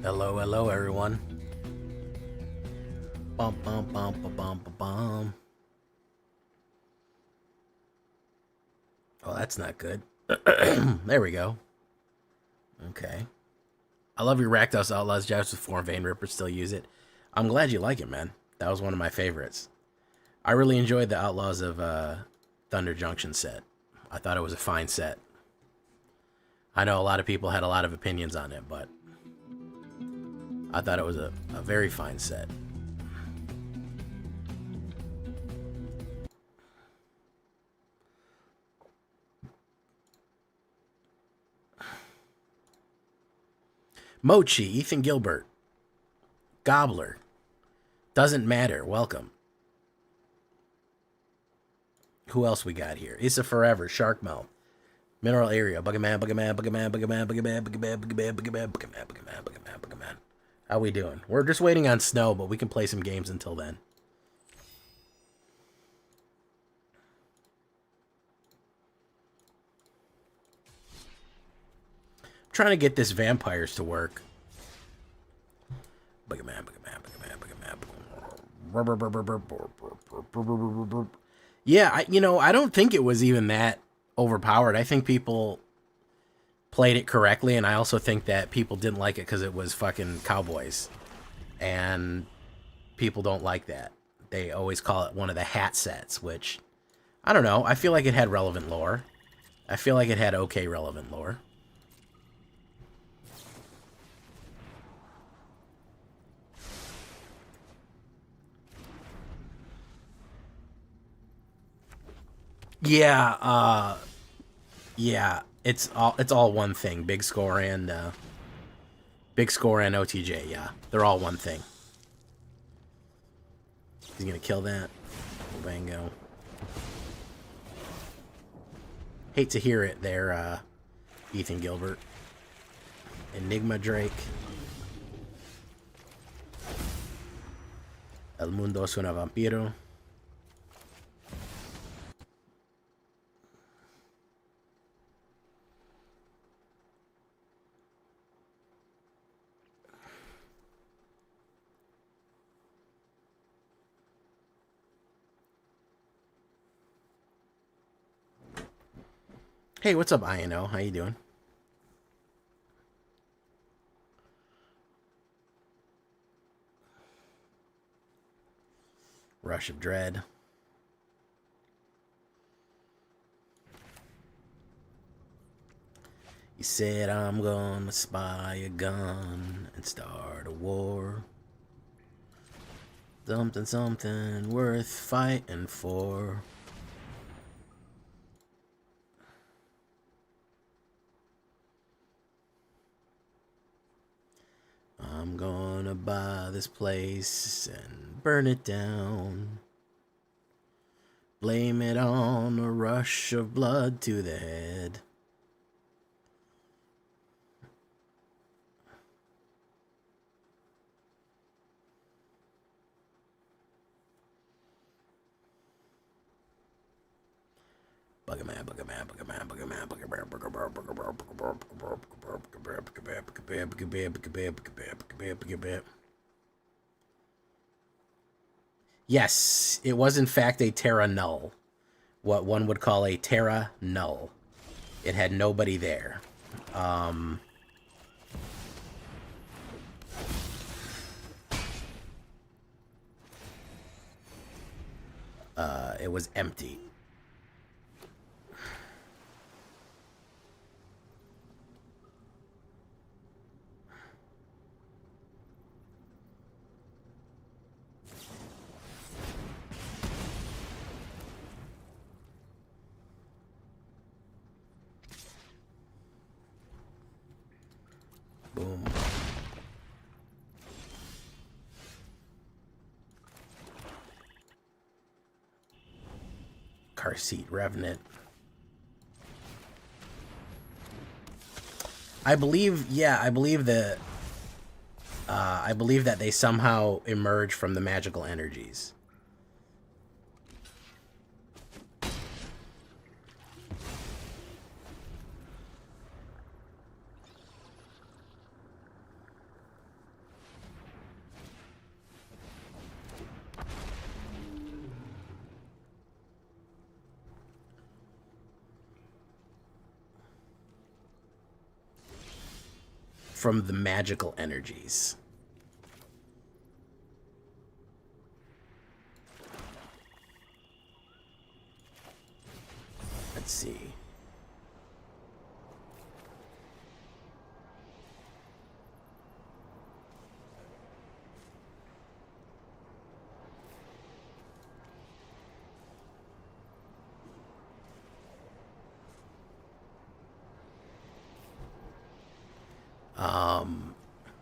Hello, hello, everyone. Bum, bum, bum, bum, bum, bum, bum. Oh, that's not good. There we go. Okay. I love your Rakdos Outlaws jobs with Form Vein Rippers still use it. I'm glad you like it, man. That was one of my favorites. I really enjoyed the Outlaws of Thunder Junction set. I thought it was a fine set. I know a lot of people had a lot of opinions on it, but I thought it was a very fine set. Mochi, Ethan Gilbert, Gobbler, doesn't matter, welcome. Who else we got here? Issa Forever, Sharkmouth, Mineral Area, Buggerman, Buggerman, Buggerman, Buggerman, Buggerman, Buggerman, Buggerman, Buggerman, Buggerman, Buggerman, Buggerman, Buggerman. How we doing? We're just waiting on snow, but we can play some games until then. I'm trying to get this vampires to work. Buggerman, Buggerman, Buggerman, Buggerman. Yeah, I don't think it was even that overpowered. I think people played it correctly, and I also think that people didn't like it because it was fucking cowboys. And people don't like that. They always call it one of the hat sets, which, I don't know. I feel like it had relevant lore. I feel like it had okay relevant lore. Yeah, yeah, it's all one thing. Big score and OTJ. Yeah, they're all one thing. He's gonna kill that. Bango. Hate to hear it there, Ethan Gilbert. Enigma Drake. El mundo es un vampiro. Hey, what's up, INO? How you doing? Rush of Dread. He said, I'm gonna spy a gun and start a war. Something, something worth fighting for. I'm gonna buy this place and burn it down. Blame it on a rush of blood to the head. Buggerman, Buggerman, Buggerman, Buggerman, Buggerman, Buggerman. Yes, it was in fact a Terra Null. What one would call a Terra Null. It had nobody there. It was empty. Boom. Car seat Revenant. I believe that they somehow emerge from the magical energies. from the magical energies. Let's see.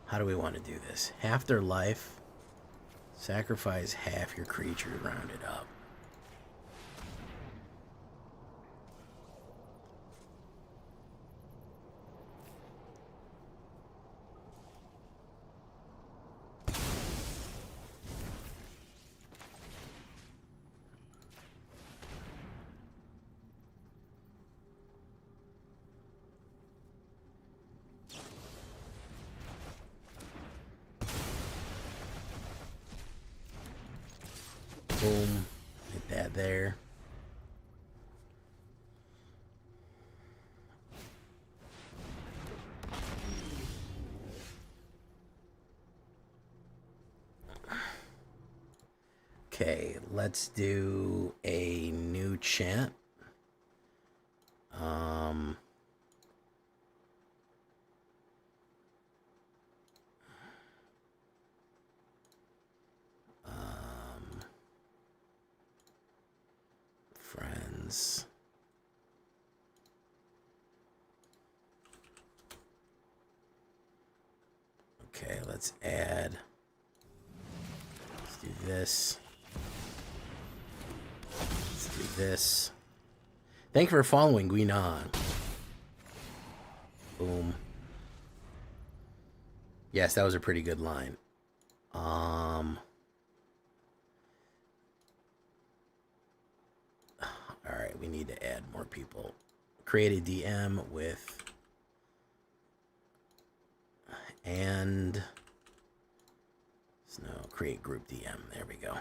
How do we want to do this? Half their life. Sacrifice half your creature rounded up. Boom. Hit that there. Okay, let's do a new chant. Friends. Okay, let's add. Let's do this. Let's do this. Thank you for following, Guinan. Boom. Yes, that was a pretty good line. Alright, we need to add more people. Create a DM with... And... No, create group DM. There we go.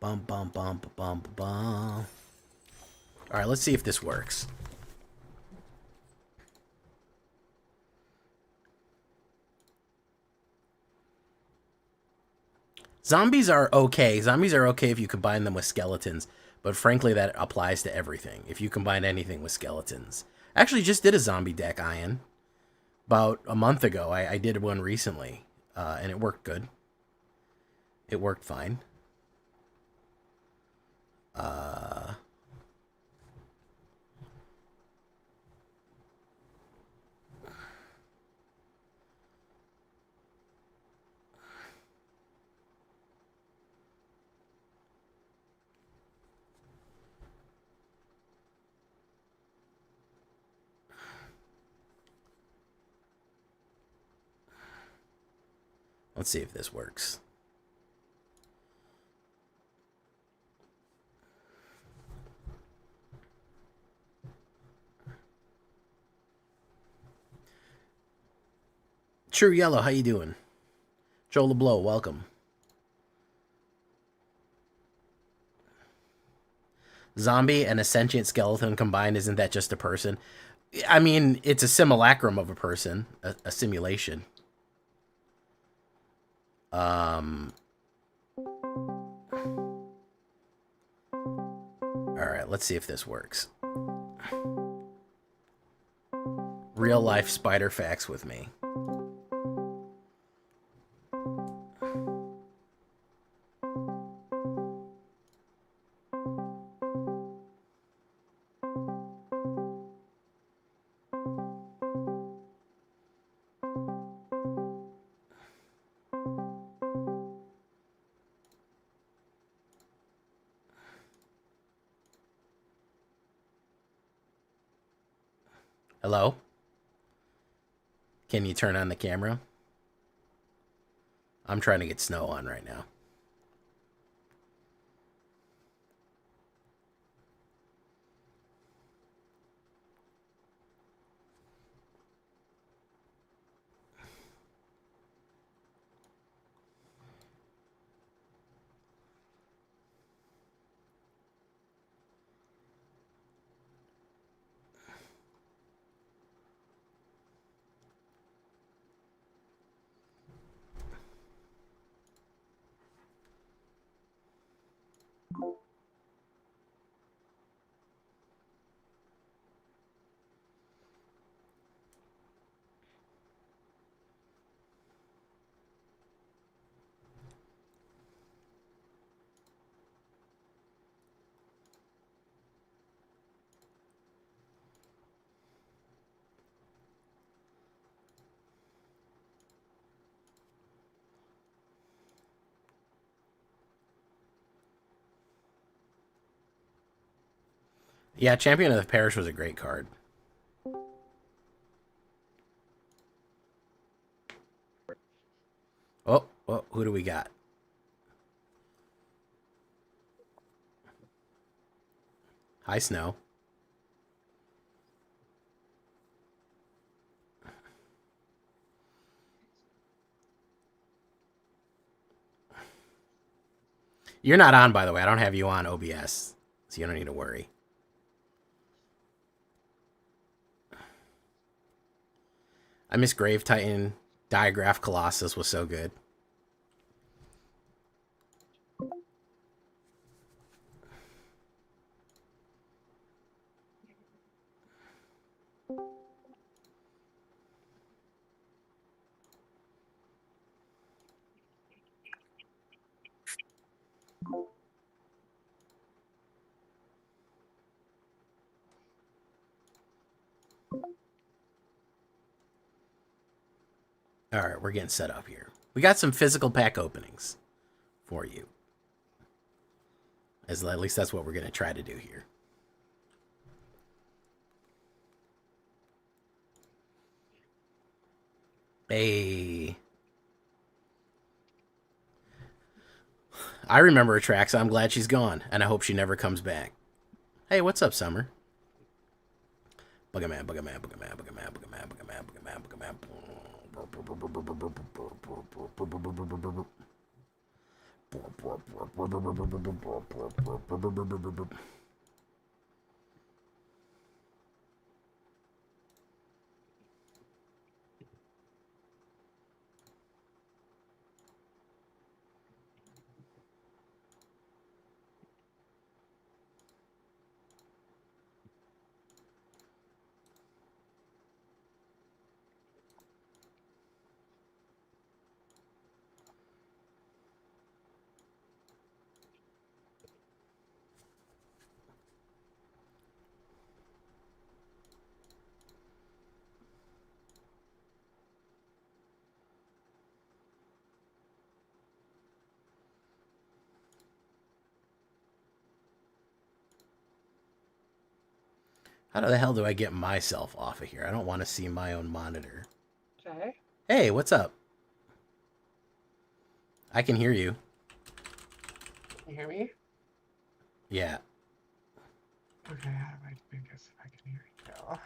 Bum, bum, bum, bum, bum. All right, let's see if this works. Zombies are okay. Zombies are okay if you combine them with skeletons. But frankly, that applies to everything. If you combine anything with skeletons. I actually just did a zombie deck, Ian. About a month ago. I did one recently. And it worked good. It worked fine. Let's see if this works. True Yellow, how you doing? Joe LeBlow, welcome. Zombie and a sentient skeleton combined, isn't that just a person? I mean, it's a simulacrum of a person, a simulation. Alright, let's see if this works. Real life spider facts with me. Hello? Can you turn on the camera? I'm trying to get snow on right now. Yeah, Champion of the Parish was a great card. Oh, who do we got? Hi, Snow. You're not on, by the way. I don't have you on OBS, so you don't need to worry. I miss Grave Titan. Diagraph Colossus was so good. All right, we're getting set up here. We got some physical pack openings for you. At least that's what we're going to try to do here. Hey. I remember Atraxa. I'm glad she's gone, and I hope she never comes back. Hey, what's up, Summer? Buggerman, Buggerman, Buggerman, Buggerman, Buggerman, Buggerman, Buggerman, Buggerman. How the hell do I get myself off of here? I don't want to see my own monitor. Okay. Hey, what's up? I can hear you. Can you hear me? Yeah. Okay, how do I do this if I can hear you? What?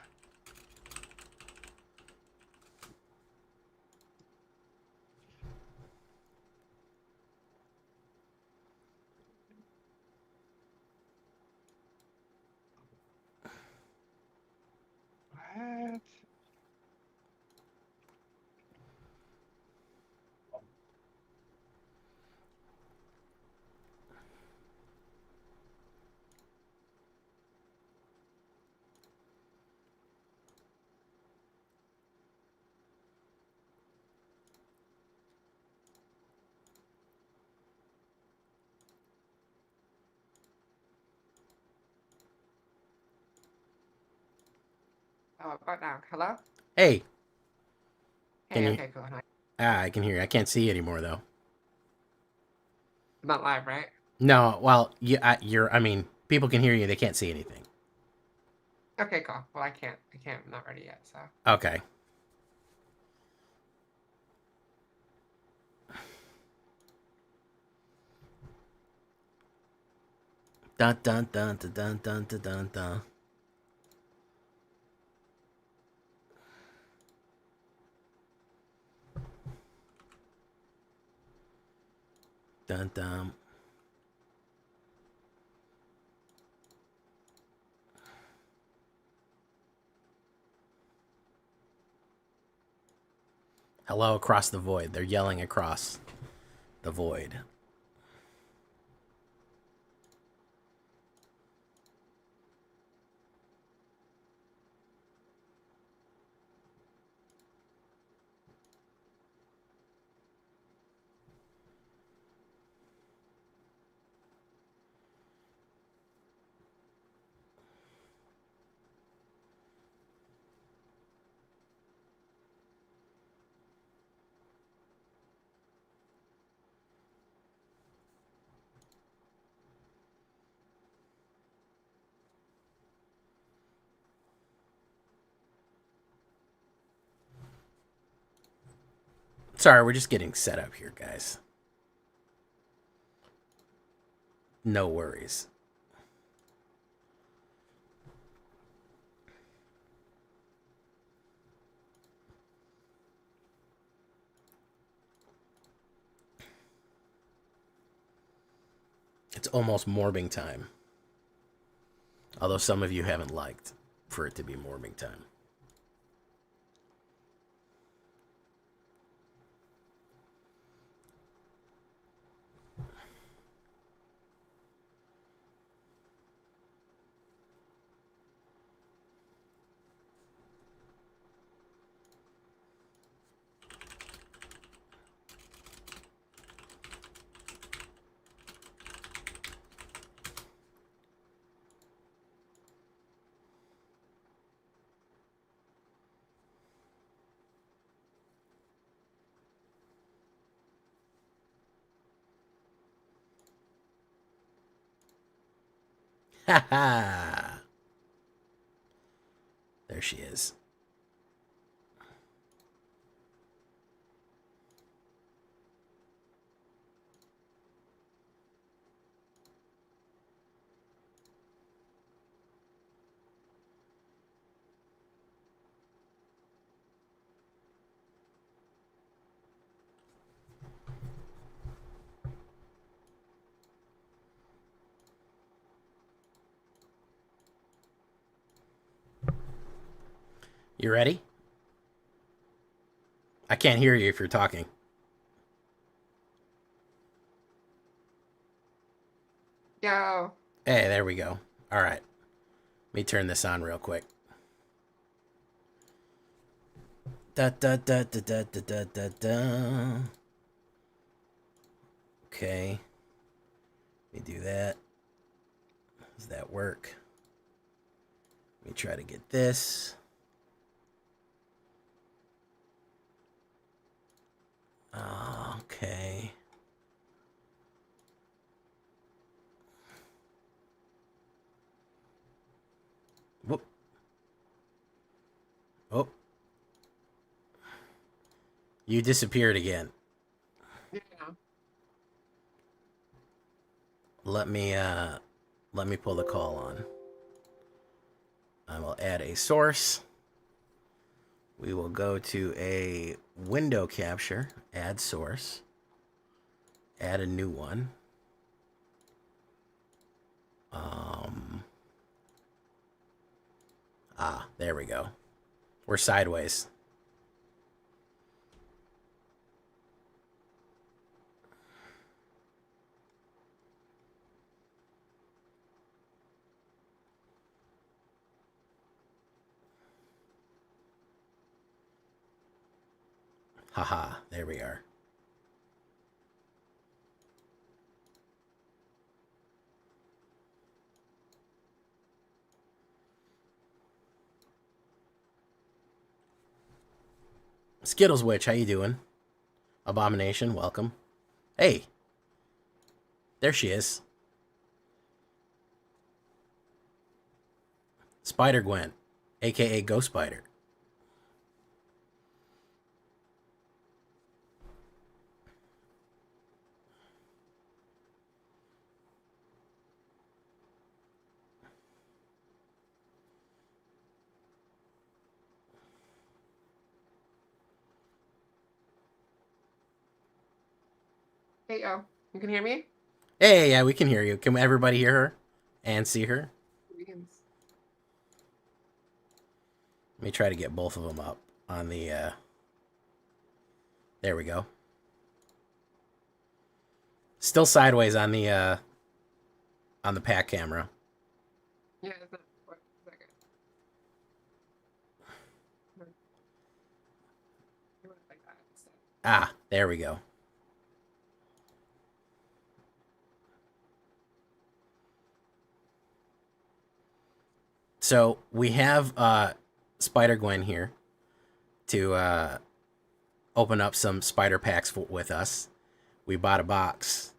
Oh, what now? Hello? Hey. Hey, okay, cool. Hi. I can hear you. I can't see you anymore, though. I'm not live, right? No, well, I mean, people can hear you. They can't see anything. Okay, cool. Well, I can't. I'm not ready yet, so. Okay. Dun dun dun dun dun dun dun dun dun. Dun dun. Hello across the void. They're yelling across the void. Sorry, we're just getting set up here, guys. No worries. It's almost morbing time. Although some of you haven't liked for it to be morbing time. Ha ha! There she is. You ready? I can't hear you if you're talking. Yo. Hey, there we go. All right. Let me turn this on real quick. Da da da da da da da da da. Okay. Let me do that. Does that work? Let me try to get this. Okay. Whoop. Oh. You disappeared again. Yeah. Let me pull the call on. I will add a source. We will go to a window capture, add source, add a new one. There we go. We're sideways. Haha, there we are. Skittles Witch, how you doing? Abomination, welcome. Hey, there she is. Spider Gwen, aka Ghost Spider. Hey, yo. You can hear me? Hey, yeah, we can hear you. Can everybody hear her and see her? Greetings. Let me try to get both of them up on the, there we go. Still sideways on the pack camera. Yeah, it's not. What? Second. You want it like that instead. Ah, there we go. So we have Spider Gwen here to open up some spider packs with us. We bought a box.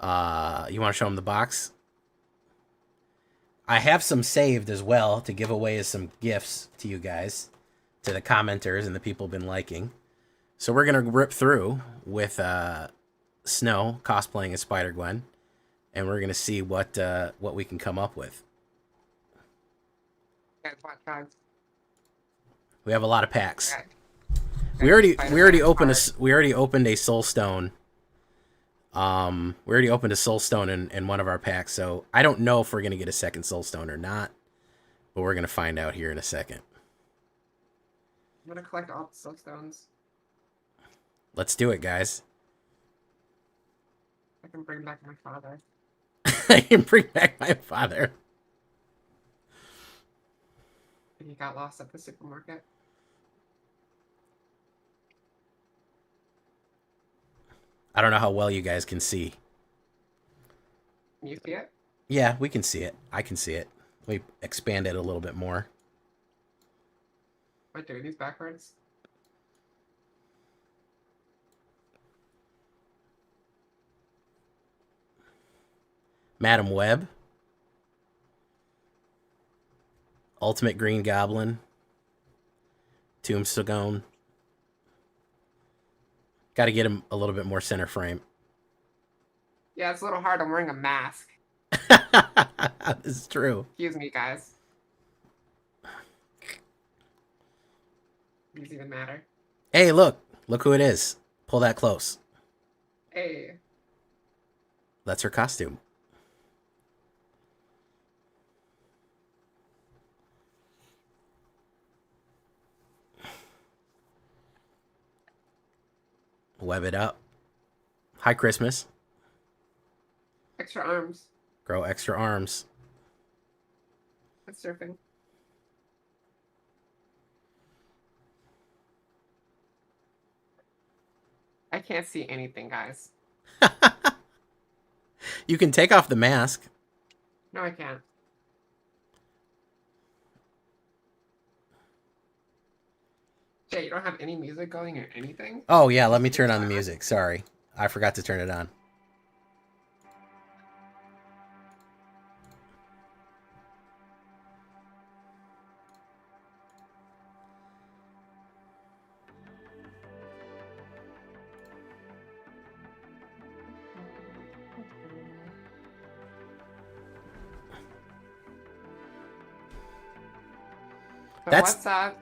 You want to show them the box? I have some saved as well to give away as some gifts to you guys, to the commenters and the people been liking. So we're gonna rip through with Snow cosplaying as Spider-Gwen, and we're gonna see what we can come up with. Guys, watch, guys. We have a lot of packs. Guys. We already opened card. we already opened a Soul Stone. We already opened a Soul Stone in one of our packs, so I don't know if we're gonna get a second Soul Stone or not, but we're gonna find out here in a second. I'm gonna collect all the soul stones. Let's do it, guys. I can bring back my father. I can bring back my father. He got lost at the supermarket. I don't know how well you guys can see. Can you see it? Yeah, we can see it. I can see it. Let me expand it a little bit more. Am I doing these backwards? Madam Web. Ultimate Green Goblin. Tombstone. Got to get him a little bit more center frame. Yeah, it's a little hard. I'm wearing a mask. This is true. Excuse me, guys. Does it even matter? Hey, look. Look who it is. Pull that close. Hey. That's her costume. Web it up. Hi, Christmas. Extra arms. Grow extra arms. That's surfing. I can't see anything, guys. You can take off the mask. No, I can't. Jay, you don't have any music going or anything? Oh, yeah, let me turn on the music. Sorry. I forgot to turn it on. So That's- what's up?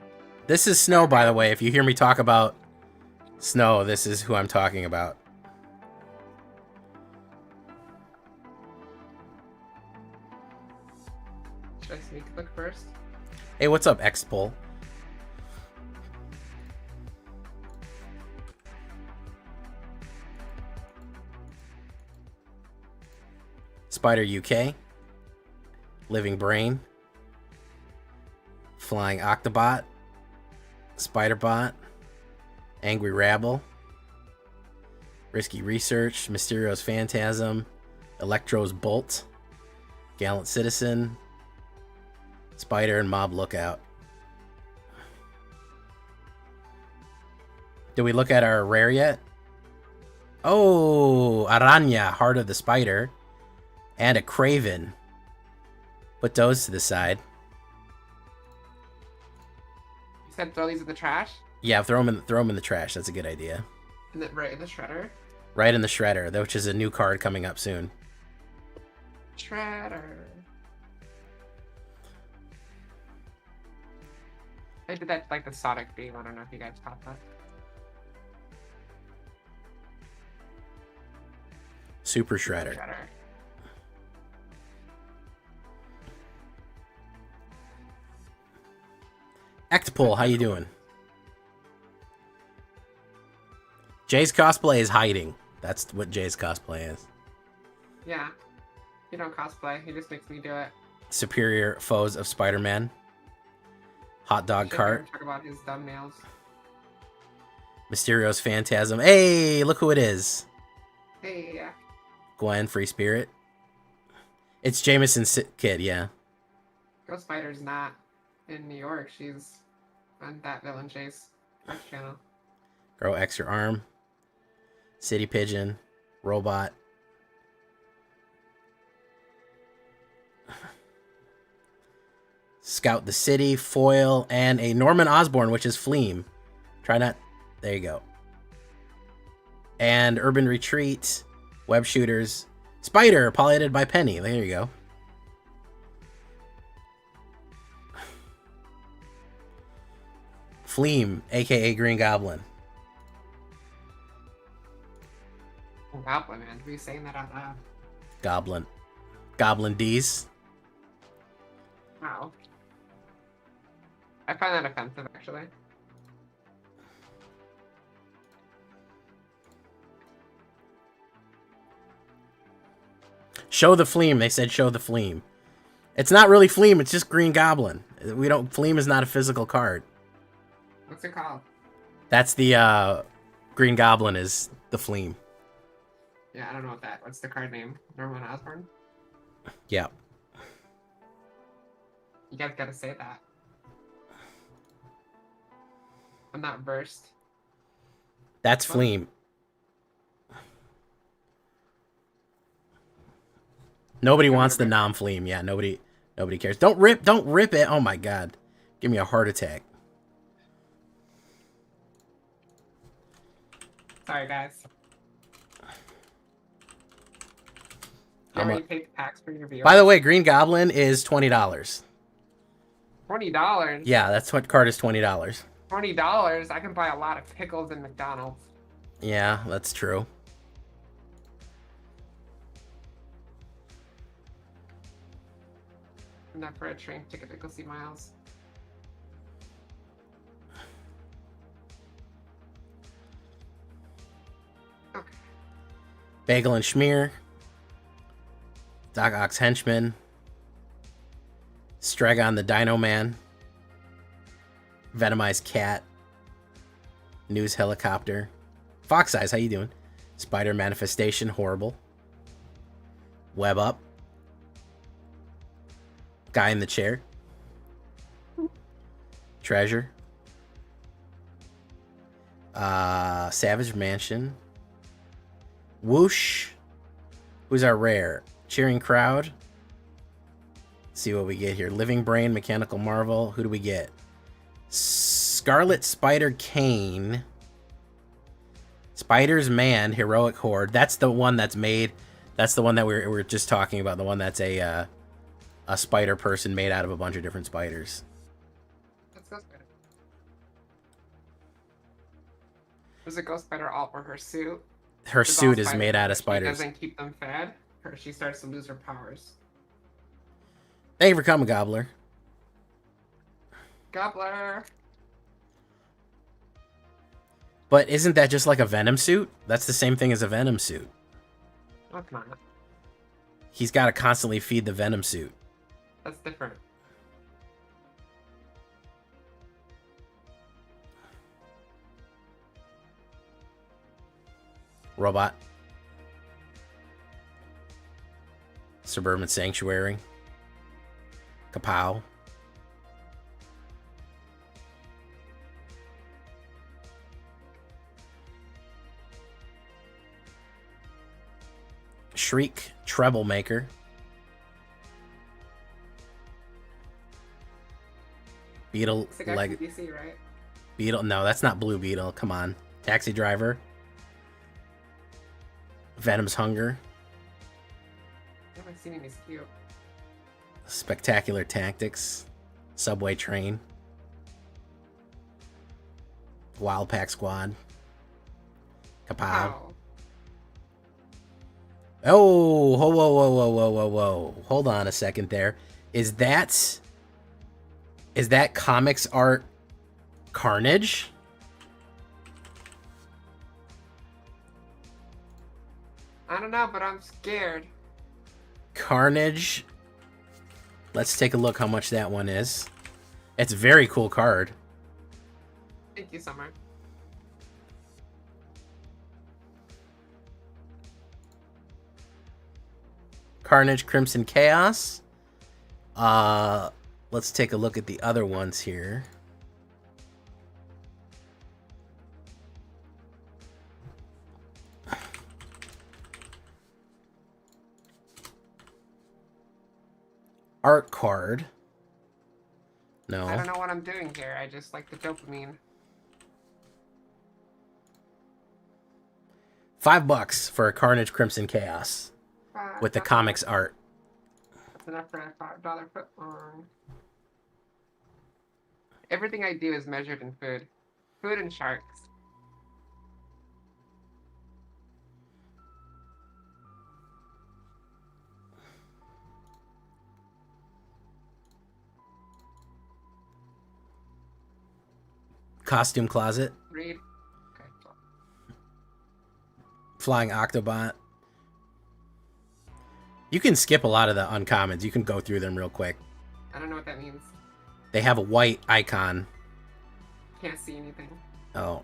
This is Snow, by the way. If you hear me talk about Snow, this is who I'm talking about. Should I sneak click first? Hey, what's up, X-Pull? Spider UK. Living Brain. Flying Octobot. Spiderbot. Angry Rabble. Risky Research. Mysterio's Phantasm. Electro's Bolt. Gallant Citizen. Spider and Mob Lookout. Did we look at our rare yet? Oh, Aranya, Heart of the Spider. And a Craven. Put those to the side. You said throw these in the trash? Yeah, throw them in the trash. That's a good idea. And then right in the shredder? Right in the shredder, which is a new card coming up soon. Shredder. I did that like the Sonic beam. I don't know if you guys caught that. Super Shredder. Shredder. Ectopole, how you doing? Jay's cosplay is hiding. That's what Jay's cosplay is. Yeah. You don't cosplay. He just makes me do it. Superior Foes of Spider-Man. Hot Dog Cart. Talk about his thumbnails. Mysterio's Phantasm. Hey, look who it is. Hey. Gwen, Free Spirit. It's Jameson's kid, yeah. Ghost Spider's not in New York. She's on that Villain Chase channel. Grow Extra Arm. City Pigeon. Robot. Scout the City, Foil, and a Norman Osborn, which is Fleam. Try not... There you go. And Urban Retreat, Web Shooters, Spider, pollinated by Penny. There you go. Fleam, aka Green Goblin. Goblin, man. Were you saying that out loud? Goblin. Goblin D's. Wow. I find that offensive, actually. Show the Fleam. They said show the Fleam. It's not really Fleam. It's just Green Goblin. We don't. Fleam is not a physical card. What's it called? That's the Green Goblin is the Fleam. Yeah, I don't know what that. What's the card name? Norman Osborn? Yeah. You guys gotta say that. I'm not versed. That's Fleam. Nobody wants the non-Fleam. Yeah, nobody cares. Don't rip it. Oh my god. Give me a heart attack. Sorry, guys. You already paid the packs for your viewers? By the way, Green Goblin is $20. $20? Yeah, that's what card is $20. $20? I can buy a lot of pickles in McDonald's. Yeah, that's true. Enough for a train ticket to go see Miles. Okay. Bagel and Schmear. Doc Ock's Henchman. Stragon the Dino Man. Venomized Cat. News Helicopter. Fox Eyes, how you doing? Spider Manifestation, horrible. Web Up. Guy in the Chair. Treasure. Savage Mansion. Whoosh. Who's our rare? Cheering Crowd. Let's see what we get here. Living Brain, Mechanical Marvel. Who do we get? Scarlet Spider Kane. Spider's Man, Heroic Horde. That's the one that's made. That's the one that we were just talking about. The one that's a spider person made out of a bunch of different spiders. That's Ghost Spider. Was it Ghost Spider alt or her suit? Her suit is made out of spiders. She doesn't keep them fed, or she starts to lose her powers. Thank you for coming, Gobbler. Gobbler! But isn't that just like a Venom suit? That's the same thing as a Venom suit. No, it's not. He's got to constantly feed the Venom suit. That's different. Robot. Suburban Sanctuary. Kapow. Shriek, Treble Maker. Beetle, leg. DC, right? Beetle, no, that's not Blue Beetle. Come on. Taxi Driver. Venom's Hunger. I haven't seen any cute. Spectacular Tactics. Subway Train. Wild Pack Squad. Kapow. Wow. Oh, whoa, whoa, whoa, whoa, whoa, whoa, whoa. Hold on a second there. Is that comics art Carnage? I don't know, but I'm scared. Carnage. Let's take a look how much that one is. It's a very cool card. Thank you, Summer. Carnage, Crimson Chaos. Let's take a look at the other ones here. Art card. No. I don't know what I'm doing here. I just like the dopamine. $5 for a Carnage Crimson Chaos with the $5. comics art. That's enough for a $5 foot long. Everything I do is measured in food. Food and sharks. Costume closet. Read. Okay. Flying Octobot. You can skip a lot of the uncommons. You can go through them real quick. I don't know what that means. They have a white icon. Can't see anything. Oh.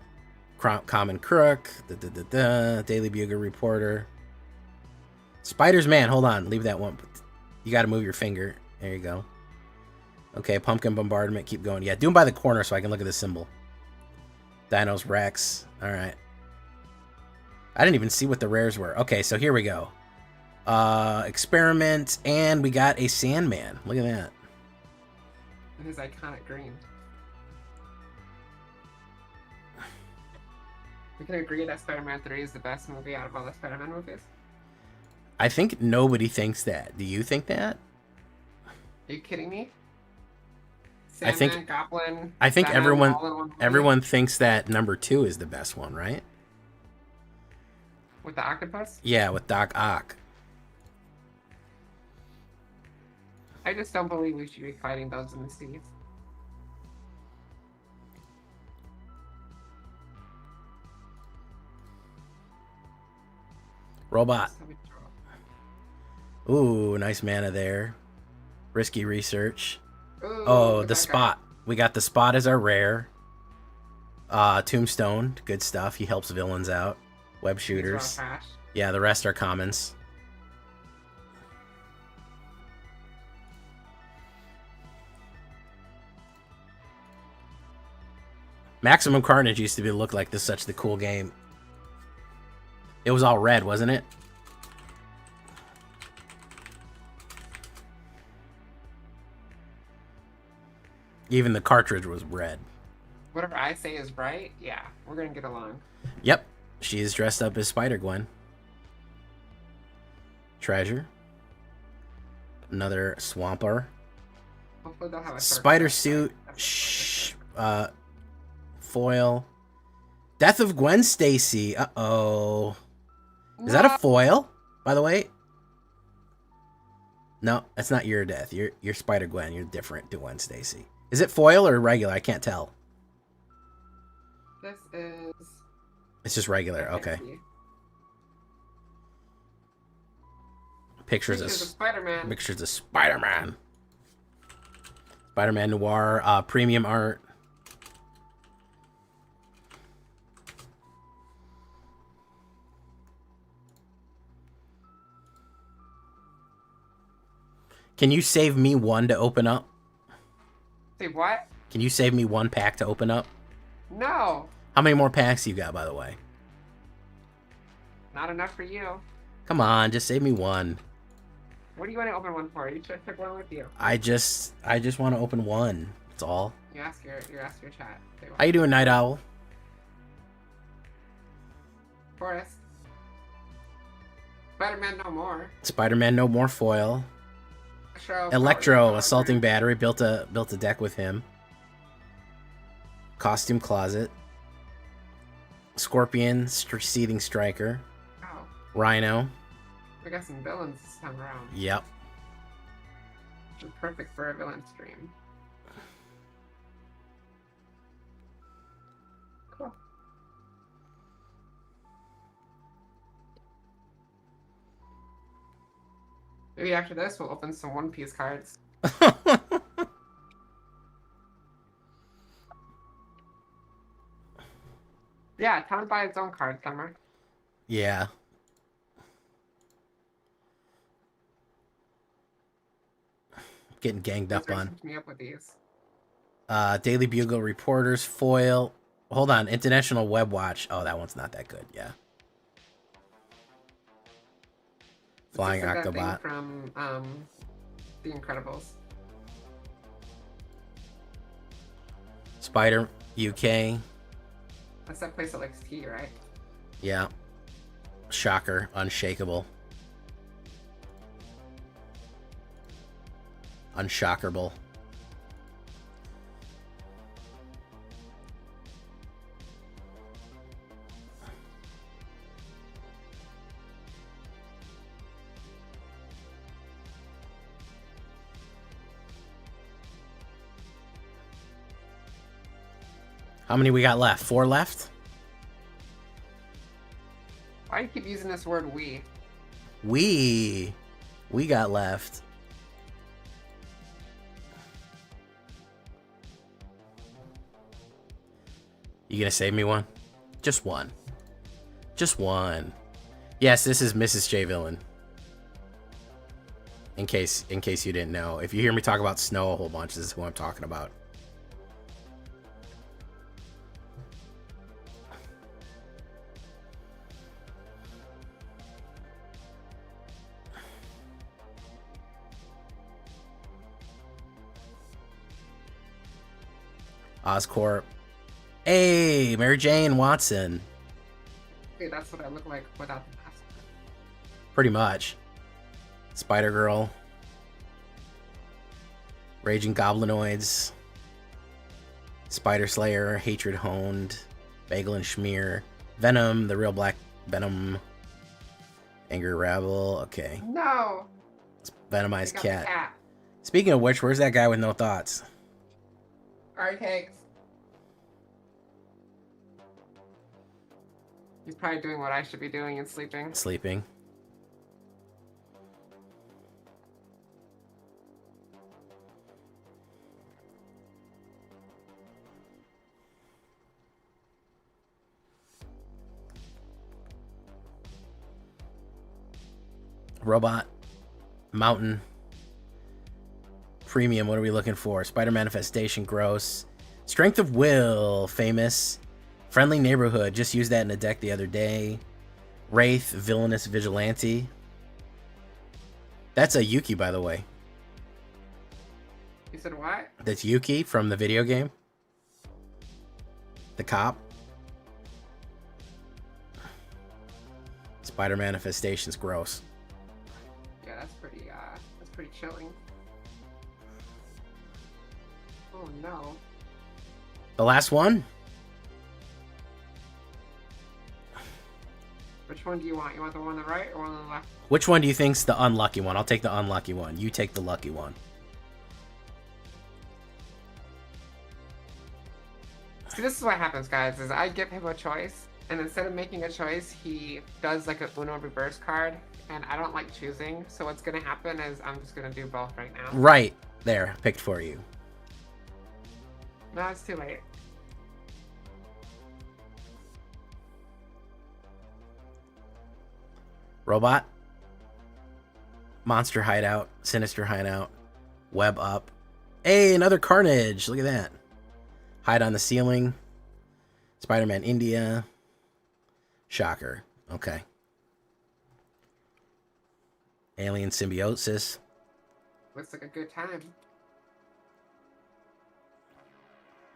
Common Crook. Daily Bugle Reporter. Spider's Man. Hold on. Leave that one. You got to move your finger. There you go. Okay. Pumpkin Bombardment. Keep going. Yeah. Do them by the corner so I can look at the symbol. Dinos Rex. All right. I didn't even see what the rares were. Okay. So here we go. Experiment. And we got a Sandman. Look at that. And his iconic green. We can agree that Spider-Man 3 is the best movie out of all the Spider-Man movies. I think nobody thinks that. Do you think that? Are you kidding me? I think- Sandman, Goblin. I think Batman, everyone all in one movie everyone thinks that number 2 is the best one, right? with the octopus. Yeah, with Doc Ock. I just don't believe we should be fighting those in the seas. Robot. So we throw- Ooh, nice mana there. Risky research. Ooh, Oh, look the at that spot. We got the spot as our rare. Tombstone, good stuff. He helps villains out. Web guy. These are all shooters. trash. Yeah, the rest are commons. Maximum Carnage used to look like this, such the cool game. It was all red, wasn't it? Even the cartridge was red. Whatever I say is right, yeah, we're gonna get along. Yep, she is dressed up as Spider-Gwen. Treasure. Another Swamper. Hopefully they'll have a Spider circle. suit. Foil. Death of Gwen Stacy. Uh-oh. Is that a foil, by the way? No, that's not your death. You're Spider-Gwen. You're different to Gwen Stacy. Is it foil or regular? I can't tell. This is. It's just regular. Okay. Pictures of Spider-Man. Pictures of Spider-Man. Spider-Man Noir, premium art. Can you save me one to open up? Say what? Can you save me one pack to open up? No, How many more packs you got, by the way? not enough for you. Come on, just save me one. What do you want to open one for? You should take one with you. I just want to open one. That's all. You ask your chat. They want. How you doing, Night Owl? Forrest. Spider-Man no more. Spider-Man No More foil. Electro, assaulting battery, built a deck with him. Costume closet. Scorpion, seething striker. Oh, Rhino. we got some villains this time around. Yep. Which is perfect for a villain stream. Cool. Maybe after this, we'll open some One Piece cards. Yeah, town buy its own card, Summer. Yeah. Getting ganged up Thanks for on. hooking me up with these. Daily Bugle reporters foil. Hold on, International Web Watch. Oh, that one's not that good. Yeah. Flying It's just like Octobot. that thing from The Incredibles. Spider UK. That's that place that likes tea, right? Yeah. Shocker. Unshakable. Unshockerable. How many we got left? 4 left? Why do you keep using this word we? We got left. You gonna save me one? Just one. Just one. Yes, this is Mrs. J Villain. In case you didn't know. If you hear me talk about snow a whole bunch, this is who I'm talking about. Oscorp. Hey, Mary Jane Watson. Hey, that's what I look like without the mask. Pretty much. Spider Girl. Raging Goblinoids. Spider Slayer. Hatred Honed. Bagel and Schmear. Venom. The real Black Venom. Angry Rabble. Okay. No! Venomized Pick up the Cat. cat. Speaking of which, where's that guy with no thoughts? Alright, cakes. He's probably doing what I should be doing and sleeping. Sleeping. Robot. Mountain. Premium, what are we looking for? Spider Manifestation, gross. Strength of Will, famous. Friendly Neighborhood, just used that in a deck the other day. Wraith, Villainous Vigilante. That's a Yuki, by the way. You said what? That's Yuki from the video game. The cop. Spider Manifestation's gross. Yeah, that's pretty chilling. Oh no. The last one? Which one do you want? You want the one on the right or one on the left? Which one do you think's the unlucky one? I'll take the unlucky one. You take the lucky one. See, this is what happens, guys, is I give him a choice, and instead of making a choice, he does like a Uno reverse card, and I don't like choosing, so what's gonna happen is I'm just gonna do both right now. Right. There. Picked for you. No, it's too late. Robot. Monster Hideout. Sinister Hideout. Web Up. Hey, another Carnage. Look at that. Hide on the Ceiling. Spider-Man India. Shocker. Okay. Alien Symbiosis. Looks like a good time.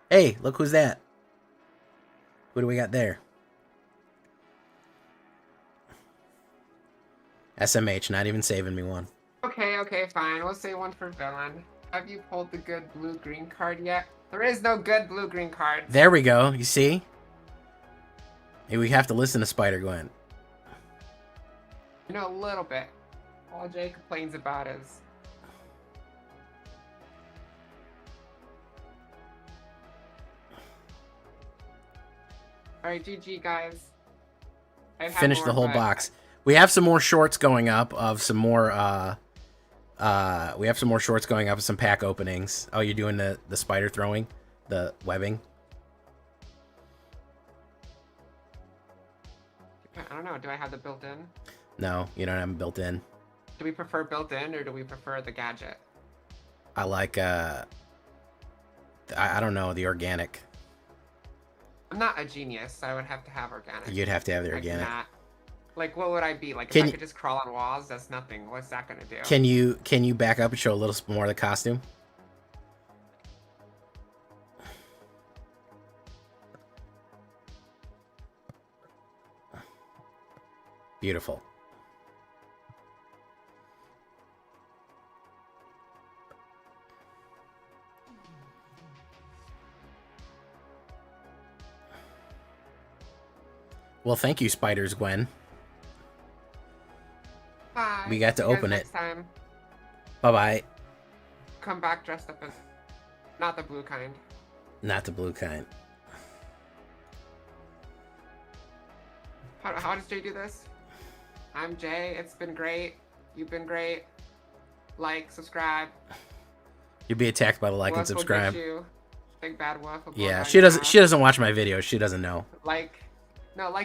Hey, look who's that. Who do we got there? SMH, not even saving me one. Okay, fine. We'll say one for villain. Have you pulled the good blue-green card yet? There is no good blue-green card. There we go. You see? Hey, we have to listen to Spider-Gwen. You know, a little bit. All Jay complains about is... Alright, GG, guys. Finish the whole box. We have some more shorts going up of some more, we have some more shorts going up of some pack openings. Oh, you're doing the spider throwing? The webbing? I don't know. Do I have the built-in? No, you don't have them built in. Do we prefer built-in or do we prefer the gadget? I like, I don't know, the organic. I'm not a genius, so I would have to have organic. You'd have to have the I organic. cannot. Like, what would I be? Like, Can if I you- could just crawl on walls, that's nothing. What's that gonna do? Can you back up and show a little more of the costume? Beautiful. Well, thank you, Spiders Gwen. Bye. We got to See you guys open it. next time. Bye-bye. Come back dressed up as not the blue kind. Not the blue kind. How does Jay do this? I'm Jay. It's been great. You've been great. Like, subscribe. You'll be attacked by the like and Wolf will subscribe. get you. Big bad wolf will blow Yeah, down she your doesn't. house. She doesn't watch my videos. She doesn't know. Like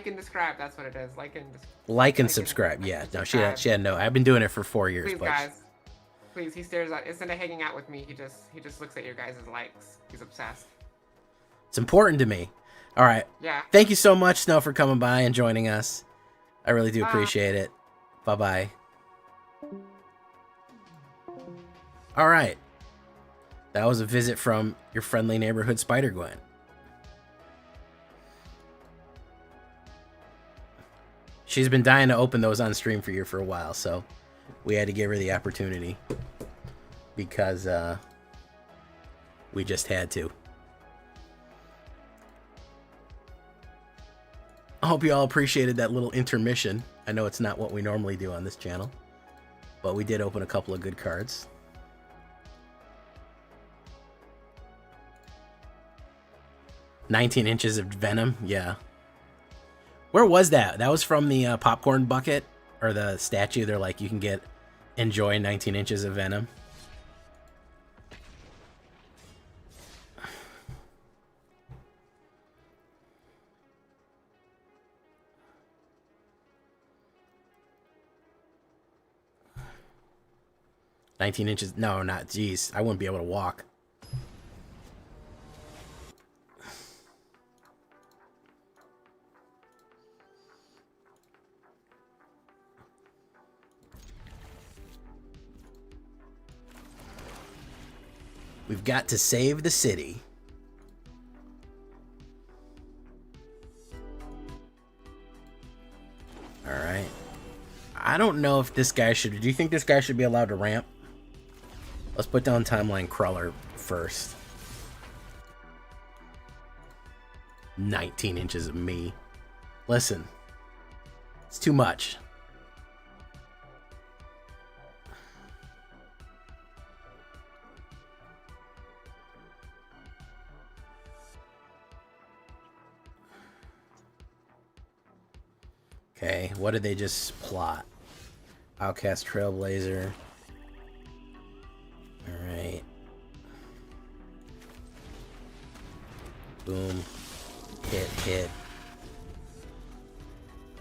and describe. That's what it is. Like and subscribe. Yeah, no, she had no. I've been doing it for 4 years. Please, but guys. Please, he stares at. Instead of hanging out with me, he just looks at your guys' likes. He's obsessed. it's important to me. All right. Yeah. Thank you so much, Snow, for coming by and joining us. I really do Bye. appreciate it. Bye-bye. All right. That was a visit from your friendly neighborhood Spider Gwen. She's been dying to open those on stream for you for a while, so we had to give her the opportunity because we just had to. I hope you all appreciated that little intermission. I know it's not what we normally do on this channel, but we did open a couple of good cards. $19 of Venom, yeah. Where was that? That was from the popcorn bucket or the statue. They're like, you can enjoy 19 inches of Venom. $19. No, not. Jeez, I wouldn't be able to walk. We've got to save the city. All right. I don't know if this guy should... Do you think this guy should be allowed to ramp? Let's put down Timeline Crawler first. 19 inches of me. Listen. It's too much. Okay, what did they just plot? Outcast Trailblazer. Alright. Boom. Hit.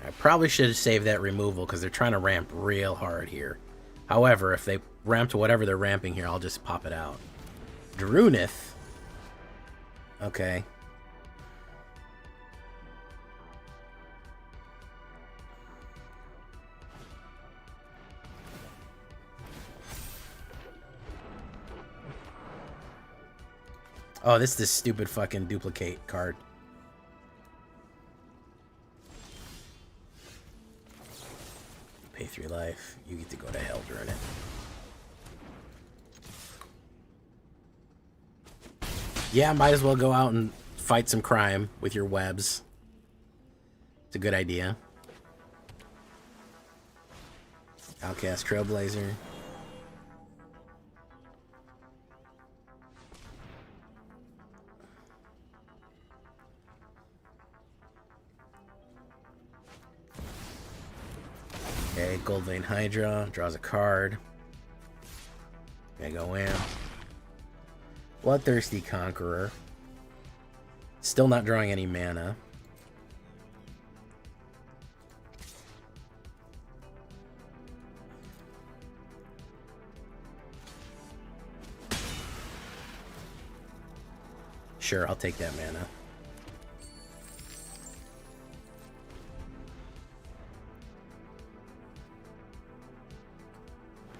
I probably should have saved that removal because they're trying to ramp real hard here. However, if they ramp to whatever they're ramping here, I'll just pop it out. Drunith. Okay. Oh, this is this stupid fucking duplicate card. Pay 3 life. You get to go to hell during it. Yeah, might as well go out and fight some crime with your webs. It's a good idea. Outcast Trailblazer. Okay, Gold Vein Hydra draws a card. Okay, go in. Bloodthirsty Conqueror. Still not drawing any mana. Sure, I'll take that mana.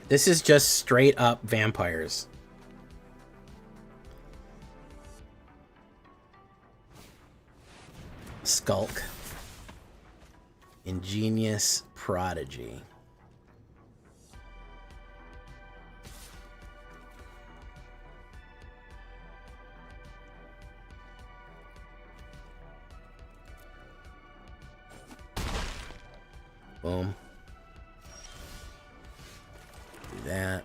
This is just straight up vampires. Skulk. Ingenious Prodigy. Boom. Do that.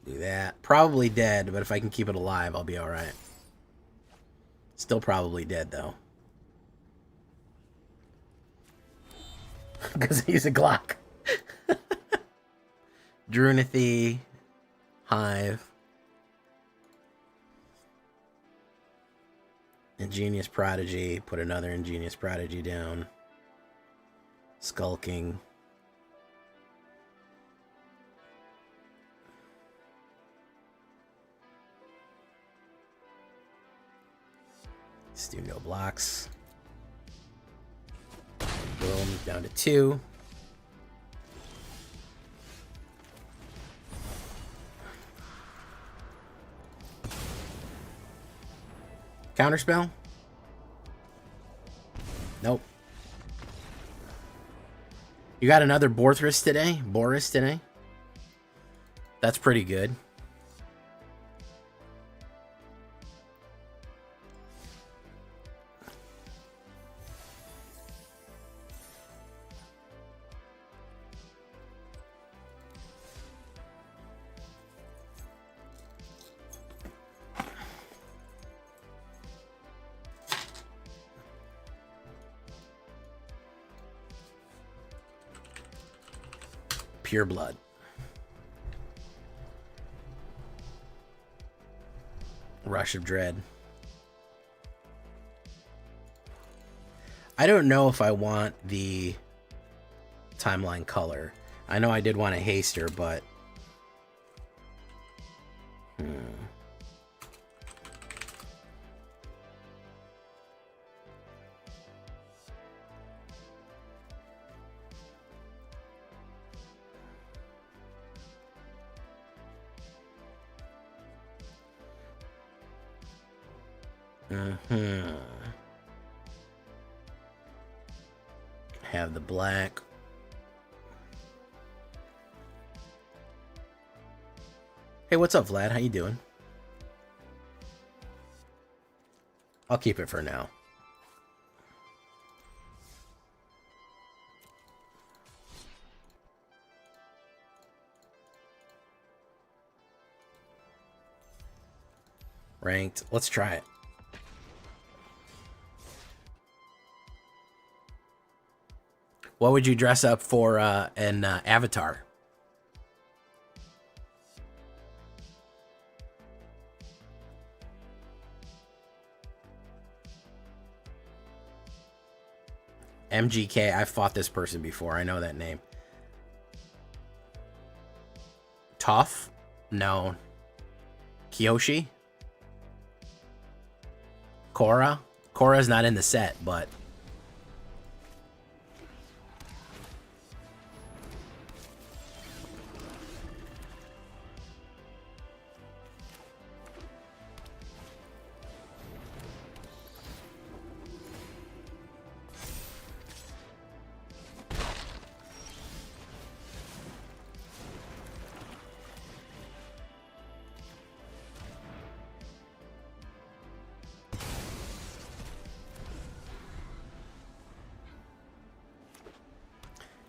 Do that. Probably dead, but if I can keep it alive, I'll be alright. Still probably dead, though. Because he's a Glock. Drunathy. Hive. Ingenious Prodigy. Put another Ingenious Prodigy down. Skulking. Let's do no blocks. Boom, down to 2. Counterspell? Nope. You got another Boris today? That's pretty good. Pure blood. Rush of Dread. I don't know if I want the timeline color. I know I did want a haster, but have the black. Hey, what's up, Vlad? How you doing? I'll keep it for now. Ranked. Let's try it. What would you dress up for an avatar? MGK. I've fought this person before. I know that name. Toph? No. Kyoshi? Korra? Korra's not in the set, but...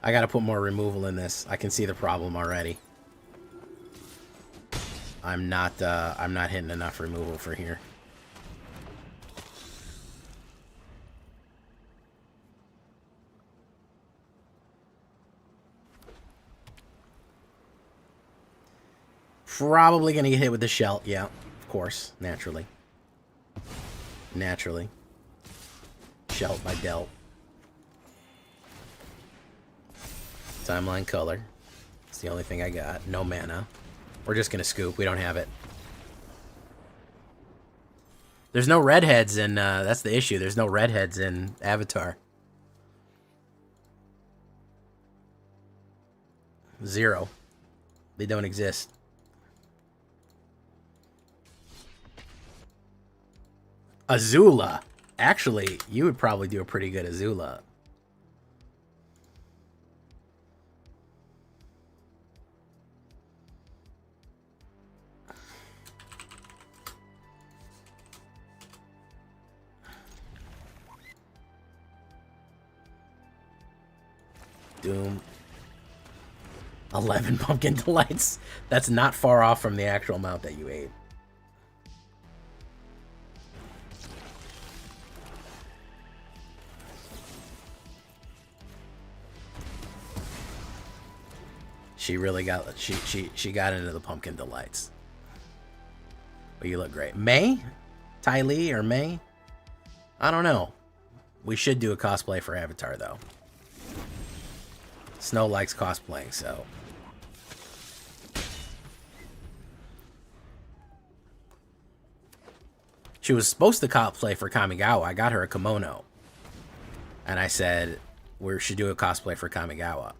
I gotta put more removal in this. I can see the problem already. I'm not hitting enough removal for here. Probably gonna get hit with the shell. Yeah, of course. Naturally. Naturally. Shell by Delt. Timeline color. It's the only thing I got. No mana. We're just gonna scoop. We don't have it. There's no redheads in, that's the issue. There's no redheads in Avatar. 0. They don't exist. Azula. Actually, you would probably do a pretty good Azula. Doom. 11 pumpkin delights. That's not far off from the actual amount that you ate. She really got she got into the pumpkin delights. But you look great. May? Ty Lee or May? I don't know. We should do a cosplay for Avatar though. Snow likes cosplaying, so. She was supposed to cosplay for Kamigawa. I got her a kimono. And I said, we should do a cosplay for Kamigawa.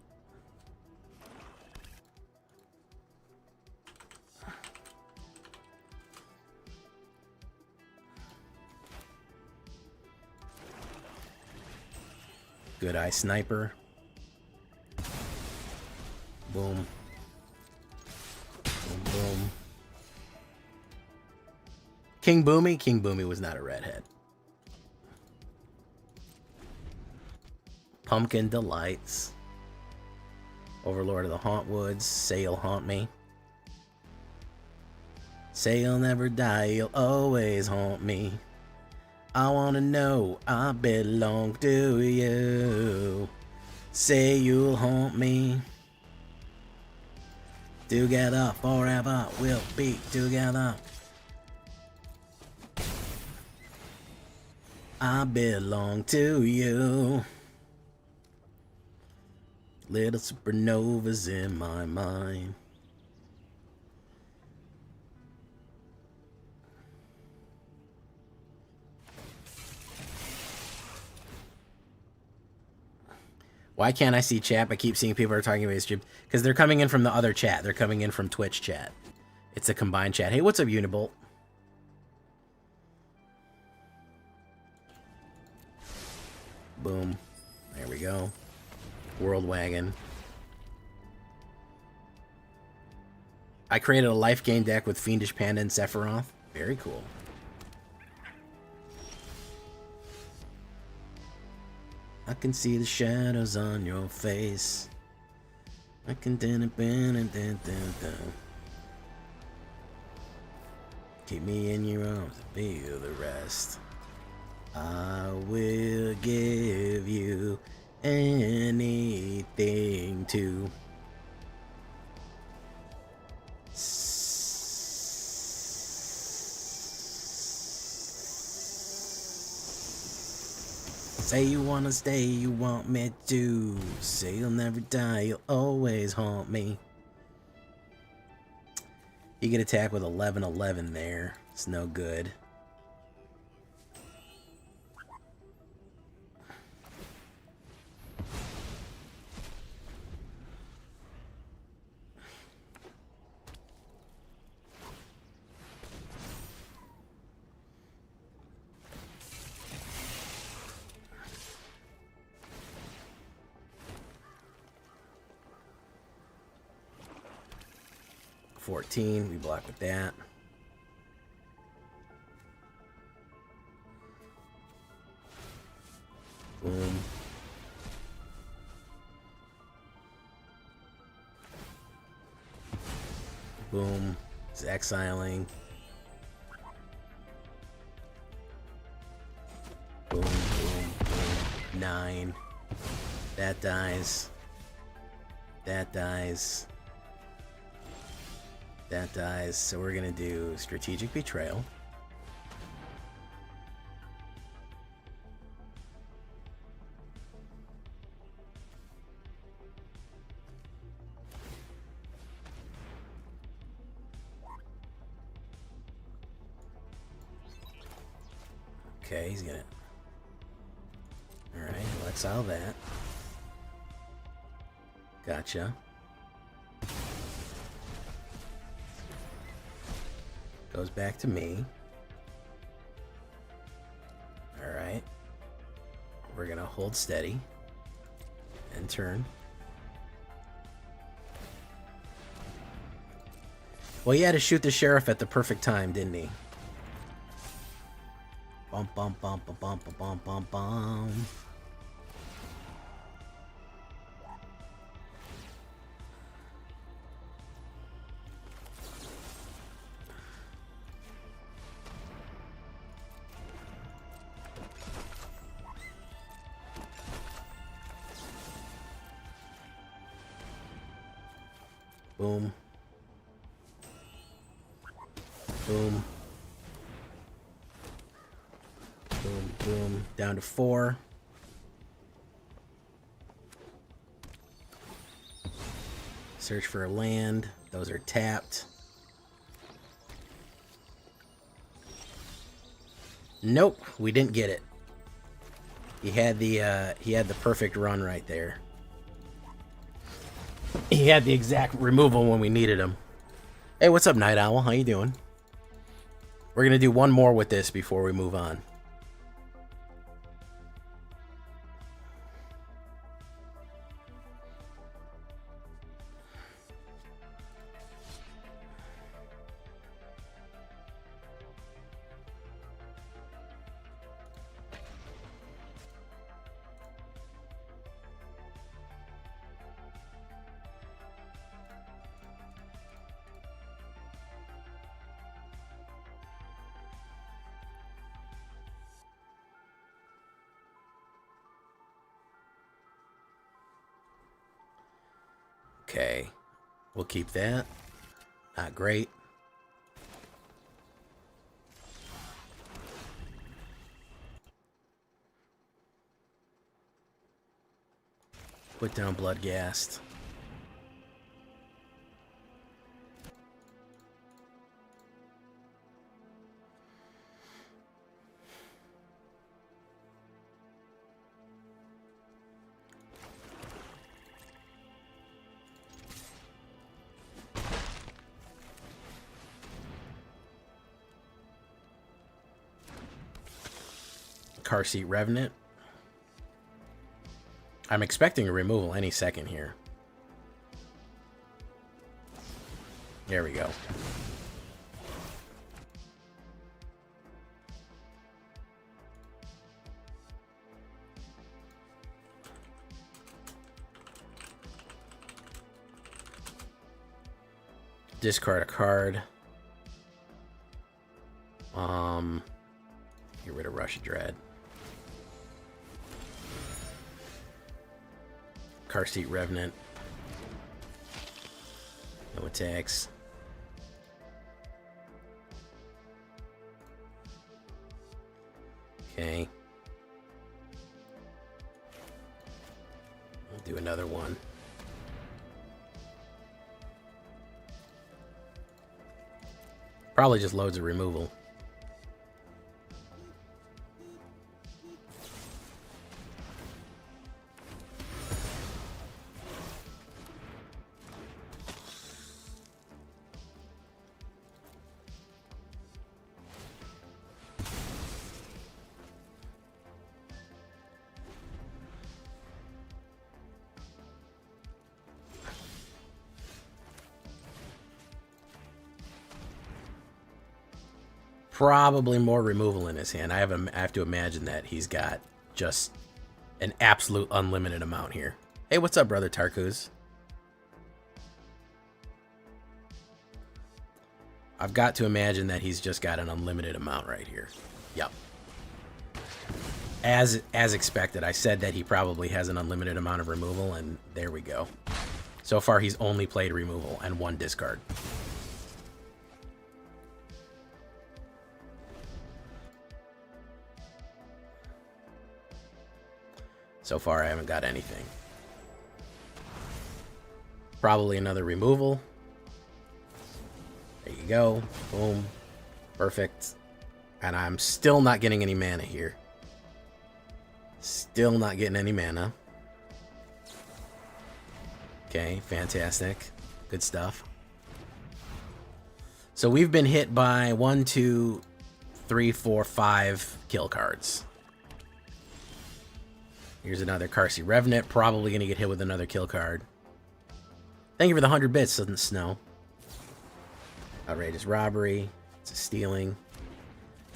Good eye sniper. Boom. Boom, boom. King Boomy? King Boomy was not a redhead. Pumpkin Delights. Overlord of the Hauntwoods. Say you'll haunt me. Say you'll never die, you'll always haunt me. I wanna know I belong to you. Say you'll haunt me. Together forever we'll be together. I belong to you. Little supernovas in my mind. Why can't I see chat? I keep seeing people are talking about stream because they're coming in from the other chat. They're coming in from Twitch chat. It's a combined chat. Hey, what's up, Unibolt? Boom. There we go. World Wagon. I created a life gain deck with Fiendish Panda and Sephiroth. Very cool. I can see the shadows on your face. I can keep me in your arms and feel the rest. I will give you anything to say you wanna stay, you want me to. Say you'll never die, you'll always haunt me. You get attacked with 11-11 there. It's no good. $14, we block with that. Boom. Boom. It's exiling. Boom, boom, boom. 9. That dies. That dies. That dies. So we're gonna do Strategic Betrayal. Okay, he's gonna... Alright, we'll exile that. Gotcha. Goes back to me. Alright. We're going to hold steady. And turn. Well, he had to shoot the sheriff at the perfect time, didn't he? Bum, bum, bum, bum, bum, bum, bum, bum. Boom. Boom. Boom, boom. Down to 4. Search for a land. Those are tapped. Nope, we didn't get it. He had the perfect run right there. He had the exact removal when we needed him. Hey, what's up, Night Owl? How you doing? We're gonna do one more with this before we move on. Okay, we'll keep that. Not great. Put down Bloodghast. Car Seat Revenant. I'm expecting a removal any second here. There we go. Discard a card. Get rid of Rush of Dread. Car Seat Revenant. No attacks. Okay. We'll do another one. Probably just loads of removal. Probably more removal in his hand. I have to imagine that he's got just an absolute unlimited amount here. Hey, what's up, brother Tarkuz? I've got to imagine that he's just got an unlimited amount right here. Yep. As expected, I said that he probably has an unlimited amount of removal, and there we go. So far, he's only played removal and 1 discard. So far, I haven't got anything. Probably another removal. There you go. Boom. Perfect. And I'm still not getting any mana here. Still not getting any mana. Okay, fantastic. Good stuff. So we've been hit by 1, 2, 3, 4, 5 kill cards. Here's another Karsi Revenant. Probably going to get hit with another kill card. Thank you for the 100 bits, doesn't snow. Outrageous robbery. It's a stealing.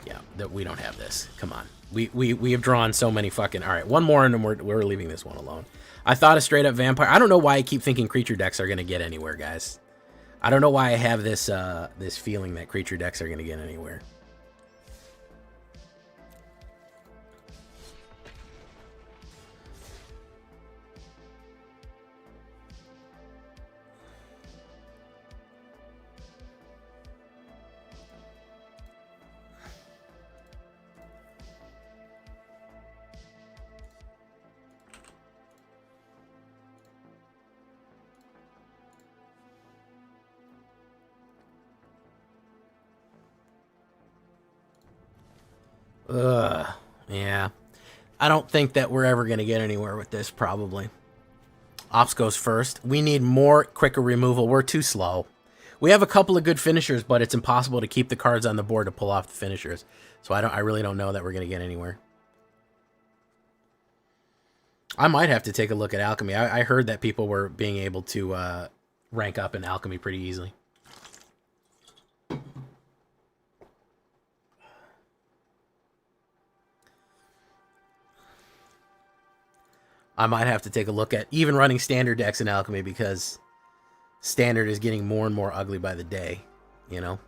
Yeah, that we don't have this. Come on. We have drawn so many fucking... All right, one more and then we're leaving this one alone. I thought a straight up vampire... I don't know why I keep thinking creature decks are going to get anywhere, guys. I don't know why I have this this feeling that creature decks are going to get anywhere. Ugh. Yeah. I don't think that we're ever going to get anywhere with this, probably. Ops goes first. We need more quicker removal. We're too slow. We have a couple of good finishers, but it's impossible to keep the cards on the board to pull off the finishers. So I really don't know that we're going to get anywhere. I might have to take a look at Alchemy. I heard that people were being able to rank up in Alchemy pretty easily. I might have to take a look at even running standard decks in Alchemy because standard is getting more and more ugly by the day, you know?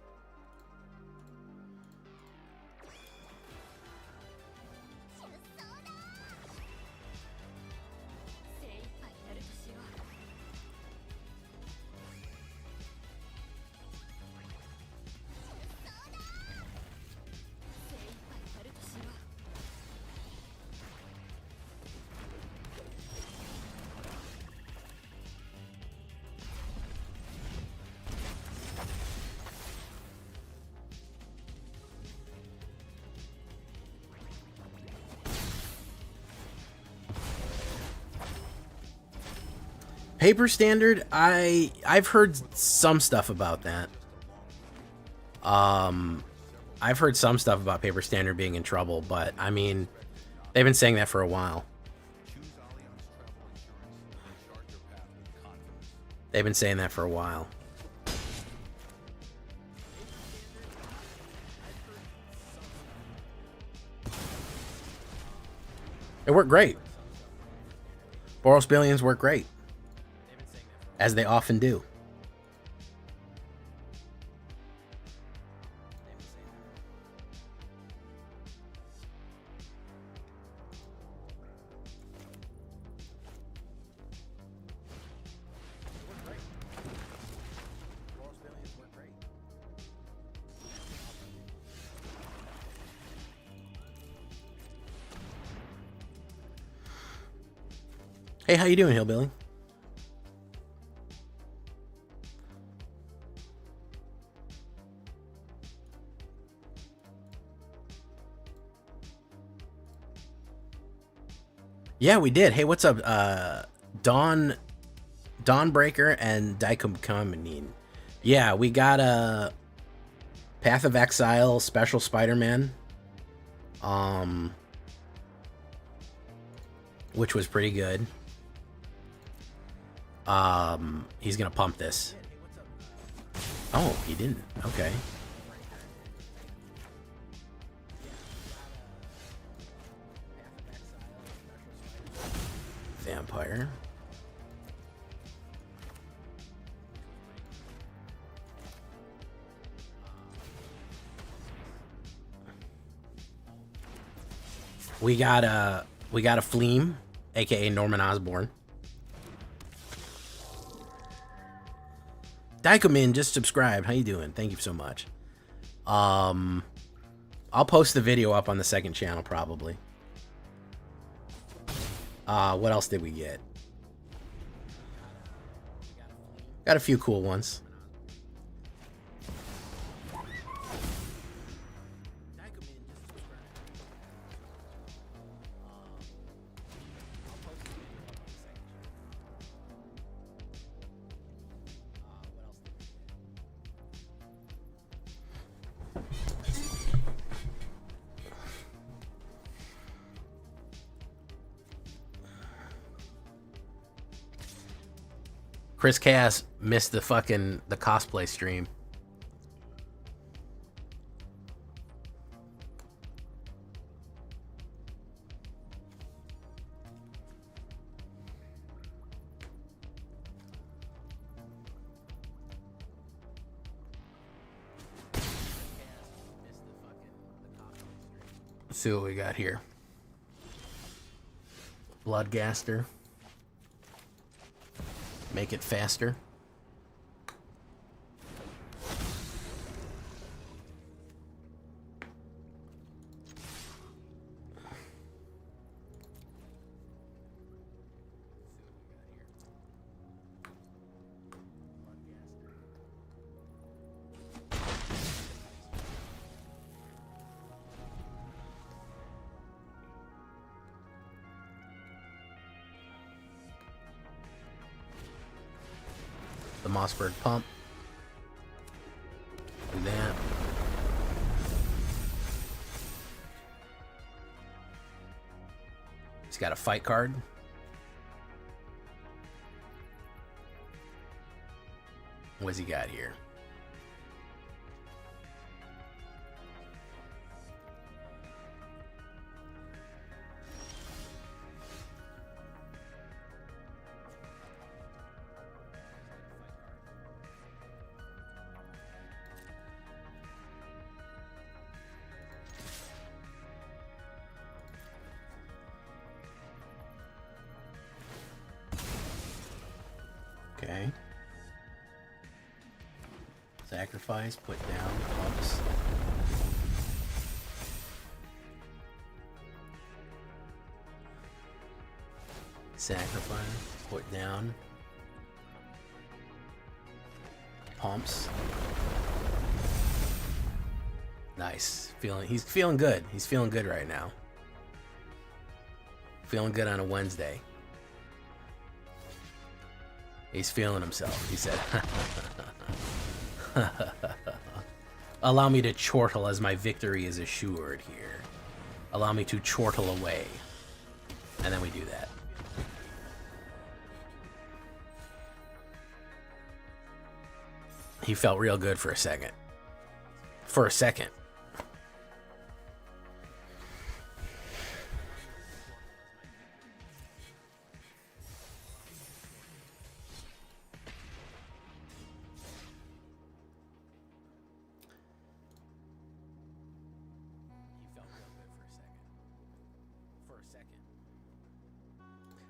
Paper standard, I've heard some stuff about that. I've heard some stuff about paper standard being in trouble, but I mean, they've been saying that for a while. They've been saying that for a while. It worked great. Boros Billions work great. As they often do. Hey, how you doing, Hillbilly? Yeah, we did. Hey, what's up? Dawnbreaker and Daikokaminin. Yeah, we got a Path of Exile special Spider-Man. Which was pretty good. He's gonna pump this. Oh, he didn't. Okay. Vampire. We got a Fleam, aka Norman Osborn. Daikomin just subscribed. How you doing? Thank you so much. I'll post the video up on the second channel probably. What else did we get? Got a few cool ones. Chris Cass missed the cosplay stream. Let's see what we got here. Bloodgaster. Make it faster. The Mossberg pump. Do that. He's got a fight card. What's he got here? Okay. Sacrifice, put down, pumps. Sacrifice, put down. Pumps. Nice. He's feeling good. He's feeling good right now. Feeling good on a Wednesday. He's feeling himself, he said. Allow me to chortle as my victory is assured here. Allow me to chortle away. And then we do that. He felt real good for a second. For a second.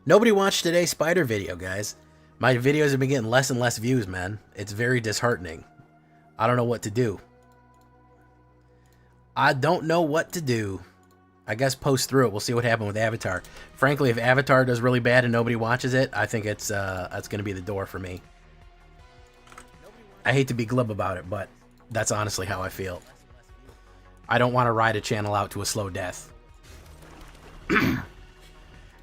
Nobody watched today's spider video, guys. My videos have been getting less and less views, man. It's very disheartening. I don't know what to do. I don't know what to do. I guess post through it. We'll see what happens with Avatar. Frankly, if Avatar does really bad and nobody watches it, I think it's that's going to be the door for me. I hate to be glib about it, but that's honestly how I feel. I don't want to ride a channel out to a slow death.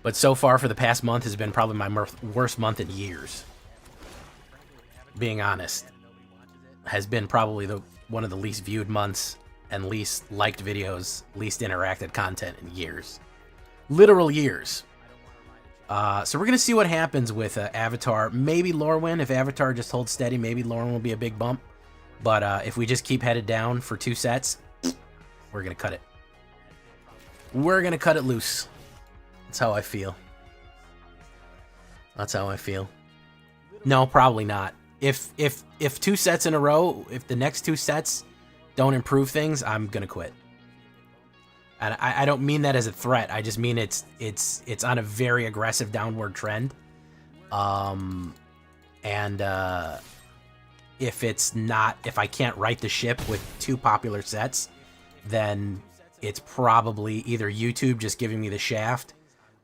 But so far for the past month has been probably my worst month in years. Being honest. Has been probably one of the least viewed months and least liked videos, least interacted content in years. Literal years. So we're going to see what happens with Avatar. Maybe Lorwyn. If Avatar just holds steady, maybe Lorwyn will be a big bump. But if we just keep headed down for 2 sets, we're going to cut it. We're going to cut it loose. That's how I feel. That's how I feel. No, probably not. If 2 sets in a row, if the next 2 sets don't improve things, I'm gonna quit. And I don't mean that as a threat. I just mean it's on a very aggressive downward trend. If I can't right the ship with 2 popular sets, then it's probably either YouTube just giving me the shaft,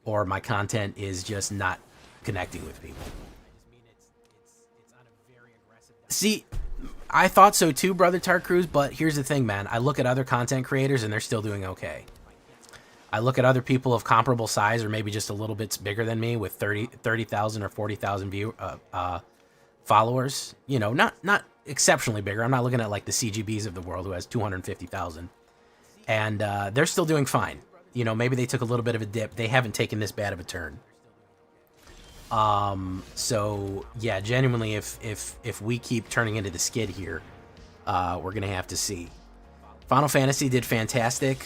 or my content is just not connecting with people. See, I thought so too, Brother Tarcruz, but here's the thing, man. I look at other content creators and they're still doing okay. I look at other people of comparable size or maybe just a little bit bigger than me with 30,000 or 40,000 followers. You know, not exceptionally bigger. I'm not looking at like the CGBs of the world who has 250,000. And they're still doing fine. You know, maybe they took a little bit of a dip. They haven't taken this bad of a turn. So yeah, genuinely, if we keep turning into the skid here, we're gonna have to see. Final Fantasy did fantastic.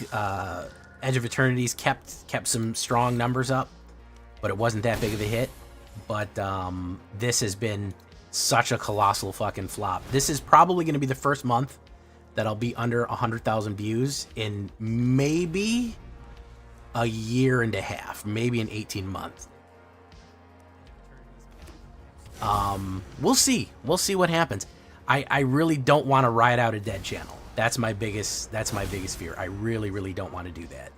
Edge of Eternities kept some strong numbers up, but it wasn't that big of a hit. But this has been such a colossal fucking flop. This is probably going to be the first month that I'll be under 100,000 views in maybe a year and a half, maybe an 18 months. We'll see. We'll see what happens. I really don't want to ride out a dead channel. That's my biggest fear. I really don't want to do that.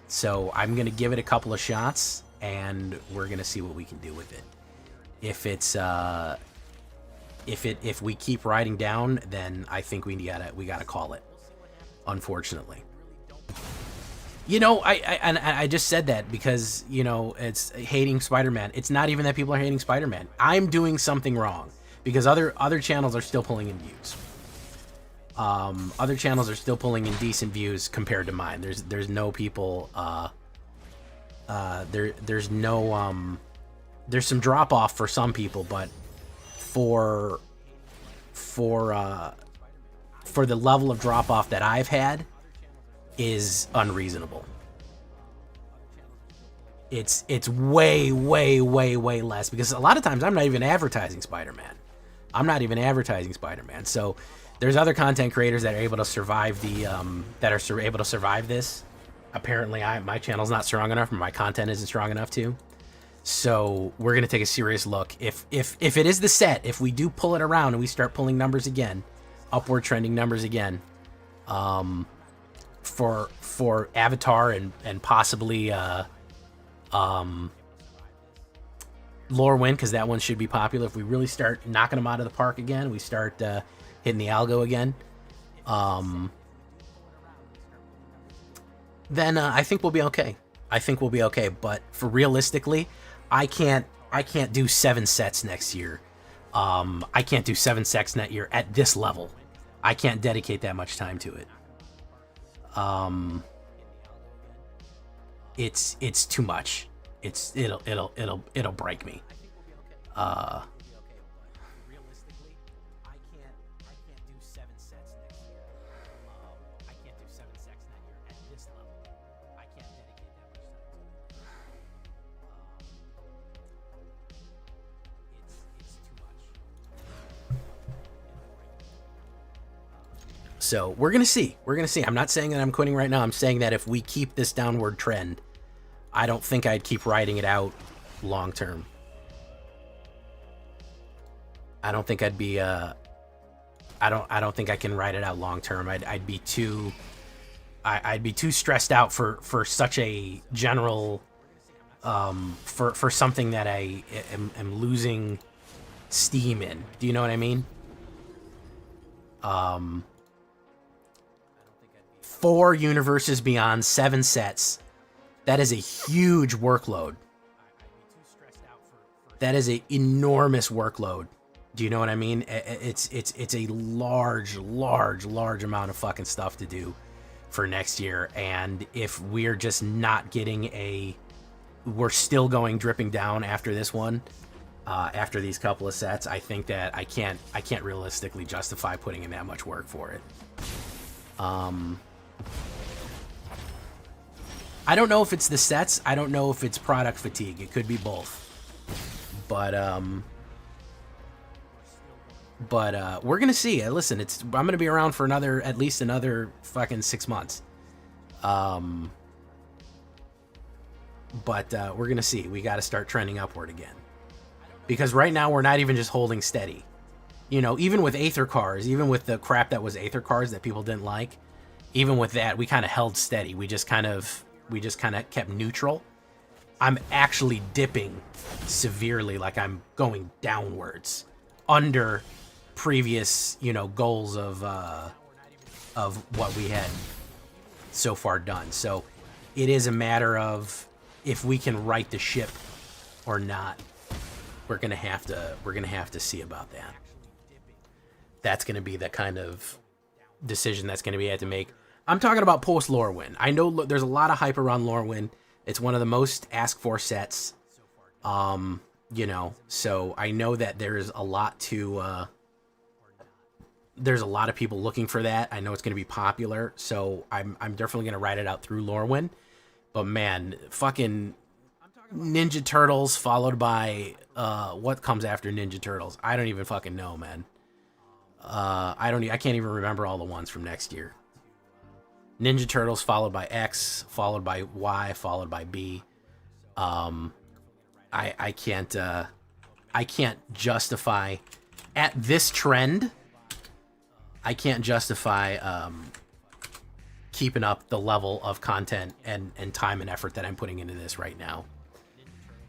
So I'm gonna give it a couple of shots, and we're gonna see what we can do with it. If it's if we keep riding down, then I think we gotta call it. Unfortunately, you know, I just said that because, you know, it's hating Spider-Man. It's not even that people are hating Spider-Man. I'm doing something wrong because other channels are still pulling in views. Other channels are still pulling in decent views compared to mine. There's no people. There's no. There's some drop off for some people, but for the level of drop off that I've had is unreasonable. It's way less because a lot of times I'm not even advertising Spider-Man. So there's other content creators that are able to survive able to survive this. Apparently, my channel's not strong enough, or my content isn't strong enough to. So we're gonna take a serious look. If it is the set, if we do pull it around and we start pulling numbers again, upward trending numbers again, for Avatar and possibly Lorewyn, because that one should be popular. If we really start knocking them out of the park again, we start hitting the algo again, then I think we'll be okay. But for realistically, I can't do 7 sets next year. I can't do 7 sets next year at this level. I can't dedicate that much time to it. It's too much. It'll break me. So we're gonna see. I'm not saying that I'm quitting right now. I'm saying that if we keep this downward trend, I don't think I'd keep riding it out long term. I don't think I'd be. I don't think I can ride it out long term. I'd be too. I'd be too stressed out for such a general. For something that I am losing steam in. Do you know what I mean? 4 universes beyond 7 sets. That is a huge workload. That is an enormous workload. Do you know what I mean? It's a large amount of fucking stuff to do for next year. And if we're just not getting we're still dripping down after this one, after these couple of sets, I think that I can't realistically justify putting in that much work for it. I don't know if it's the sets. I don't know if it's product fatigue. It could be both. But we're gonna see. Listen, I'm gonna be around for at least another fucking 6 months. But we're gonna see. We got to start trending upward again, because right now we're not even just holding steady. You know, even with Aether cars, even with the crap that was Aether cars that people didn't like, even with that, we kind of held steady. We just kind of kept neutral. I'm actually dipping severely, like I'm going downwards under previous, goals of what we had so far done. So it is a matter of if we can right the ship or not. We're gonna have to see about that. That's gonna be the kind of decision that's gonna be had to make. I'm talking about post Lorewyn. I know there's a lot of hype around Lorewyn. It's one of the most asked for sets. You know, so I know that there's a lot to there's a lot of people looking for that. I know it's going to be popular, so I'm definitely going to write it out through Lorwyn. But man, fucking Ninja Turtles followed by what comes after Ninja Turtles? I don't even fucking know, man. I can't even remember all the ones from next year. Ninja Turtles followed by X, followed by Y, followed by B. I can't justify at this trend. I can't justify keeping up the level of content and time and effort that I'm putting into this right now.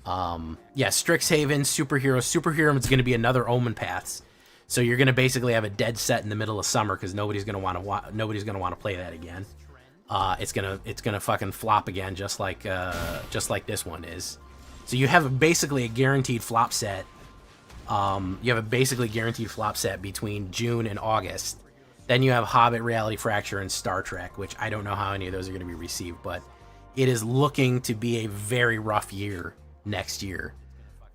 Yeah, Strixhaven, Superhero is going to be another Omen Paths. So you're going to basically have a dead set in the middle of summer because nobody's going to want to play that again. It's gonna fucking flop again, just like this one is. So you have basically a guaranteed flop set. You have a basically guaranteed flop set between June and August. Then you have Hobbit, Reality Fracture, and Star Trek, which I don't know how any of those are going to be received, but it is looking to be a very rough year next year.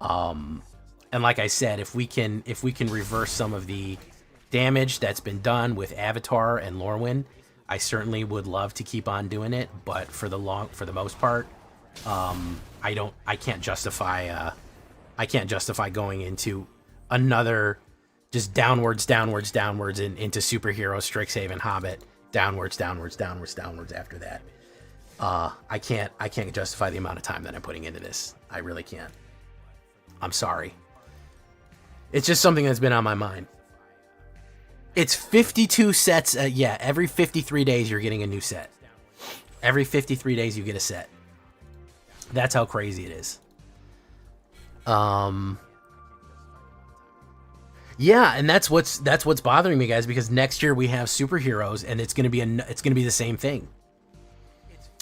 And like I said, if we can reverse some of the damage that's been done with Avatar and Lorwyn, I certainly would love to keep on doing it. But for the most part, I can't justify going into another just downwards into Superhero, Strixhaven, Hobbit, downwards after that. I can't justify the amount of time that I'm putting into this. I really can't. I'm sorry. It's just something that's been on my mind. It's 52 sets. Yeah, every 53 days you're getting a new set. Every 53 days you get a set. That's how crazy it is. Yeah, and that's what's bothering me, guys, because next year we have superheroes, and it's gonna be the same thing.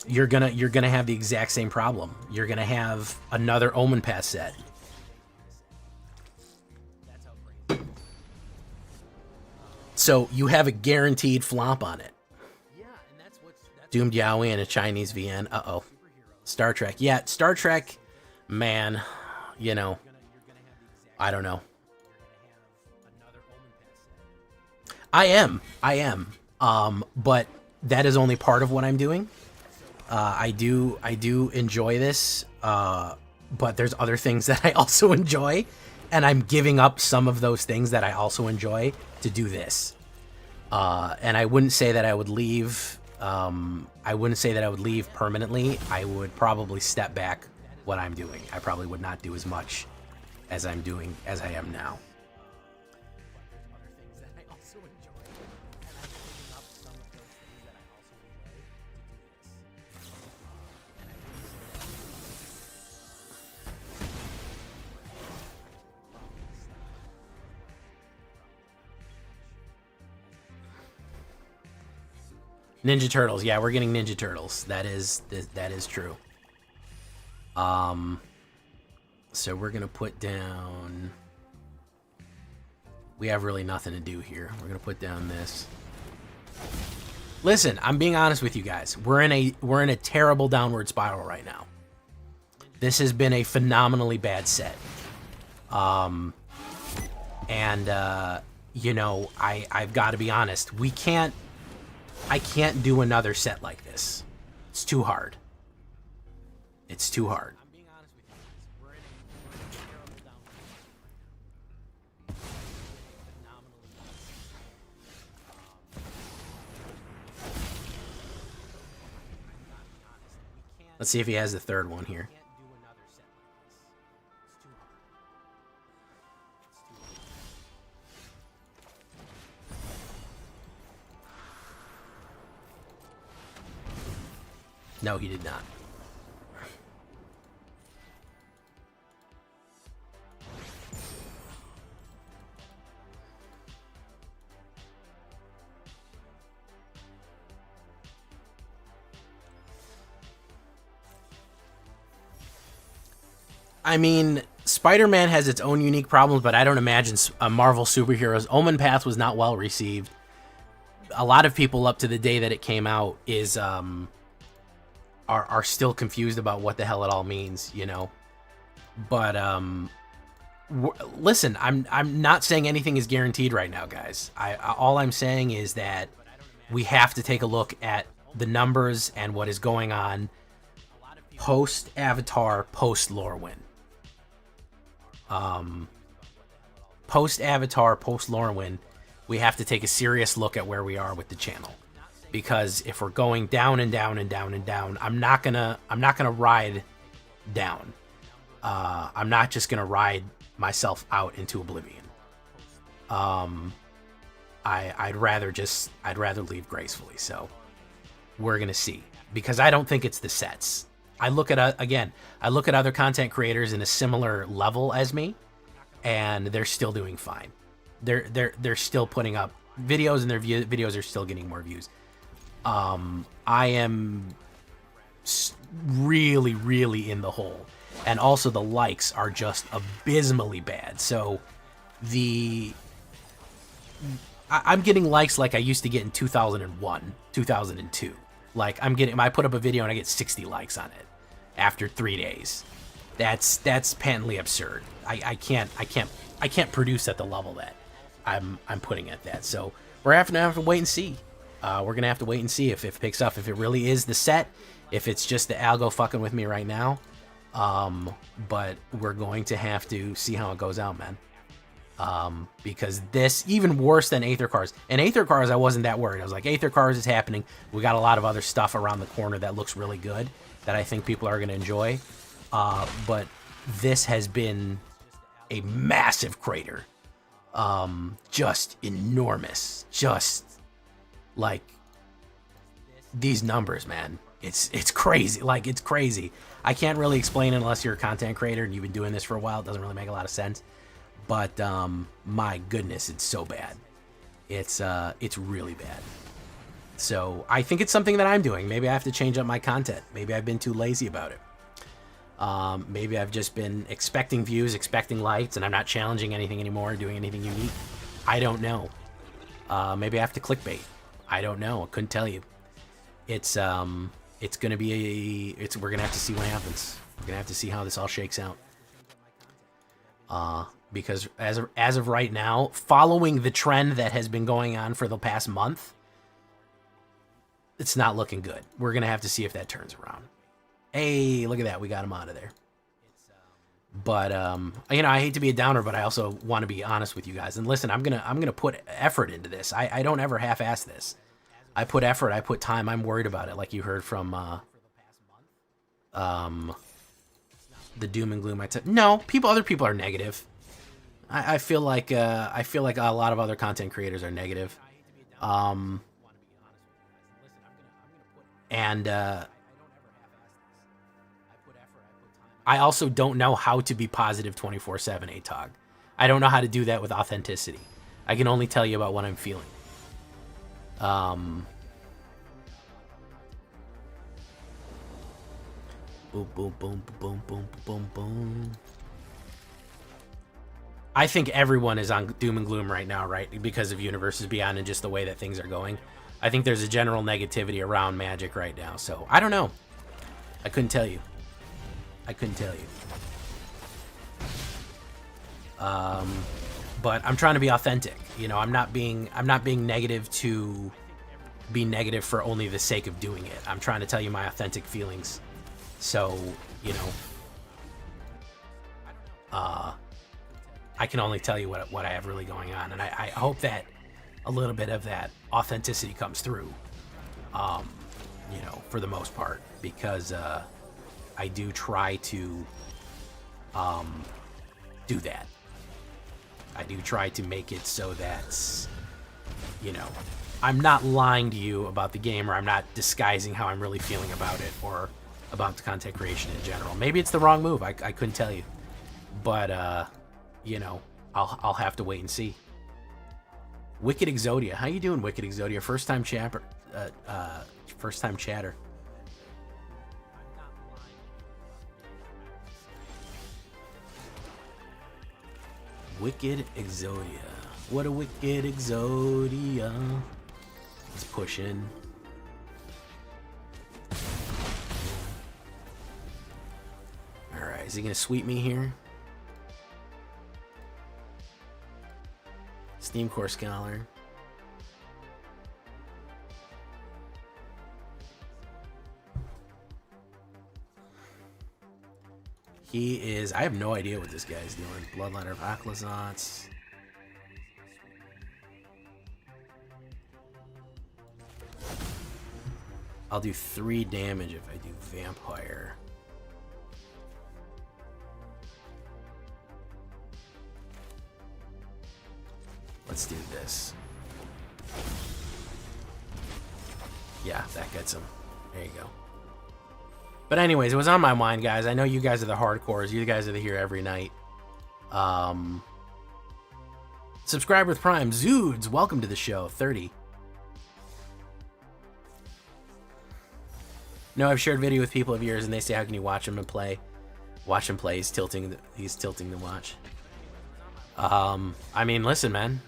You're gonna have the exact same problem. You're gonna have another Omen Pass set. So you have a guaranteed flop on it. Doomed Yaoi and a Chinese VN. Uh-oh. Star Trek. Yeah, Star Trek, man, you know, I don't know. I am. But that is only part of what I'm doing. I do enjoy this, but there's other things that I also enjoy, and I'm giving up some of those things that I also enjoy to do this. And I wouldn't say that I would leave. I wouldn't say that I would leave permanently. I would probably step back what I'm doing. I probably would not do as much as I'm doing as I am now. Ninja Turtles. Yeah, we're getting Ninja Turtles. That is true. So we're going to put down... We have really nothing to do here. We're going to put down this. Listen, I'm being honest with you guys. We're in a terrible downward spiral right now. This has been a phenomenally bad set. You know, I've got to be honest. I can't do another set like this. It's too hard. It's too hard. Let's see if he has the third one here. No, he did not. I mean, Spider-Man has its own unique problems, but I don't imagine Marvel superheroes. Omen Path was not well received. A lot of people up to the day that it came out is are still confused about what the hell it all means, you know. But listen, I'm not saying anything is guaranteed right now, guys. All I'm saying is that we have to take a look at the numbers and what is going on post Avatar, post Lorwyn. Post Avatar, post Lorwyn, we have to take a serious look at where we are with the channel, because if we're going down and down and down and down, I'm not gonna ride down. I'm not just gonna ride myself out into oblivion. I'd rather leave gracefully. So we're gonna see, because I don't think it's the sets. I look at other content creators in a similar level as me, and they're still doing fine. They're still putting up videos, and their videos are still getting more views. I am really, really in the hole, and also the likes are just abysmally bad. So I'm getting likes like I used to get in 2001, 2002. Like I put up a video and I get 60 likes on it after 3 days. That's patently absurd. I can't produce at the level that I'm putting at that. So we're gonna have to wait and see. We're gonna have to wait and see if it picks up, if it really is the set, if it's just the algo fucking with me right now. But we're going to have to see how it goes out, man. Because this, even worse than Aether Cars. And Aether Cars, I wasn't that worried. I was like, Aether Cars is happening. We got a lot of other stuff around the corner that looks really good that I think people are going to enjoy. But this has been a massive crater. Just enormous. Just like these numbers, man. It's crazy. Like, it's crazy. I can't really explain it unless you're a content creator and you've been doing this for a while. It doesn't really make a lot of sense. But my goodness, it's so bad. It's really bad. So I think it's something that I'm doing. Maybe I have to change up my content. Maybe I've been too lazy about it. Maybe I've just been expecting views, expecting likes, and I'm not challenging anything anymore, doing anything unique. I don't know. Maybe I have to clickbait. I don't know. I couldn't tell you. It's gonna be we're gonna have to see what happens. We're gonna have to see how this all shakes out. Because as of right now, following the trend that has been going on for the past month, it's not looking good. We're gonna have to see if that turns around. Hey, look at that. We got him out of there. But you know, I hate to be a downer, but I also want to be honest with you guys. And listen, I'm gonna put effort into this. I don't ever half-ass this. I put effort. I put time. I'm worried about it, like you heard from the doom and gloom. No, other people are negative. I feel like a lot of other content creators are negative. And I also don't know how to be positive 24/7, ATOG. I don't know how to do that with authenticity. I can only tell you about what I'm feeling. Boom, boom, boom, boom, boom, boom, boom. I think everyone is on doom and gloom right now, right? Because of Universes Beyond and just the way that things are going. I think there's a general negativity around Magic right now. So, I don't know. I couldn't tell you. But I'm trying to be authentic. You know, I'm not being negative to be negative for only the sake of doing it. I'm trying to tell you my authentic feelings. So, you know, I can only tell you what I have really going on, and I hope that a little bit of that authenticity comes through, you know, for the most part, because I do try to do that. I do try to make it so that, you know, I'm not lying to you about the game, or I'm not disguising how I'm really feeling about it, or about the content creation in general. Maybe it's the wrong move. I couldn't tell you. But, you know, I'll have to wait and see. Wicked Exodia. How you doing, Wicked Exodia? First time chatter. Wicked Exodia. What a Wicked Exodia. Let's push in. Alright, Is he gonna sweep me here? Steam Core Scholar. He is... I have no idea what this guy's doing. Bloodletter of Aclazotz. I'll do 3 damage if I do Vampire. Let's do this. Yeah, that gets him. There you go. But anyways, it was on my mind, guys. I know you guys are the hardcores. You guys are here every night. Subscribe with Prime. Zoods, welcome to the show. 30. No, I've shared video with people of yours, and they say, how can you watch him and play? Watch him play. He's tilting the watch. I mean, listen, man.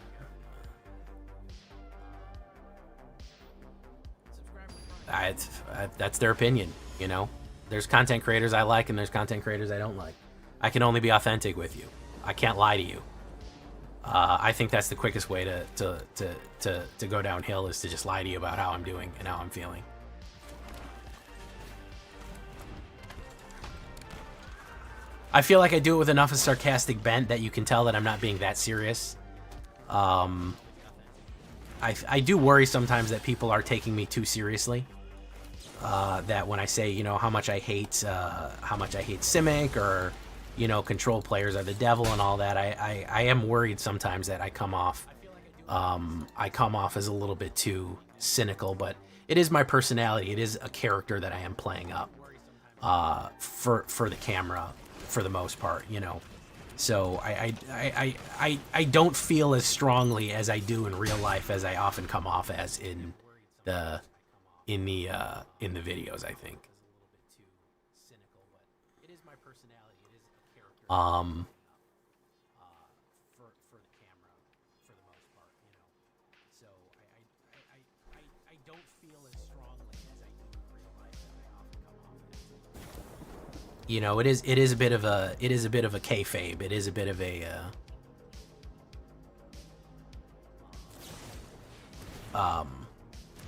That's their opinion, you know? There's content creators I like, and there's content creators I don't like. I can only be authentic with you. I can't lie to you. I think that's the quickest way to go downhill, is to just lie to you about how I'm doing and how I'm feeling. I feel like I do it with enough of sarcastic bent that you can tell that I'm not being that serious. I do worry sometimes that people are taking me too seriously. That when I say, you know, how much I hate Simic, or, you know, control players are the devil and all that, I am worried sometimes that I come off as a little bit too cynical, but it is my personality. It is a character that I am playing up for the camera for the most part, you know. So I don't feel as strongly as I do in real life as I often come off as in the videos, I think. For the camera for the most part, you know. So I don't feel as strongly as I do in real life as I often come off as. You know, it is a bit of a kayfabe. It is a bit of a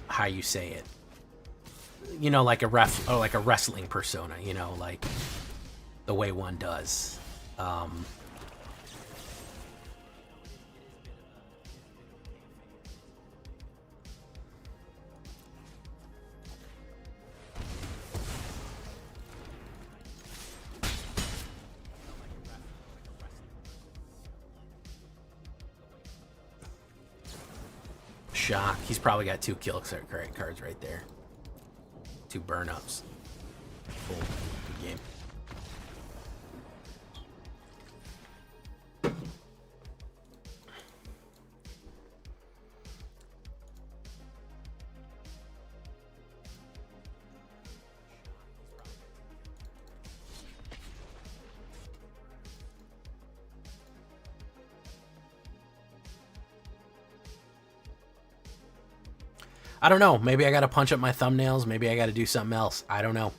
how you say it, you know, like a wrestling persona, you know, like the way one does. Shock. He's probably got 2 kill cards right there. 2 burn-ups. Cool. Good game. I don't know. Maybe I got to punch up my thumbnails. Maybe I got to do something else. I don't know.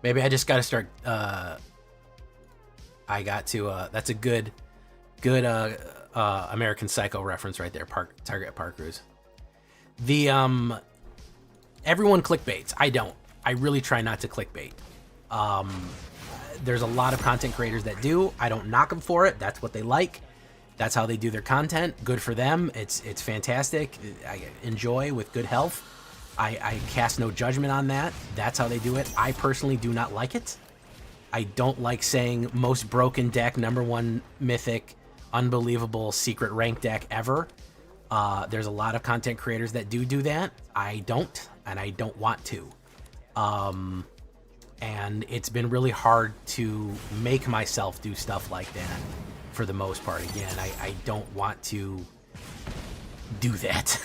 Maybe I just got to start. I got to. That's a good American Psycho reference right there. Target Park Cruise. The everyone clickbaits. I don't. I really try not to clickbait. There's a lot of content creators that do. I don't knock them for it. That's what they like. That's how they do their content. Good for them. It's fantastic. I enjoy with good health. I cast no judgment on that. That's how they do it. I personally do not like it. I don't like saying most broken deck, #1 mythic, unbelievable secret rank deck ever. There's a lot of content creators that do that. I don't, and I don't want to. And it's been really hard to make myself do stuff like that. For the most part, again, I don't want to do that.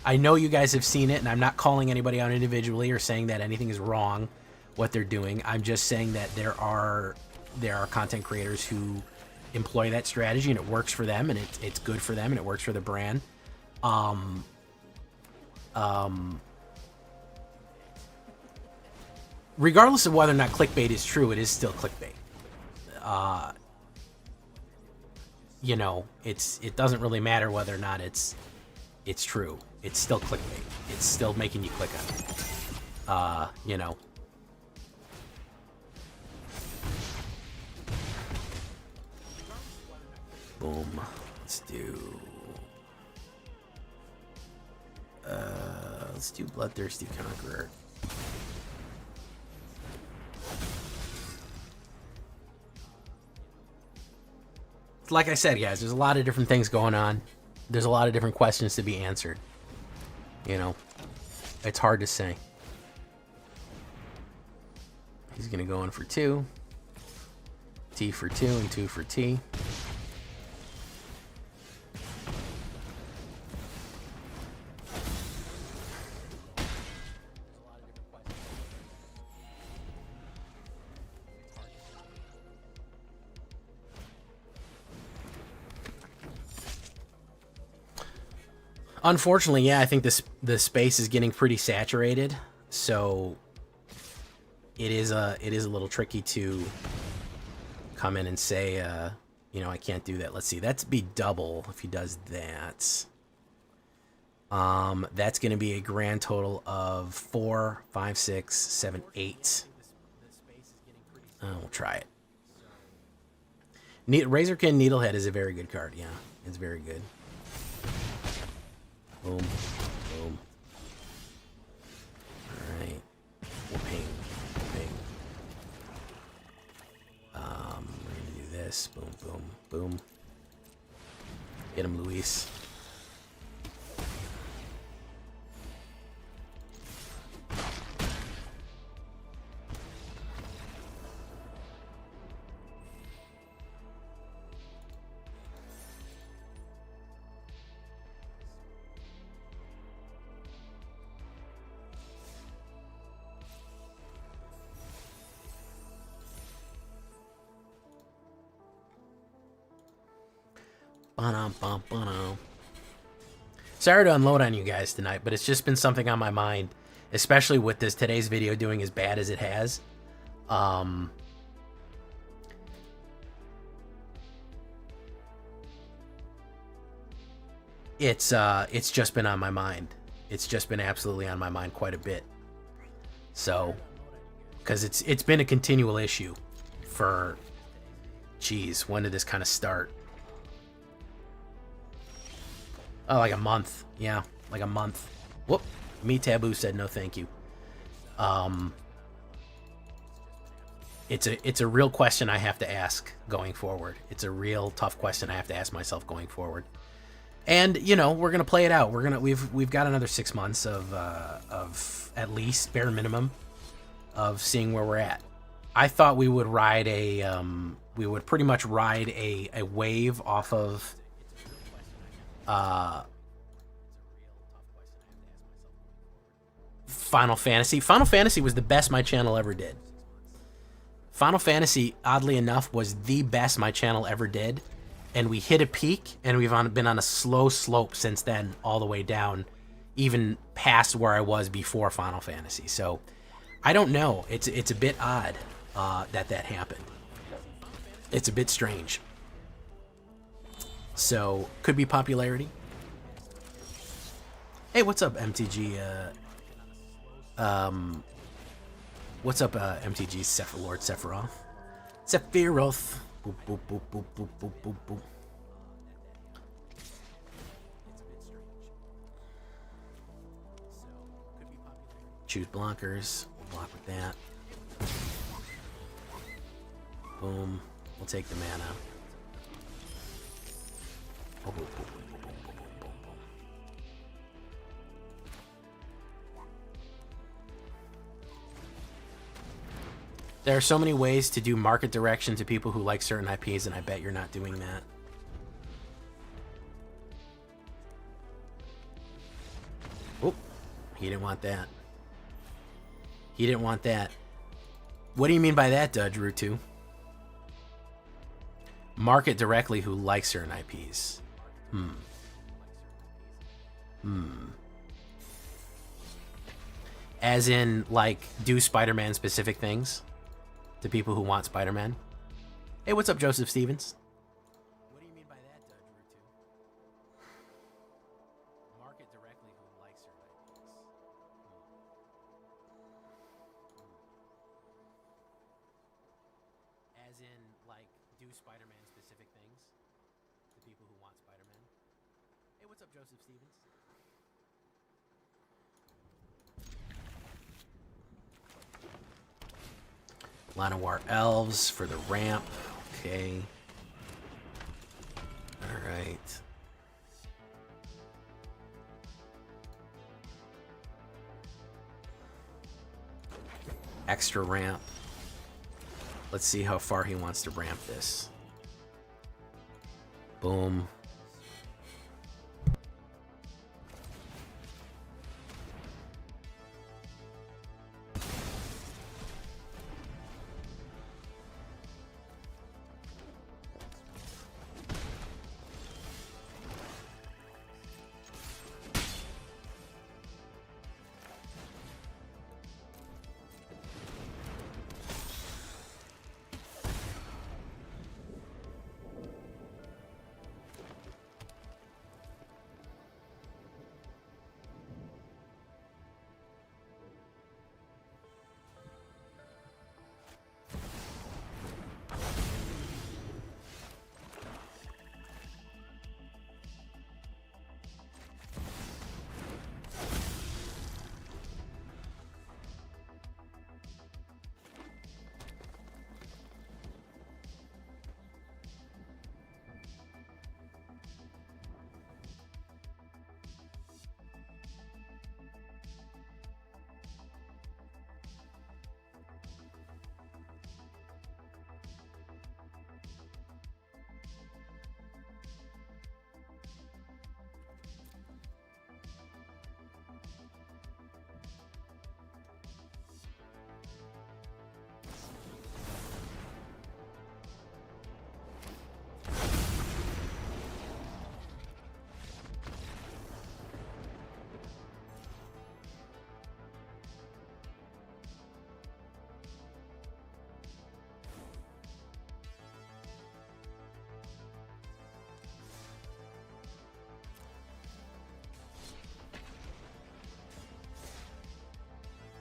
I know you guys have seen it, and I'm not calling anybody out individually or saying that anything is wrong what they're doing. I'm just saying that there are content creators who employ that strategy, and it works for them, and it's good for them, and it works for the brand. regardless of whether or not clickbait is true, it is still clickbait. You know, it doesn't really matter whether or not it's true. It's still clickbait. It's still making you click on it. You know. Boom. Let's do Bloodthirsty Conqueror. Like I said, guys, there's a lot of different things going on. There's a lot of different questions to be answered. You know, it's hard to say. He's going to go in for 2. T for 2 and 2 for T. Unfortunately, yeah, I think the space is getting pretty saturated, so it is a little tricky to come in and say, you know, I can't do that. Let's see, that's be double if he does that. That's going to be a grand total of 4, 5, 6, 7, 8. We'll try it. Razorkin Needlehead is a very good card. Yeah, it's very good. Boom, boom. Alright. We'll ping. We're gonna do this. Boom, boom, boom. Get him, Luis. Sorry to unload on you guys tonight, but it's just been something on my mind, especially with today's video doing as bad as it has. It's just been on my mind. It's just been absolutely on my mind quite a bit. So, because it's been a continual issue for, geez, when did this kind of start? Oh, like a month. Yeah, like a month. Whoop. Me Taboo said no thank you. It's a real question I have to ask going forward. It's a real tough question I have to ask myself going forward. And, you know, we're going to play it out. We've got another 6 months of at least bare minimum of seeing where we're at. I thought we would ride we would pretty much ride a wave off of Final Fantasy. Final Fantasy was the best my channel ever did. Final Fantasy, oddly enough, was the best my channel ever did. And we hit a peak, and we've been on a slow slope since then, all the way down, even past where I was before Final Fantasy. So, I don't know. It's a bit odd that happened. It's a bit strange. So, could be popularity. Hey, what's up, MTG? What's up, MTG Lord Sephiroth? Sephiroth. Boop, boop, boop, boop, boop, boop, boop, boop. Choose blockers. We'll block with that. Boom. We'll take the mana. Boom, boom, boom, boom, boom, boom, boom, boom, boom. There are so many ways to do market direction to people who like certain IPs, and I bet you're not doing that. Oh, he didn't want that. He didn't want that. What do you mean by that, Drew 2? Market directly who likes certain IPs. As in, like, do Spider-Man specific things to people who want Spider-Man. Hey, what's up, Joseph Stevens? What do you mean by that, Rutu? Market directly who likes certain ideas. As in, like, do Spider-Man specific things to people who want Spider-Man. Hey, what's up, Joseph Stevens? Llanowar elves for the ramp. Okay. All right. Extra ramp. Let's see how far he wants to ramp this. Boom.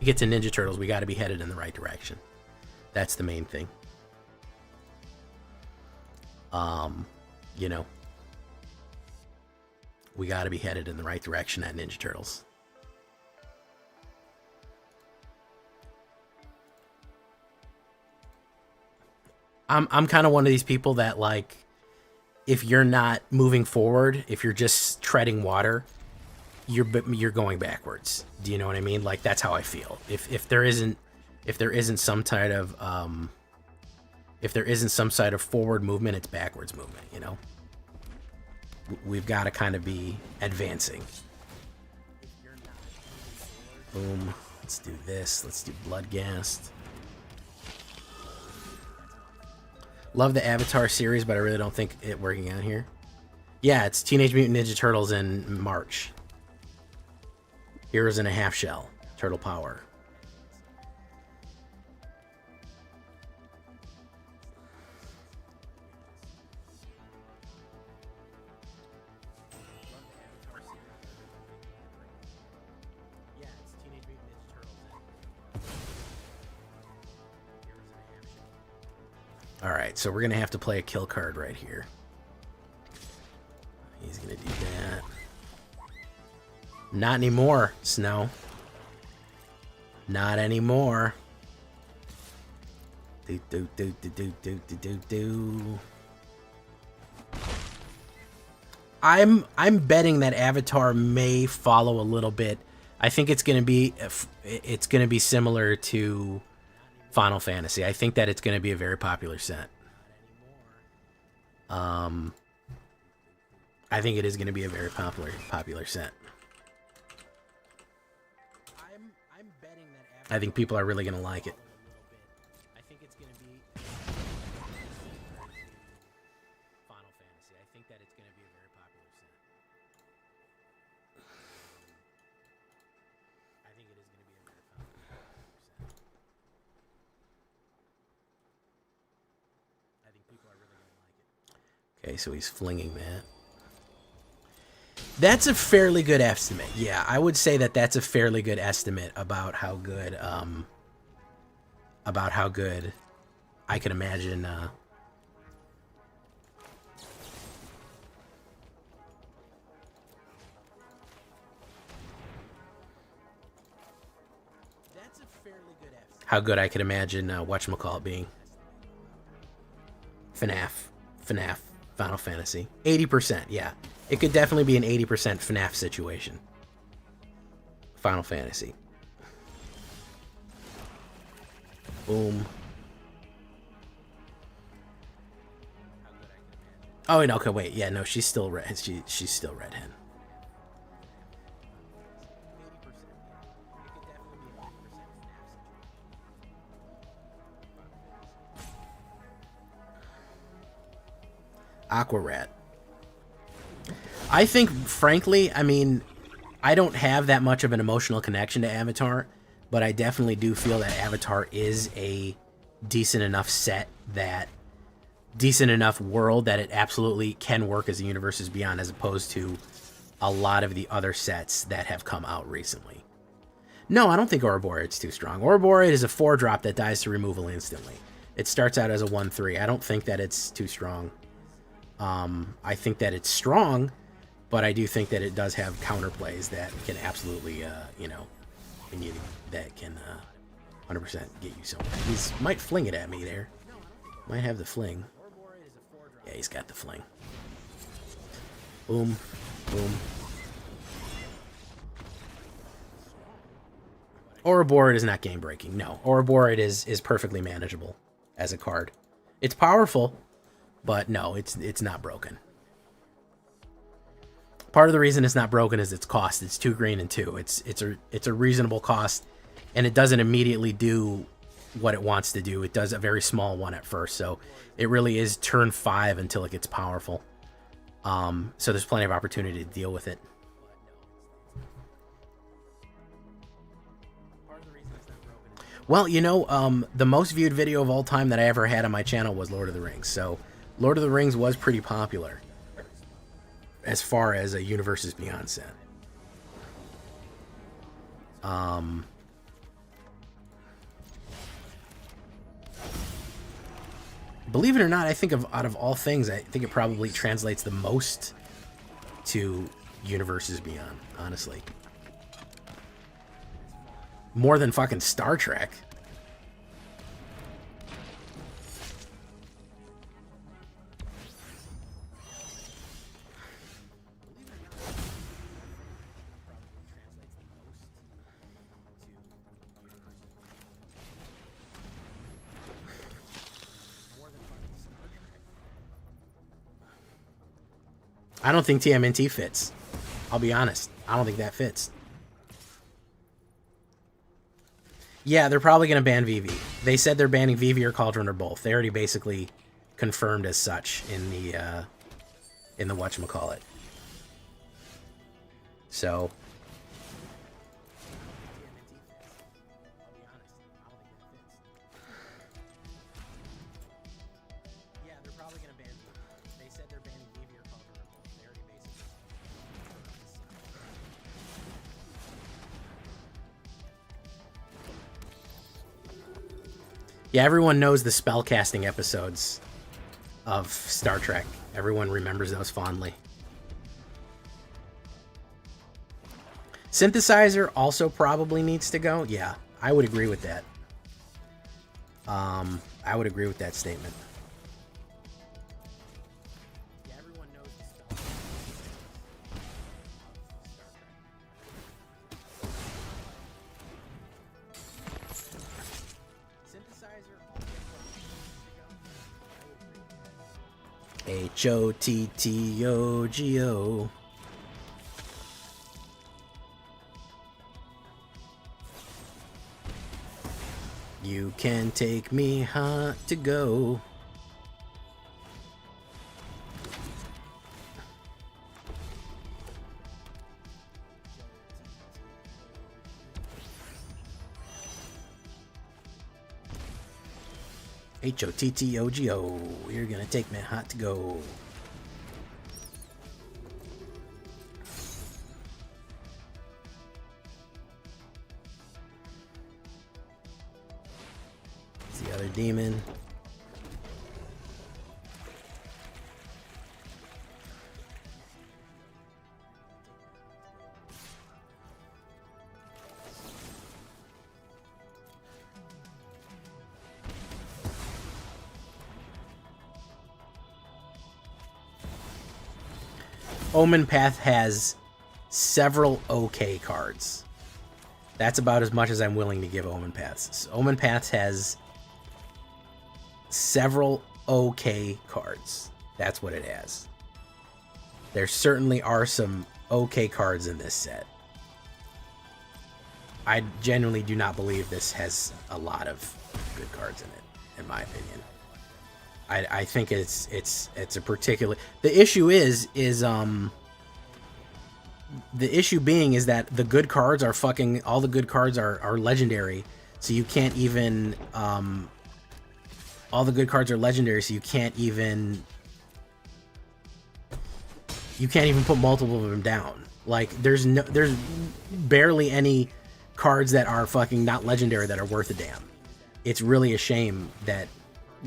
Get to Ninja Turtles, we got to be headed in the right direction. That's the main thing. You know, we got to be headed in the right direction at Ninja Turtles. I'm kind of one of these people that, like, if you're not moving forward, if you're just treading water, you're going backwards. Do you know what I mean? Like, that's how I feel. If there isn't some kind of if there isn't some side of forward movement, it's backwards movement. You know, we've got to kind of be advancing. Boom. Let's do this. Let's do Bloodghast. Love the Avatar series, but I really don't think it working out here. Yeah, it's Teenage Mutant Ninja Turtles in March. Heroes in a Half Shell. Turtle Power. Alright, so we're going to have to play a kill card right here. He's going to do that. Not anymore, Snow. Not anymore. I'm betting that Avatar may follow a little bit. I think it's going to be similar to Final Fantasy. I think that it's going to be a very popular set. I think it is going to be a very popular set. I think people are really going to like it. I think it's going to be Final Fantasy. I think that it's going to be a very popular set. I think it is going to be a very Okay, so he's flinging that. That's a fairly good estimate. Yeah, I would say that that's a fairly good estimate about how good I can imagine how good I could imagine whatchamacallit being. FNAF, Final Fantasy. 80%, yeah. It could definitely be an 80% FNAF situation. Final Fantasy. Boom. Oh, wait, okay, wait. Yeah, no, she's still red. She's still red hen. Aqua Rat. I think, frankly, I mean, I don't have that much of an emotional connection to Avatar, but I definitely do feel that Avatar is a decent enough set, that decent enough world that it absolutely can work as a Universes Beyond, as opposed to a lot of the other sets that have come out recently. No, I don't think Ouroboros is too strong. Ouroboros is a 4-drop that dies to removal instantly. It starts out as a 1/3. I don't think that it's too strong. I think that it's strong, but I do think that it does have counterplays that can absolutely, you know, that can 100% get you somewhere. He might fling it at me there. Might have the fling. Yeah, he's got the fling. Boom, boom. Ouroboros is not game breaking. No, Ouroboros is perfectly manageable as a card. It's powerful, but no, it's not broken. Part of the reason it's not broken is its cost. It's 2 green and 2. It's a reasonable cost, and it doesn't immediately do what it wants to do. It does a very small one at first, so it really is turn 5 until it gets powerful. So there's plenty of opportunity to deal with it. Well, you know, the most viewed video of all time that I ever had on my channel was Lord of the Rings. So Lord of the Rings was pretty popular as far as a Universes Beyond set. Believe it or not, I think out of all things, I think it probably translates the most to Universes Beyond, honestly. More than fucking Star Trek. I don't think TMNT fits. I'll be honest. I don't think that fits. Yeah, they're probably going to ban VV. They said they're banning VV or Cauldron or both. They already basically confirmed as such in the whatchamacallit. So yeah, they're probably going to ban VV. They said they're banning VV or Cauldron or both. They already basically yeah, everyone knows the spellcasting episodes of Star Trek. Everyone remembers those fondly. Synthesizer also probably needs to go. Yeah, I would agree with that. I would agree with that statement. Yeah, everyone knows the spell. HOTTOGO. You can take me hot to go. HOTTOGO. You're gonna take me hot to go. the other demon. Omen Path has several okay cards. That's about as much as I'm willing to give Omen Paths. Omen Paths has several okay cards. That's what it has. There certainly are some okay cards in this set. I genuinely do not believe this has a lot of good cards in it, in my opinion. I think it's a particular. The issue is the issue being is that the good cards are fucking all the good cards are legendary, so you can't even all the good cards are legendary, so you can't even put multiple of them down. Like there's barely any cards that are fucking not legendary that are worth a damn. It's really a shame that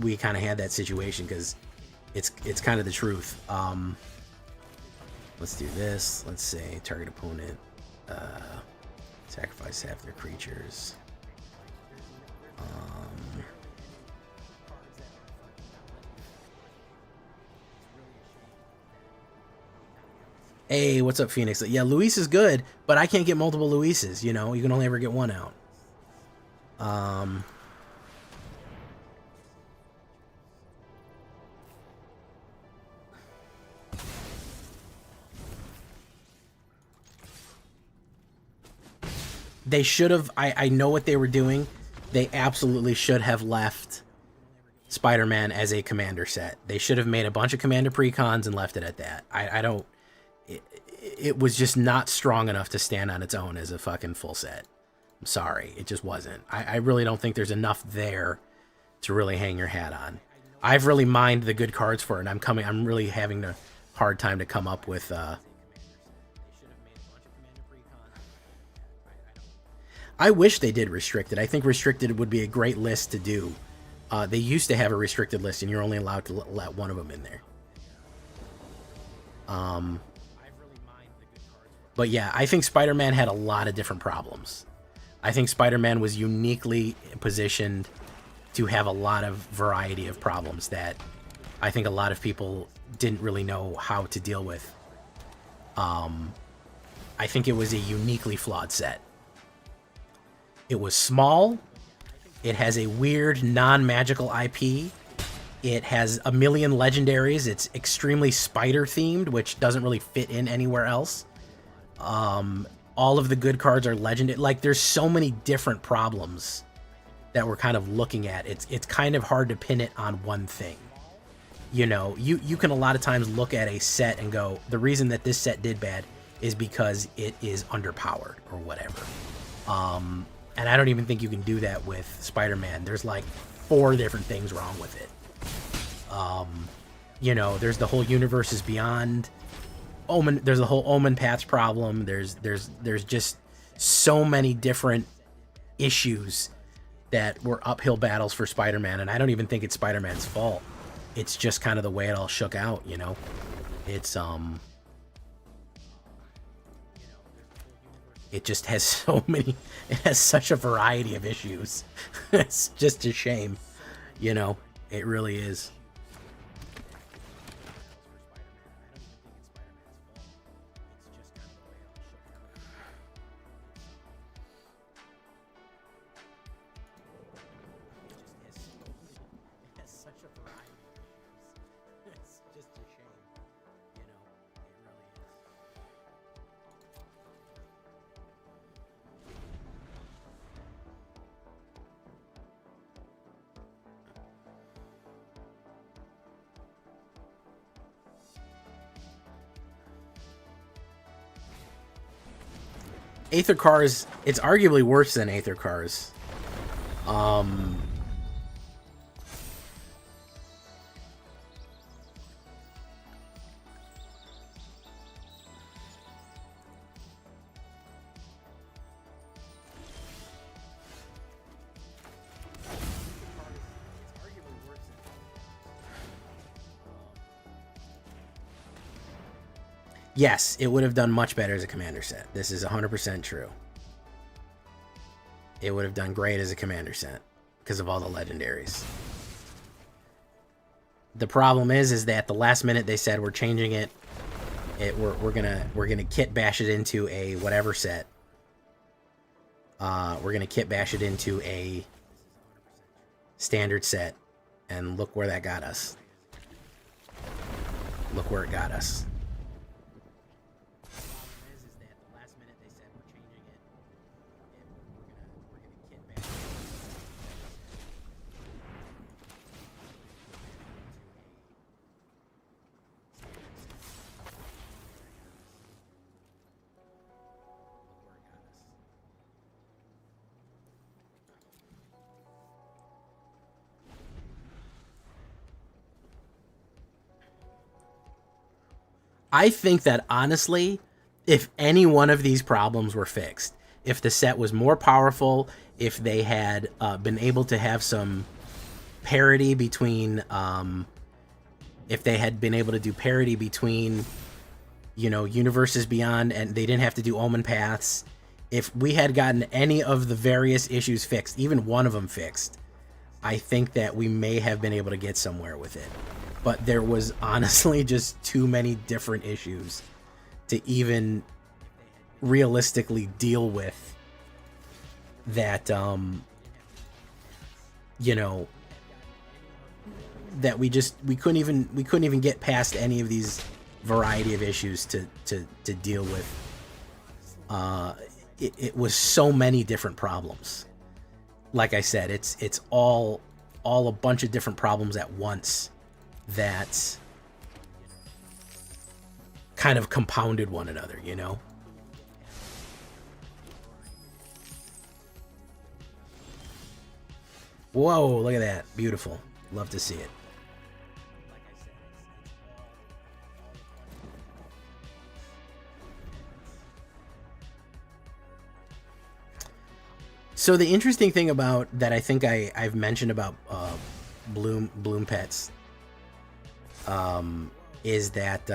we kind of had that situation, because it's kind of the truth. Let's do this. Let's say target opponent sacrifice half their creatures. Hey, what's up, Phoenix? Yeah, Luis is good, but I can't get multiple Luises. You know, you can only ever get one out. They should have. I know what they were doing. They absolutely should have left Spider-Man as a commander set. They should have made a bunch of commander precons and left it at that. I don't. It was just not strong enough to stand on its own as a fucking full set. I'm sorry, it just wasn't. I really don't think there's enough there to really hang your hat on. I've really mined the good cards for it, and I'm really having a hard time to come up with. I wish they did restricted. I think restricted would be a great list to do. They used to have a restricted list, and you're only allowed to let one of them in there. But yeah, I think Spider-Man had a lot of different problems. I think Spider-Man was uniquely positioned to have a lot of variety of problems that I think a lot of people didn't really know how to deal with. I think it was a uniquely flawed set. It was small. It has a weird non-magical IP. It has a million legendaries. It's extremely spider themed, which doesn't really fit in anywhere else. All of the good cards are legendary. Like, there's so many different problems that we're kind of looking at. It's kind of hard to pin it on one thing. You know, you can a lot of times look at a set and go, the reason that this set did bad is because it is underpowered or whatever. And I don't even think you can do that with Spider-Man. There's like 4 different things wrong with it. You know, there's the whole universe is beyond Omen. There's the whole Omen Paths problem. There's just so many different issues that were uphill battles for Spider-Man, and I don't even think it's Spider-Man's fault. It's just kind of the way it all shook out, you know. It's it just has so many, it has such a variety of issues. It's just a shame, you know. It really is. Aether Cars, it's arguably worse than Aether Cars. Yes, it would have done much better as a commander set. This is 100% true. It would have done great as a commander set because of all the legendaries. The problem is that the last minute they said we're changing it. We're gonna kit bash it into a whatever set. We're gonna kit bash it into a standard set, and look where that got us. Look where it got us. I think that honestly, if any one of these problems were fixed, if the set was more powerful, if they had been able to have some parity between, if they had been able to do parity between, you know, universes beyond, and they didn't have to do omen paths, if we had gotten any of the various issues fixed, even one of them fixed, I think that we may have been able to get somewhere with it. But there was honestly just too many different issues to even realistically deal with that, you know, that we couldn't even get past any of these variety of issues to deal with. It was so many different problems. Like I said, it's all a bunch of different problems at once that kind of compounded one another, you know? Whoa, look at that. Beautiful. Love to see it. So the interesting thing about that, I think I've mentioned about Bloom Pets, is that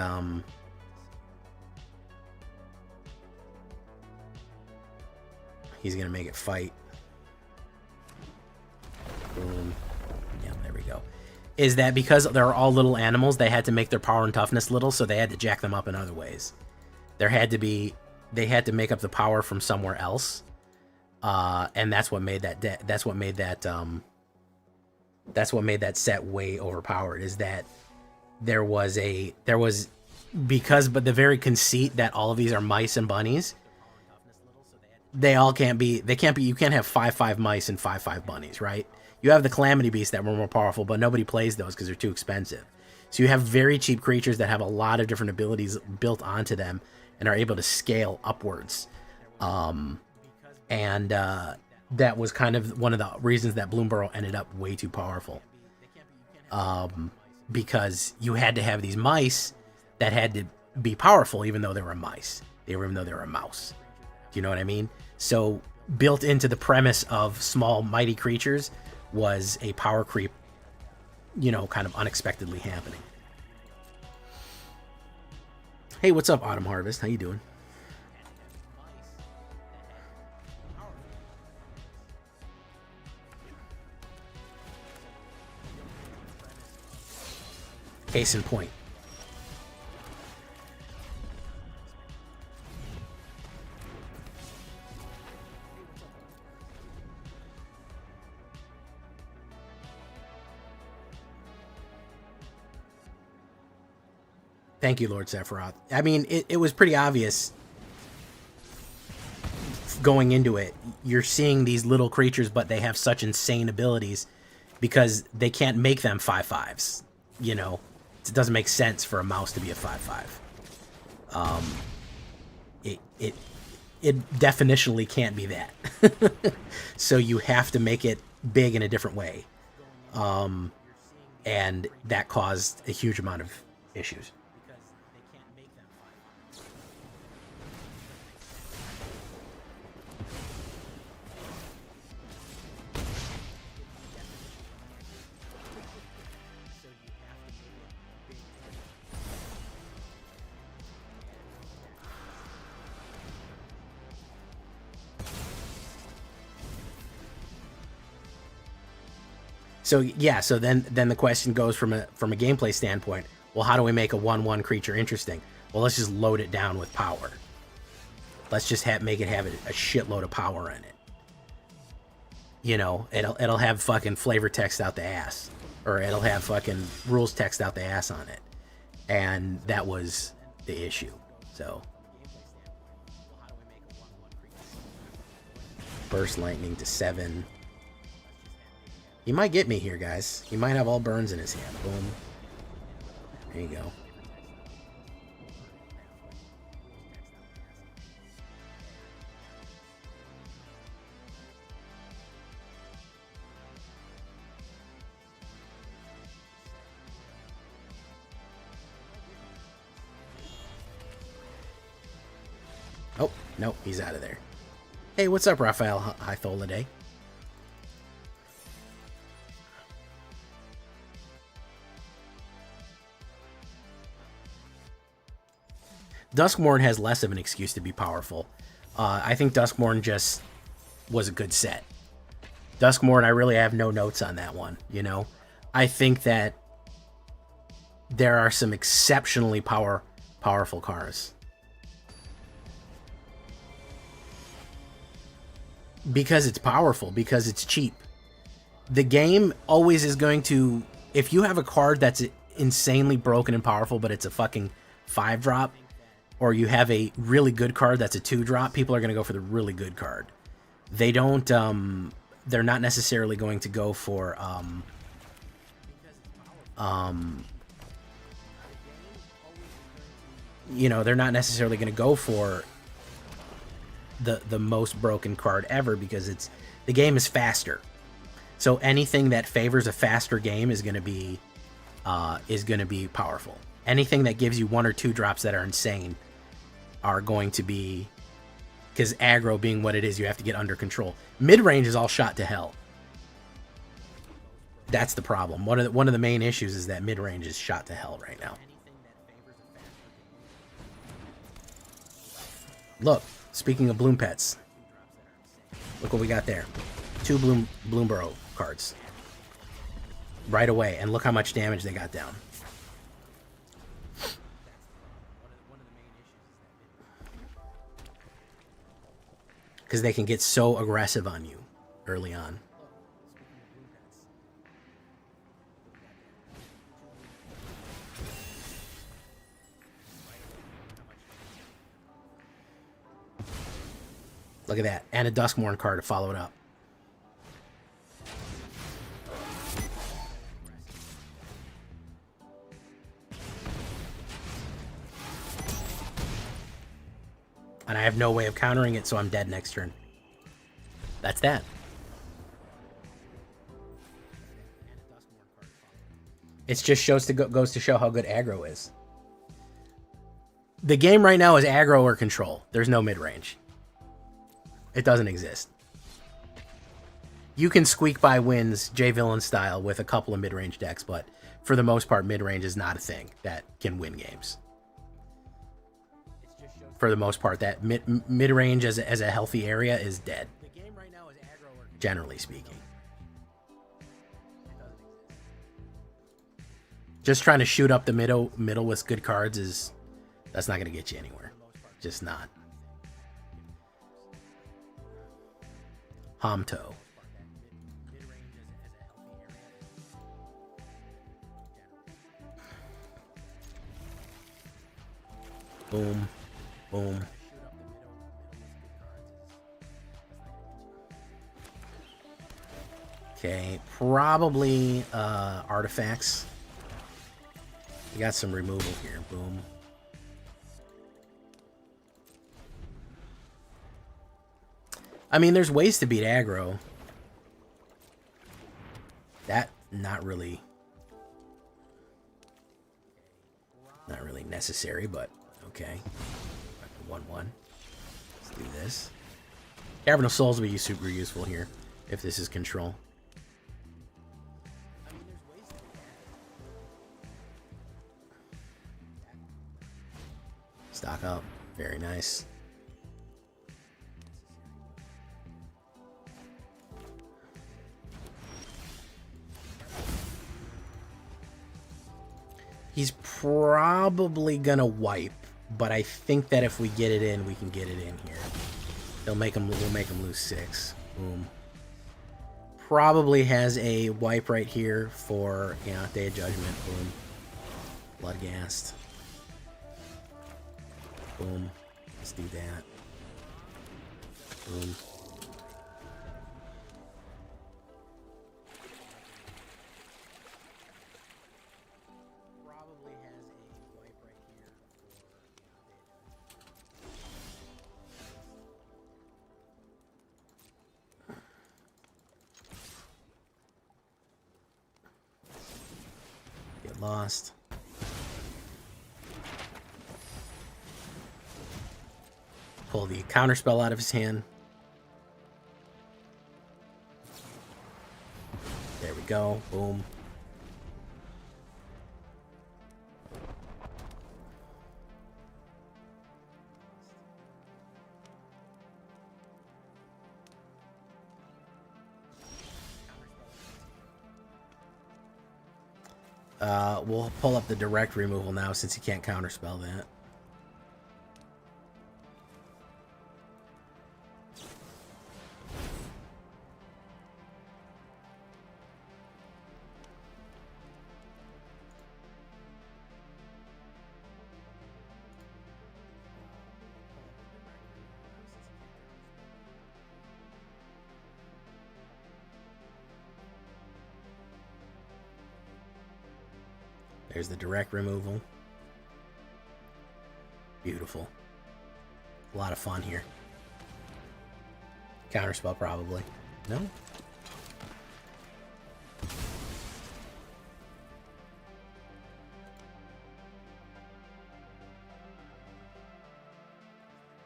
he's gonna make it fight. Boom. Yeah, there we go. Is that because they're all little animals, they had to make their power and toughness little, so they had to jack them up in other ways. They had to make up the power from somewhere else. And that's what made that that's what made that set way overpowered, is that but the very conceit that all of these are mice and bunnies, you can't have 5/5 mice and 5/5 bunnies, right? You have the Calamity Beasts that were more powerful, but nobody plays those because they're too expensive. So you have very cheap creatures that have a lot of different abilities built onto them and are able to scale upwards. And that was kind of one of the reasons that Bloomburrow ended up way too powerful. Because you had to have these mice that had to be powerful even though they were mice. Even though they were a mouse. Do you know what I mean? So built into the premise of small, mighty creatures was a power creep, you know, kind of unexpectedly happening. Hey, what's up, Autumn Harvest? How you doing? Case in point. Thank you, Lord Sephiroth. I mean, it was pretty obvious going into it. You're seeing these little creatures, but they have such insane abilities because they can't make them 5/5s, you know? It doesn't make sense for a mouse to be a 5/5. It definitionally can't be that. So you have to make it big in a different way. And that caused a huge amount of issues. So yeah, so then the question goes from a gameplay standpoint. Well, how do we make a 1/1 creature interesting? Well, let's just load it down with power. Let's just make it have a shitload of power in it. You know, it'll have fucking flavor text out the ass, or it'll have fucking rules text out the ass on it, and that was the issue. So burst lightning to 7. He might get me here, guys. He might have all burns in his hand. Boom. There you go. Oh, nope, he's out of there. Hey, what's up, Raphael Hytholiday? Duskmourn has less of an excuse to be powerful. I think Duskmourn just was a good set. Duskmourn, I really have no notes on that one, you know? I think that there are some exceptionally powerful cards. Because it's powerful, because it's cheap. The game always is going to... If you have a card that's insanely broken and powerful, but it's a fucking 5-drop, or you have a really good card that's a 2-drop, people are going to go for the really good card. They don't... they're not necessarily going to go for... you know, they're not necessarily going to go for the most broken card ever, because the game is faster. So anything that favors a faster game is going to be powerful. Anything that gives you 1 or 2 drops that are insane are going to be, because aggro being what it is, you have to get under control. Mid-range is all shot to hell. That's the problem. One of the main issues is that mid-range is shot to hell right now. Look, speaking of Bloom Pets, look what we got there. 2 Bloomburrow cards. Right away, and look how much damage they got down. Because they can get so aggressive on you early on. Look at that. And a Duskmourn card to follow it up. And I have no way of countering it, so I'm dead next turn. That's that. It just goes to show how good aggro is. The game right now is aggro or control. There's no mid-range. It doesn't exist. You can squeak by wins J-Villain style with a couple of mid-range decks, but for the most part, mid-range is not a thing that can win games. For the most part, that mid-range as a healthy area is dead. Generally speaking. Just trying to shoot up the middle with good cards that's not going to get you anywhere. Just not. Hamto. Boom. Boom. Okay, probably artifacts. We got some removal here. Boom. I mean, there's ways to beat aggro. That not really necessary, but okay. 1/1. Let's do this. Cavern of Souls will be super useful here if this is control. Stock up. Very nice. He's probably gonna wipe, but I think that if we get it in, we can get it in here. We'll make him lose 6. Boom. Probably has a wipe right here for, yeah, Day of Judgment. Boom. Bloodghast. Boom. Let's do that. Boom. Probably has a wipe right here for Get lost. Pull the counterspell out of his hand. There we go. Boom. We'll pull up the direct removal now since he can't counterspell that. There's the direct removal. Beautiful. A lot of fun here. Counterspell probably. No?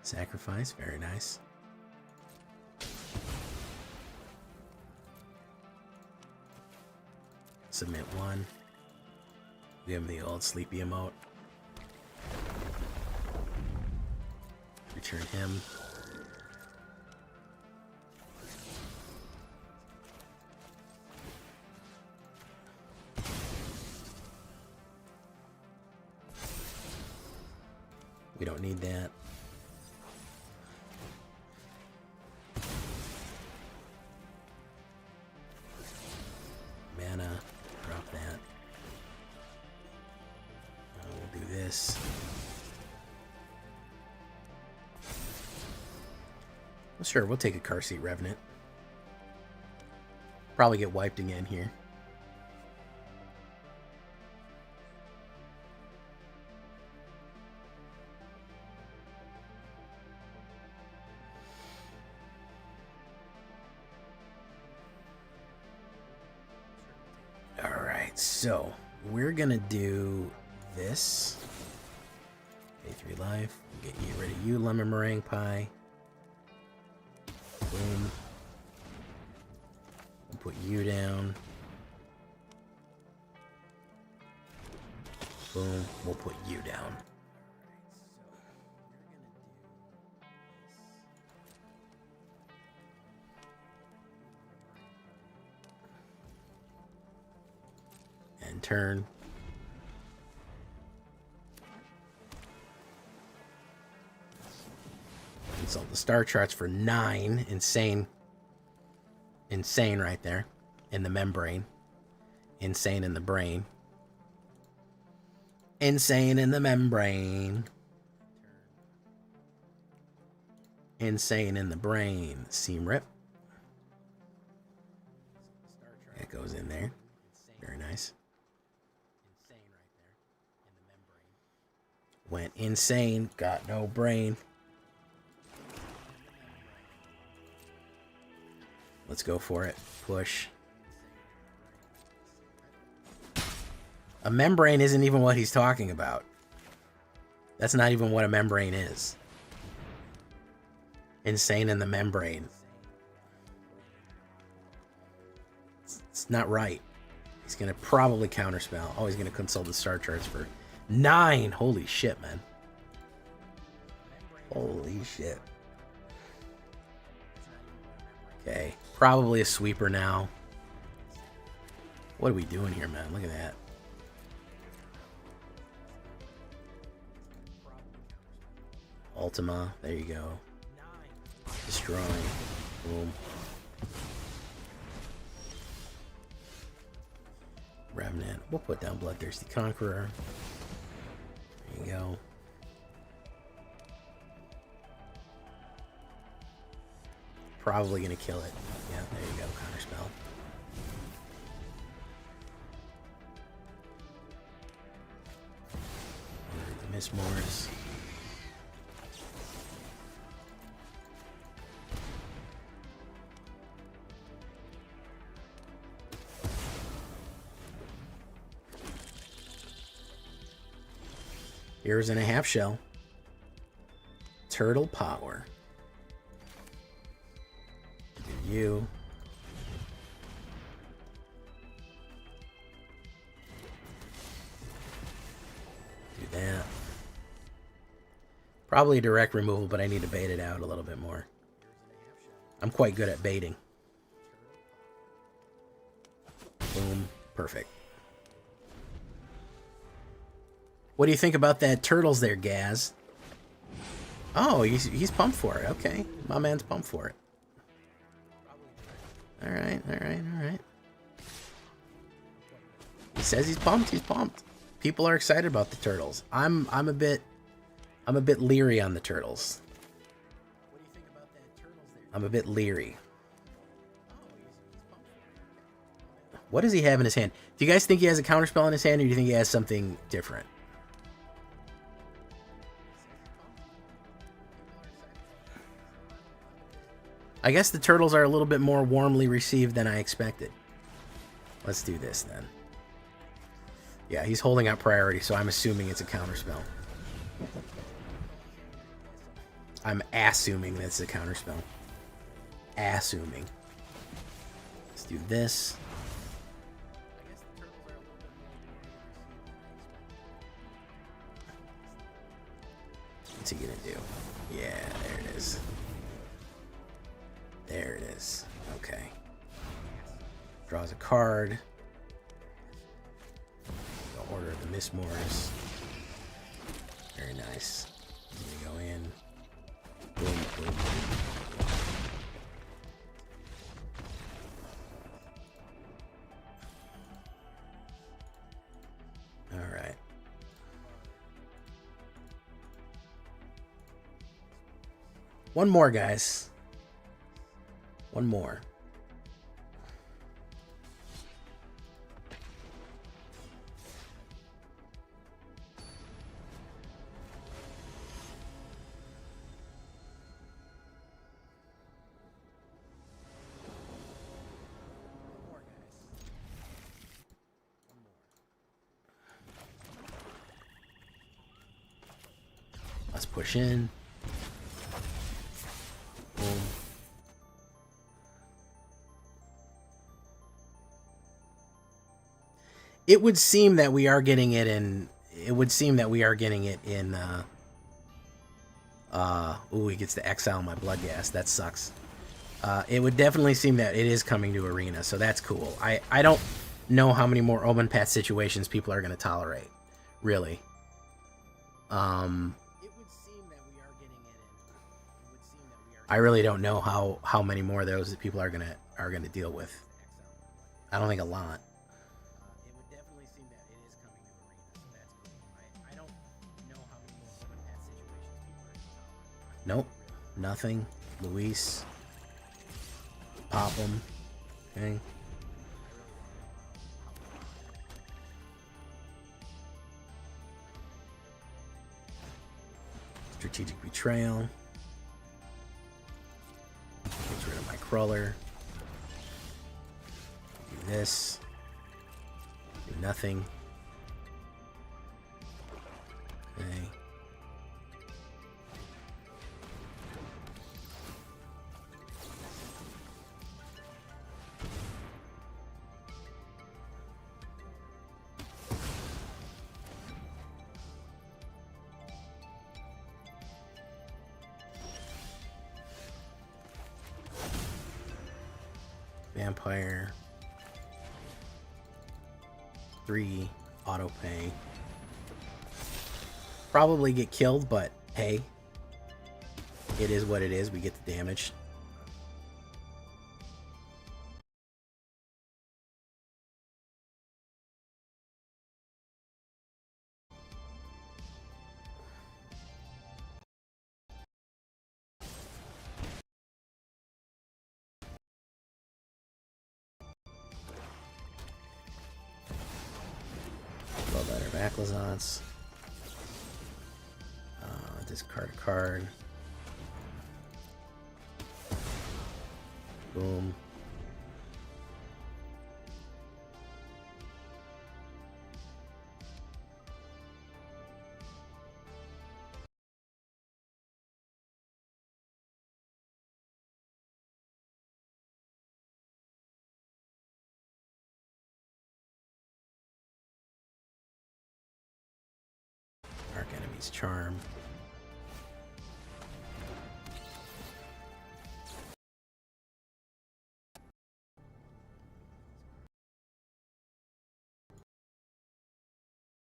Sacrifice, very nice. Submit 1. Give him the old sleepy emote. Return him. We don't need that. Mana. Drop that. We'll do this. Well, sure, we'll take a car seat Revenant. Probably get wiped again here. Alright, so we're gonna do this. Pay 3 life. Get you rid of you, lemon meringue pie. Boom. We'll put you down. Boom. We'll put you down. And turn. Consult the star charts for 9. Insane. Insane right there. In the membrane. Insane in the brain. Insane in the membrane. Insane in the brain. Seam rip. That goes in there. Very nice. Went insane. Got no brain. Let's go for it. Push. A membrane isn't even what he's talking about. That's not even what a membrane is. Insane in the membrane. It's not right. He's going to probably counterspell. Oh, he's going to consult the star charts for 9. Holy shit, man. Holy shit. Okay. Probably a sweeper now. What are we doing here, man? Look at that. Ultima. There you go. Destroy. Boom. Remnant. We'll put down Bloodthirsty Conqueror. There you go. Probably gonna kill it. Yeah, there you go. Counterspell. The Miss Morris. Here's in a half shell. Turtle power. Do you. Do that. Probably a direct removal, but I need to bait it out a little bit more. I'm quite good at baiting. Boom. Perfect. What do you think about that turtles there, Gaz? Oh, he's pumped for it. Okay. My man's pumped for it. Alright, alright, alright. He says he's pumped, he's pumped. People are excited about the turtles. I'm a bit leery on the turtles. What do you think about that turtles there? I'm a bit leery. What does he have in his hand? Do you guys think he has a counterspell in his hand, or do you think he has something different? I guess the turtles are a little bit more warmly received than I expected. Let's do this then. Yeah, he's holding out priority, so I'm assuming it's a counterspell. I'm assuming that's a counterspell. Assuming. Let's do this. What's he gonna do? Yeah, there it is. There it is. Okay. Draws a card. The Order of the Miss Morris. Very nice. Let me go in. Boom, boom, boom. All right. One more, guys. One more. Let's push in. Boom. It would seem that we are getting it in. It would seem that we are getting it in. Ooh, he gets to exile my blood gas. That sucks. It would definitely seem that it is coming to Arena, so that's cool. I don't know how many more Omen Path situations people are going to tolerate, really. It would seem that we are getting it in. It would seem that we are. I really don't know how many more of those that people are gonna deal with. I don't think a lot. It would definitely seem that it is coming to Arena, so that's cool. I don't know how many more Omen Path situations people are going to tolerate. Nope, nothing. Luis. Pop him. Okay. Strategic Betrayal. Gets rid of my crawler. Do this. Do nothing. Okay. Vampire. 3 auto pay. Probably get killed, but hey, It is what it is. We get the damage. Backlazons. Discard a card. Boom. Arc Enemy's Charm.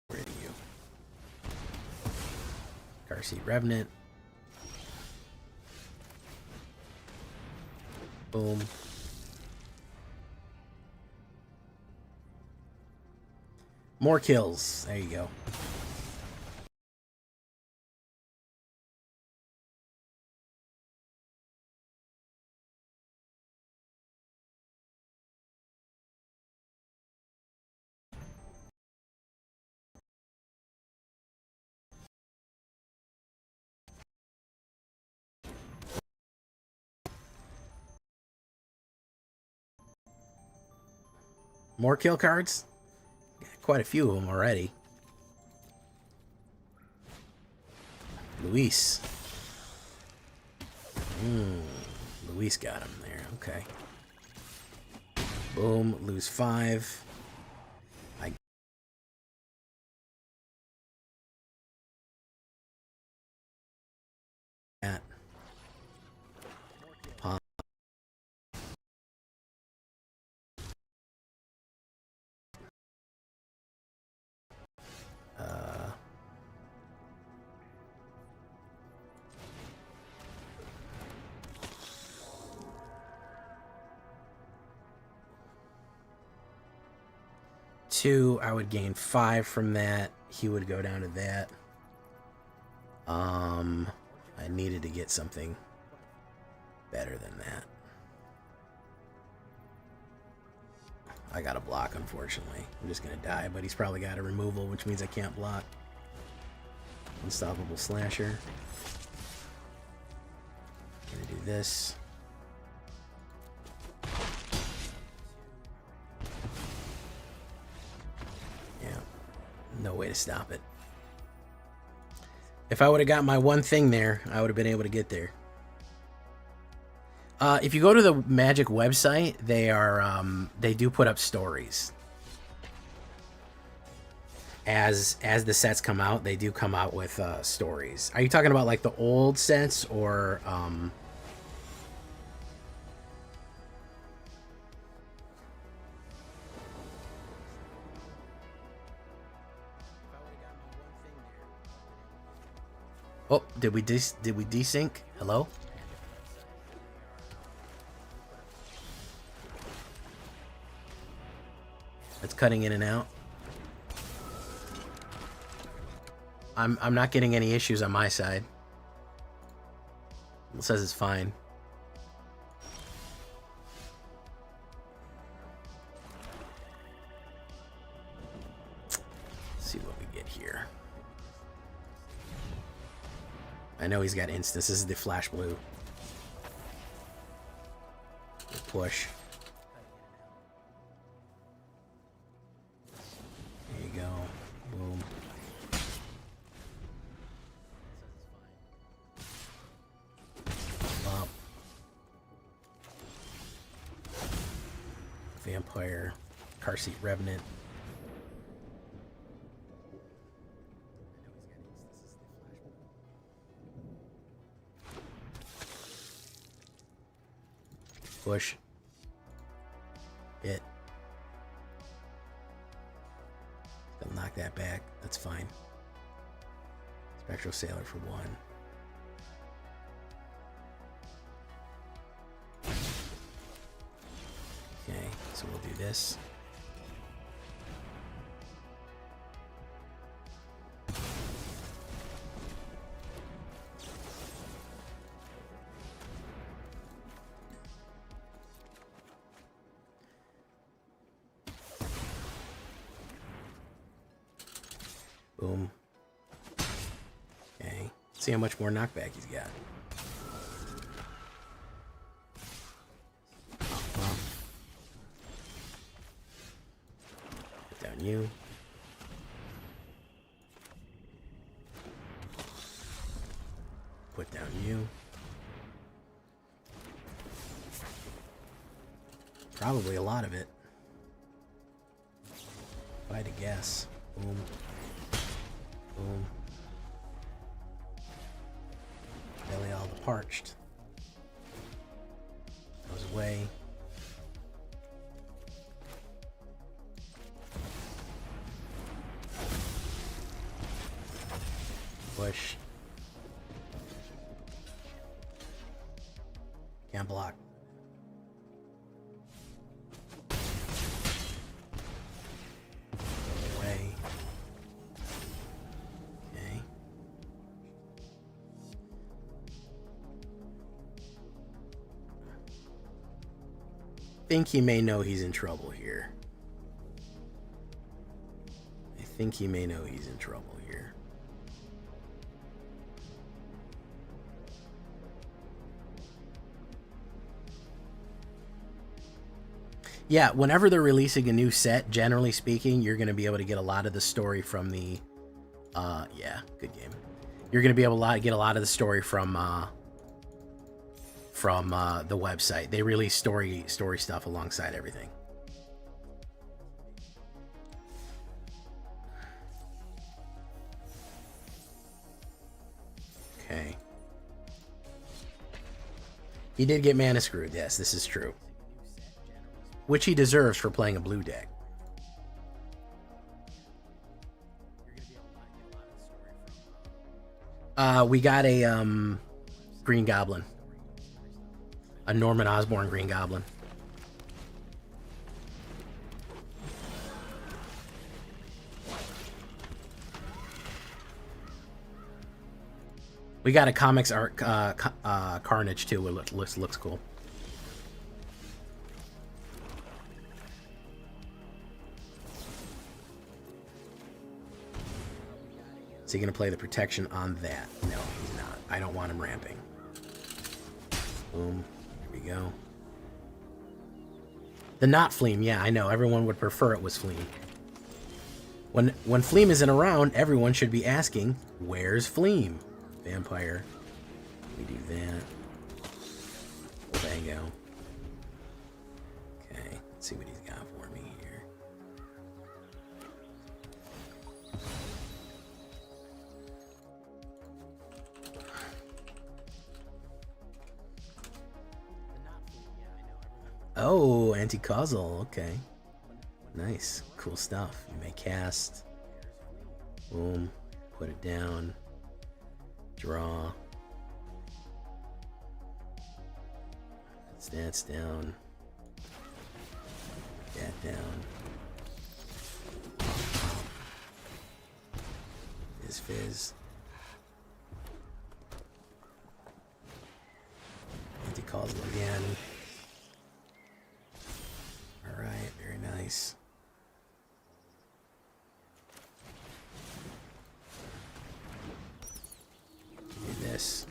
Rid of you. Car Seat Revenant. Boom. More kills. There you go. More kill cards? Got quite a few of them already. Luis. Luis got him there. Okay. Boom. Lose 5. That. Pop. 2, I would gain 5 from that. He would go down to that. I needed to get something better than that. I got a block, unfortunately. I'm just gonna die, but he's probably got a removal, which means I can't block. Unstoppable Slasher. Gonna do this. Yeah, no way to stop it. If I would have got my one thing there, I would have been able to get there. If you go to the Magic website, they do put up stories. As the sets come out, they do come out with stories. Are you talking about like the old sets or Oh, did we desync? Hello? It's cutting in and out. I'm not getting any issues on my side. It says it's fine. Let's see what we get here. I know he's got instance. This is the flash blue. Push. There you go. Boom. Up. Vampire. Car Seat Revenant. Push. Hit. They'll knock that back. That's fine. Spectral Sailor for 1. this. Boom. Okay. See how much more knockback he's got. Put down you. Put down you. Probably a lot of it. If I had to guess. Boom. Boom. Belly all the parched. Goes away. Push. Can't block. Away. Okay. Think he may know he's in trouble here. I think he may know he's in trouble here. Yeah, whenever they're releasing a new set, generally speaking, you're going to be able to get a lot of the story from the... yeah, good game. You're going to be able to get a lot of the story from the website. They release story stuff alongside everything. Okay. He did get mana screwed. Yes, this is true. Which he deserves for playing a blue deck. We got a Green Goblin. A Norman Osborn Green Goblin. We got a comics art Carnage too. It looks cool. Is he going to play the protection on that? No, he's not. I don't want him ramping. Boom. There we go. The not Fleam. Yeah, I know. Everyone would prefer it was Fleam. When Fleam isn't around, everyone should be asking, where's Fleam? Vampire. We do that. Bango. Okay. Let's see what he's got for me here. Oh, anti-causal. Okay. Nice. Cool stuff. You may cast. Boom. Put it down. Draw. That's down. That down. Fizz. Anti-causal again. Alright, very nice. Do this.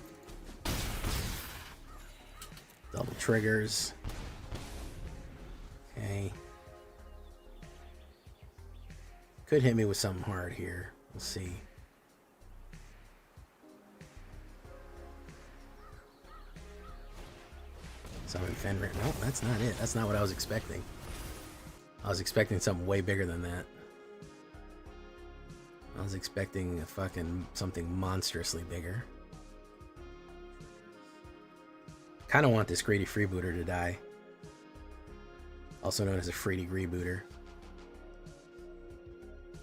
Double triggers. Okay. Could hit me with something hard here. We'll see. Summon Fenrir. No, that's not it. That's not what I was expecting. I was expecting something way bigger than that. I was expecting a fucking something monstrously bigger. Kind of want this greedy freebooter to die. Also known as a free degree booter.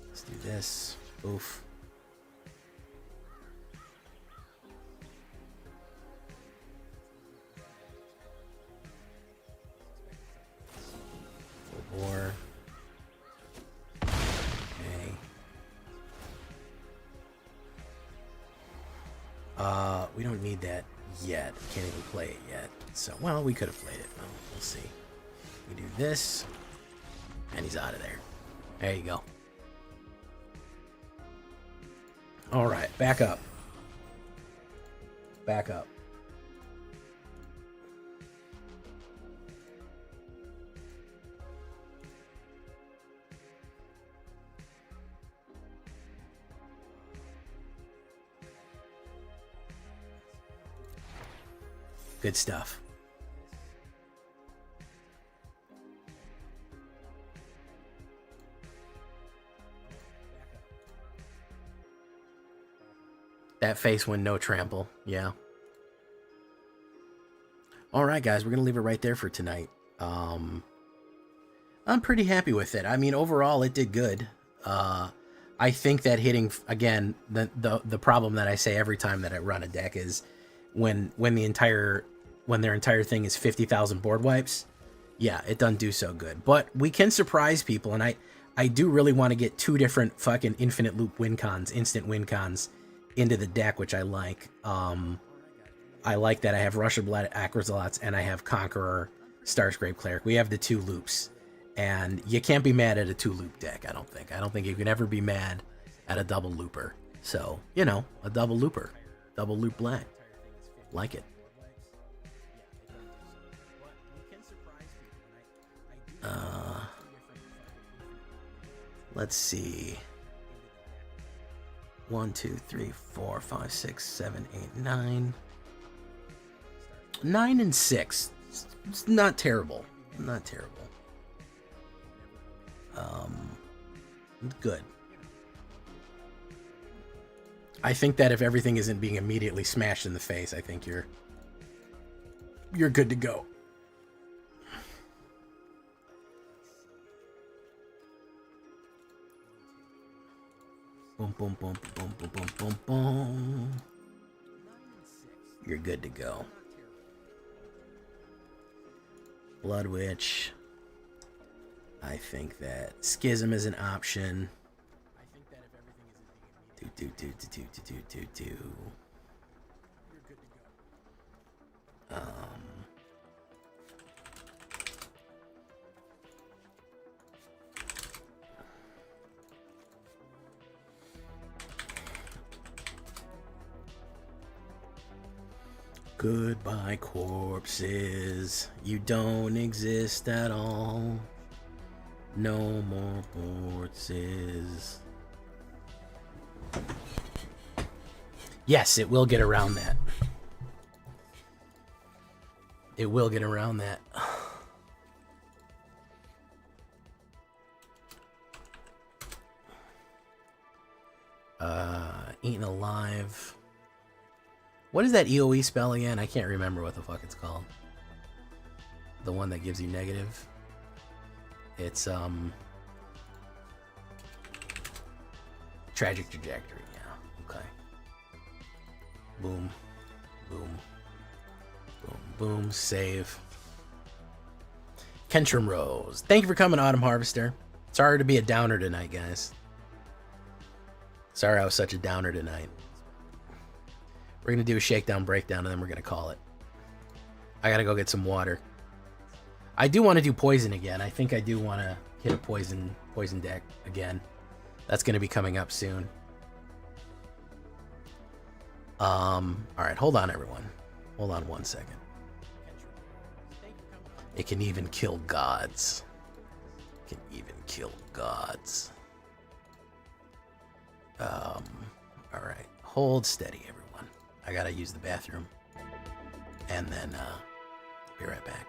Let's do this. Oof. Full bore. that yet. Can't even play it yet. So, well, we could have played it. Well, we'll see. We do this, and he's out of there. There you go. All right, back up. Back up. Good stuff. That face win, no trample. Yeah. All right, guys, we're going to leave it right there for tonight. I'm pretty happy with it. I mean, overall, it did good. I think that hitting, again, the problem that I say every time that I run a deck is when their entire thing is 50,000 board wipes, yeah, it doesn't do so good. But we can surprise people, and I do really want to get 2 different fucking infinite loop win cons, instant win cons, into the deck, which I like. I like that I have Rush of Blood, Acrozalots, and I have Conqueror, Starscrape Cleric. We have the 2 loops, and you can't be mad at a 2-loop deck, I don't think. I don't think you can ever be mad at a double looper. So, you know, a double looper. Double loop black. Like it. Let's see. 1, 2, 3, 4, 5, 6, 7, 8, 9. 9 and 6. It's not terrible. Not terrible. Good. I think that if everything isn't being immediately smashed in the face, I think you're good to go. Boom, boom, boom, boom, boom, boom, boom, boom. You're good to go. Blood Witch. I think that Schism is an option. I think that if everything isn't being you're good to go. Goodbye, corpses. You don't exist at all. No more corpses. Yes, it will get around that. It will get around that. Eaten Alive. What is that EOE spell again? I can't remember what the fuck it's called. The one that gives you negative. It's Tragic Trajectory, yeah. Okay. Boom. Boom. Boom. Boom. Save. Kentrum Rose. Thank you for coming, Autumn Harvester. Sorry to be a downer tonight, guys. Sorry I was such a downer tonight. We're going to do a shakedown breakdown and then we're going to call it. I got to go get some water. I do want to do poison again. I think I do want to hit a poison deck again. That's going to be coming up soon. All right, hold on, everyone. Hold on 1 second. It can even kill gods. It can even kill gods. All right, hold steady, everyone. I gotta use the bathroom, and then be right back.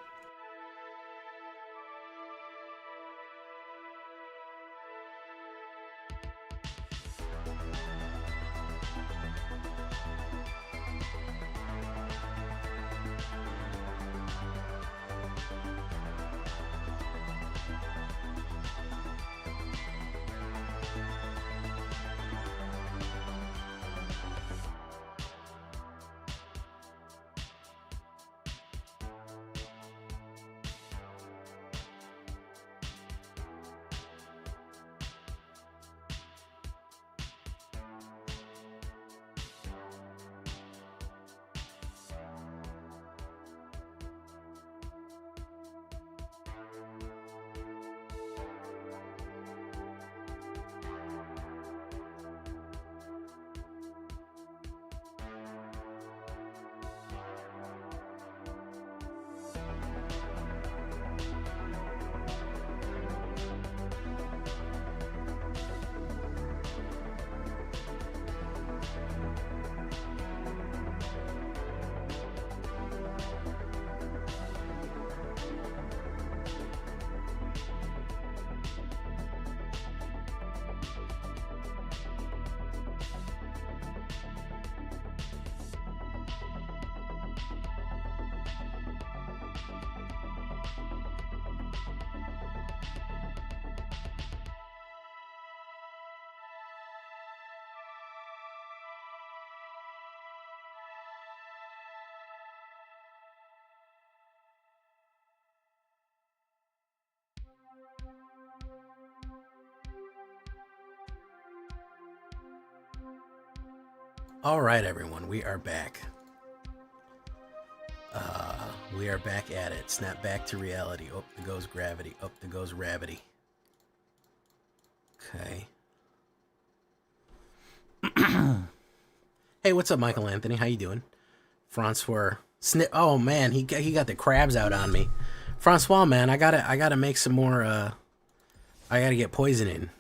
All right, everyone, we are back. We are back at it. Snap back to reality. Up there goes gravity. Up there goes gravity. Okay. Hey, what's up, Michael Anthony? How you doing? Francois Oh man, he got the crabs out on me. Francois, man, I gotta make some more. I gotta get poisoning.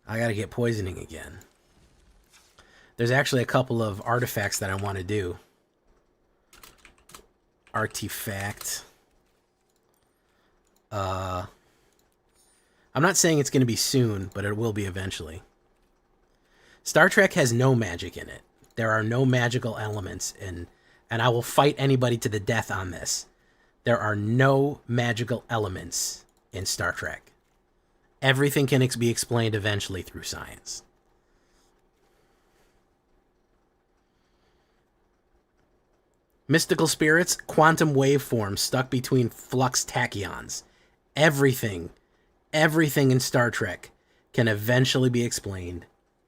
I gotta get poisoning again. There's actually a couple of artifacts that I want to do. Artifact. I'm not saying it's going to be soon, but it will be eventually. Star Trek has no magic in it. There are no magical elements in, and I will fight anybody to the death on this. There are no magical elements in Star Trek. Everything can be explained eventually through science. Mystical spirits, quantum waveforms stuck between flux tachyons. Everything in Star Trek can eventually be explained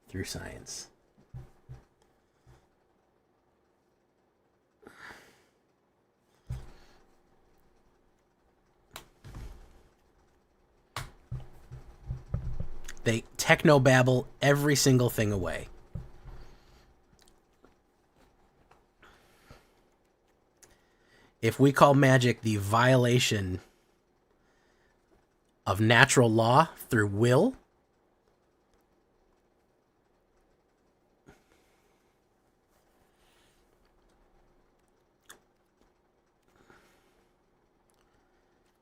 through science. They technobabble every single thing away. If we call magic the violation of natural law through will,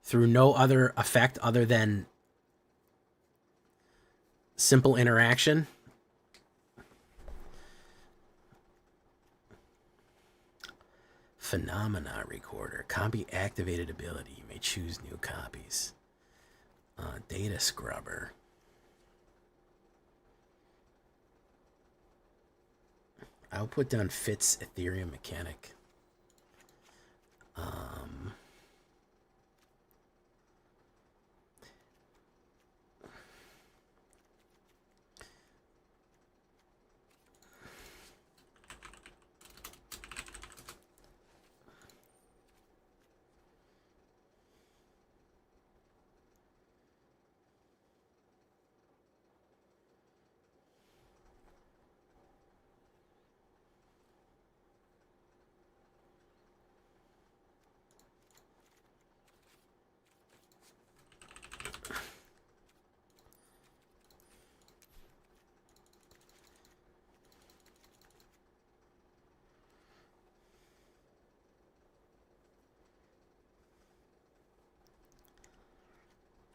through no other effect other than simple interaction, phenomena recorder, copy activated ability. You may choose new copies. Data scrubber. I'll put down Fitz Ethereum mechanic.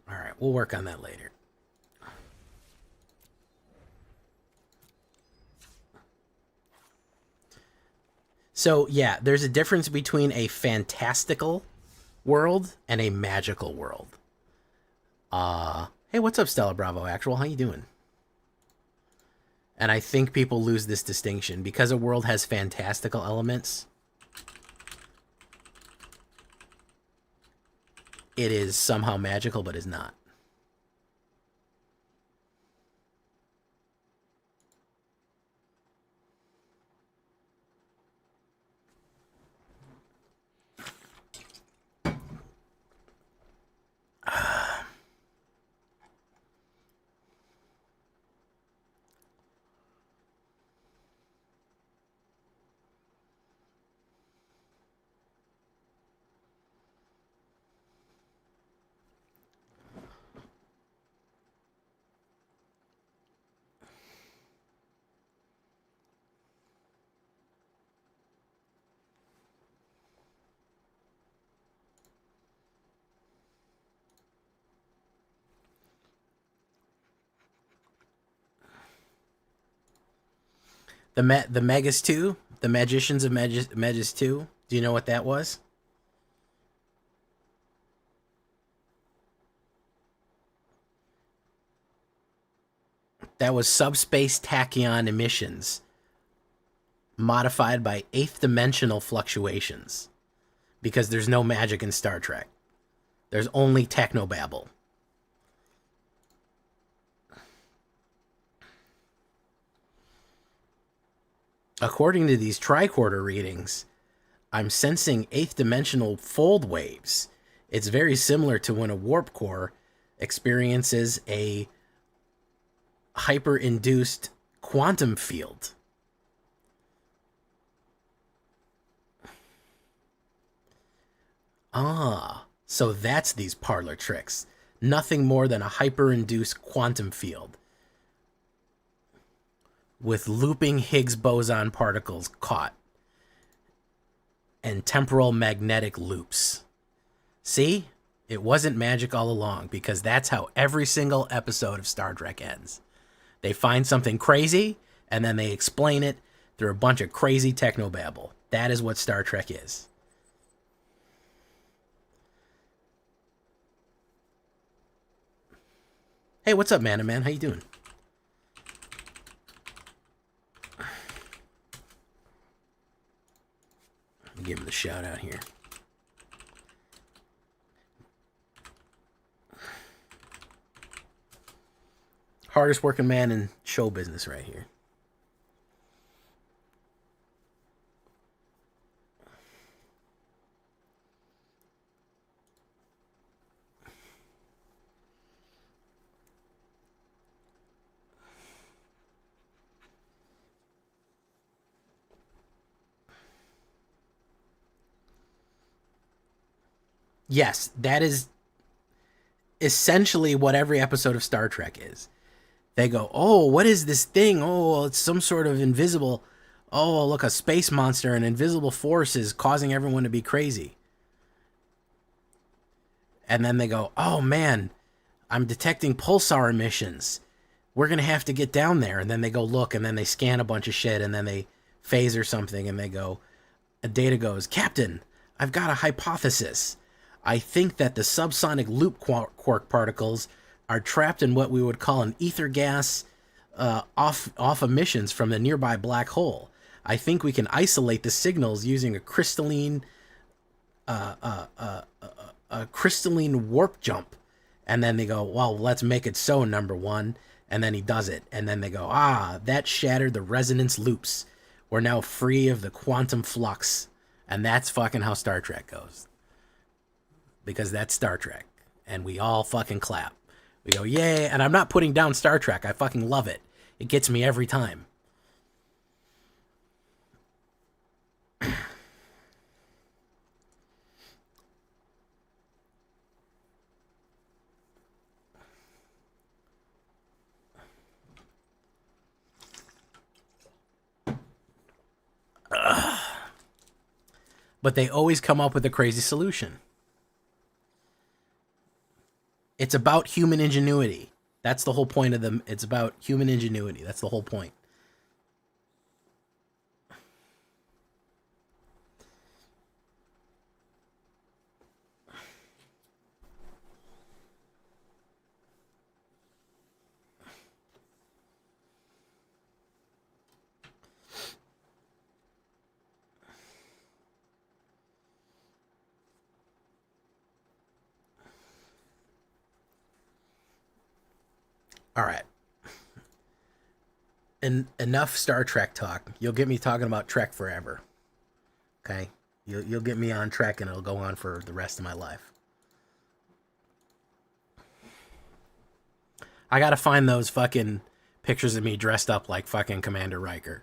All right, we'll work on that later. So, yeah, there's a difference between a fantastical world and a magical world. Hey, what's up, Stella Bravo Actual? How you doing? And I think people lose this distinction. Because a world has fantastical elements, it is somehow magical, but is not. The Megas 2, the Magicians of Megas 2. Do you know what that was? That was subspace tachyon emissions modified by 8th dimensional fluctuations. Because there's no magic in Star Trek. There's only technobabble. according to these tricorder readings, I'm sensing 8th dimensional fold waves. It's very similar to when a warp core experiences a hyper-induced quantum field. Ah, so that's these parlor tricks. Nothing more than a hyper-induced quantum field with looping Higgs boson particles caught and temporal magnetic loops. See? It wasn't magic all along, because that's how every single episode of Star Trek ends. They find something crazy, and then they explain it through a bunch of crazy technobabble. That is what Star Trek is. Hey, what's up, man? How you doing? Let me give him the shout out here. Hardest working man in show business right here. Yes, that is essentially what every episode of Star Trek is. They go, oh, what is this thing? Oh, it's some sort of invisible. Oh, look, a space monster, an invisible force is causing everyone to be crazy. And then they go, oh man, I'm detecting pulsar emissions. We're going to have to get down there. And then they go look, and then they scan a bunch of shit, and then they phaser something, and they go, Data goes, Captain, I've got a hypothesis. I think that the subsonic loop quark particles are trapped in what we would call an ether gas off emissions from the nearby black hole. I think we can isolate the signals using a crystalline warp jump. And then they go, well, let's make it so, number one. And then he does it. And then they go, that shattered the resonance loops. We're now free of the quantum flux. And that's fucking how Star Trek goes. Because that's Star Trek. And we all fucking clap. We go, yay. And I'm not putting down Star Trek. I fucking love it. It gets me every time. But they always come up with a crazy solution. It's about human ingenuity. That's the whole point of them. It's about human ingenuity. That's the whole point. All right. Enough Star Trek talk. You'll get me talking about Trek forever. Okay? You'll get me on Trek and it'll go on for the rest of my life. I gotta find those fucking pictures of me dressed up like fucking Commander Riker.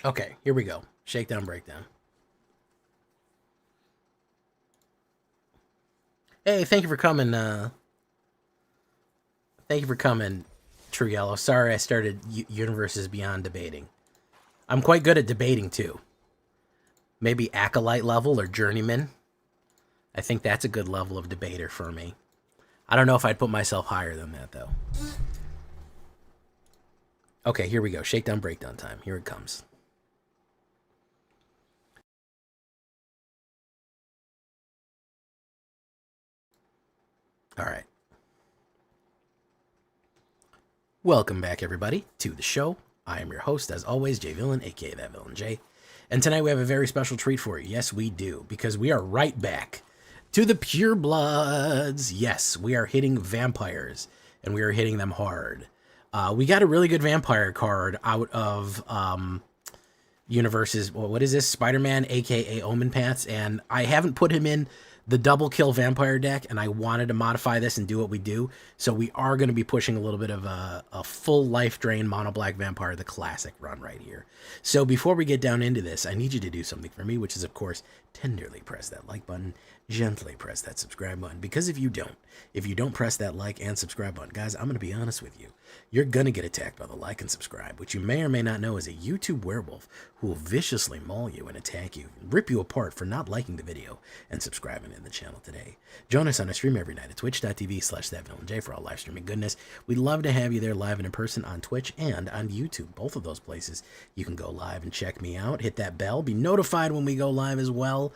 Okay, here we go. Shakedown, breakdown. Hey, thank you for coming. Thank you for coming, True Yellow. Sorry I started Universes Beyond debating. I'm quite good at debating, too. Maybe Acolyte level or Journeyman. I think that's a good level of debater for me. I don't know if I'd put myself higher than that, though. Okay, here we go. Shakedown, breakdown time. Here it comes. All right. Welcome back, everybody, to the show. I am your host, as always, Jay Villain, aka That Villain J. And tonight we have a very special treat for you. Yes, we do, because we are right back to the Pure Bloods. Yes, we are hitting vampires, and we are hitting them hard. We got a really good vampire card out of Universes. What is this? Spider-Man, aka Omen Paths, and I haven't put him in the double kill vampire deck, and I wanted to modify this and do what we do. So we are going to be pushing a little bit of a full life drain mono black vampire, the classic run right here. So before we get down into this, I need you to do something for me, which is, of course, tenderly press that like button, gently press that subscribe button, because if you don't press that like and subscribe button, guys, I'm going to be honest with you. You're going to get attacked by the like and subscribe, which you may or may not know is a YouTube werewolf who will viciously maul you and attack you, and rip you apart for not liking the video and subscribing to the channel today. Join us on a stream every night at twitch.tv/thatvillainj for all live streaming goodness. We'd love to have you there live and in person on Twitch and on YouTube. Both of those places you can go live and check me out. Hit that bell. Be notified when we go live as well.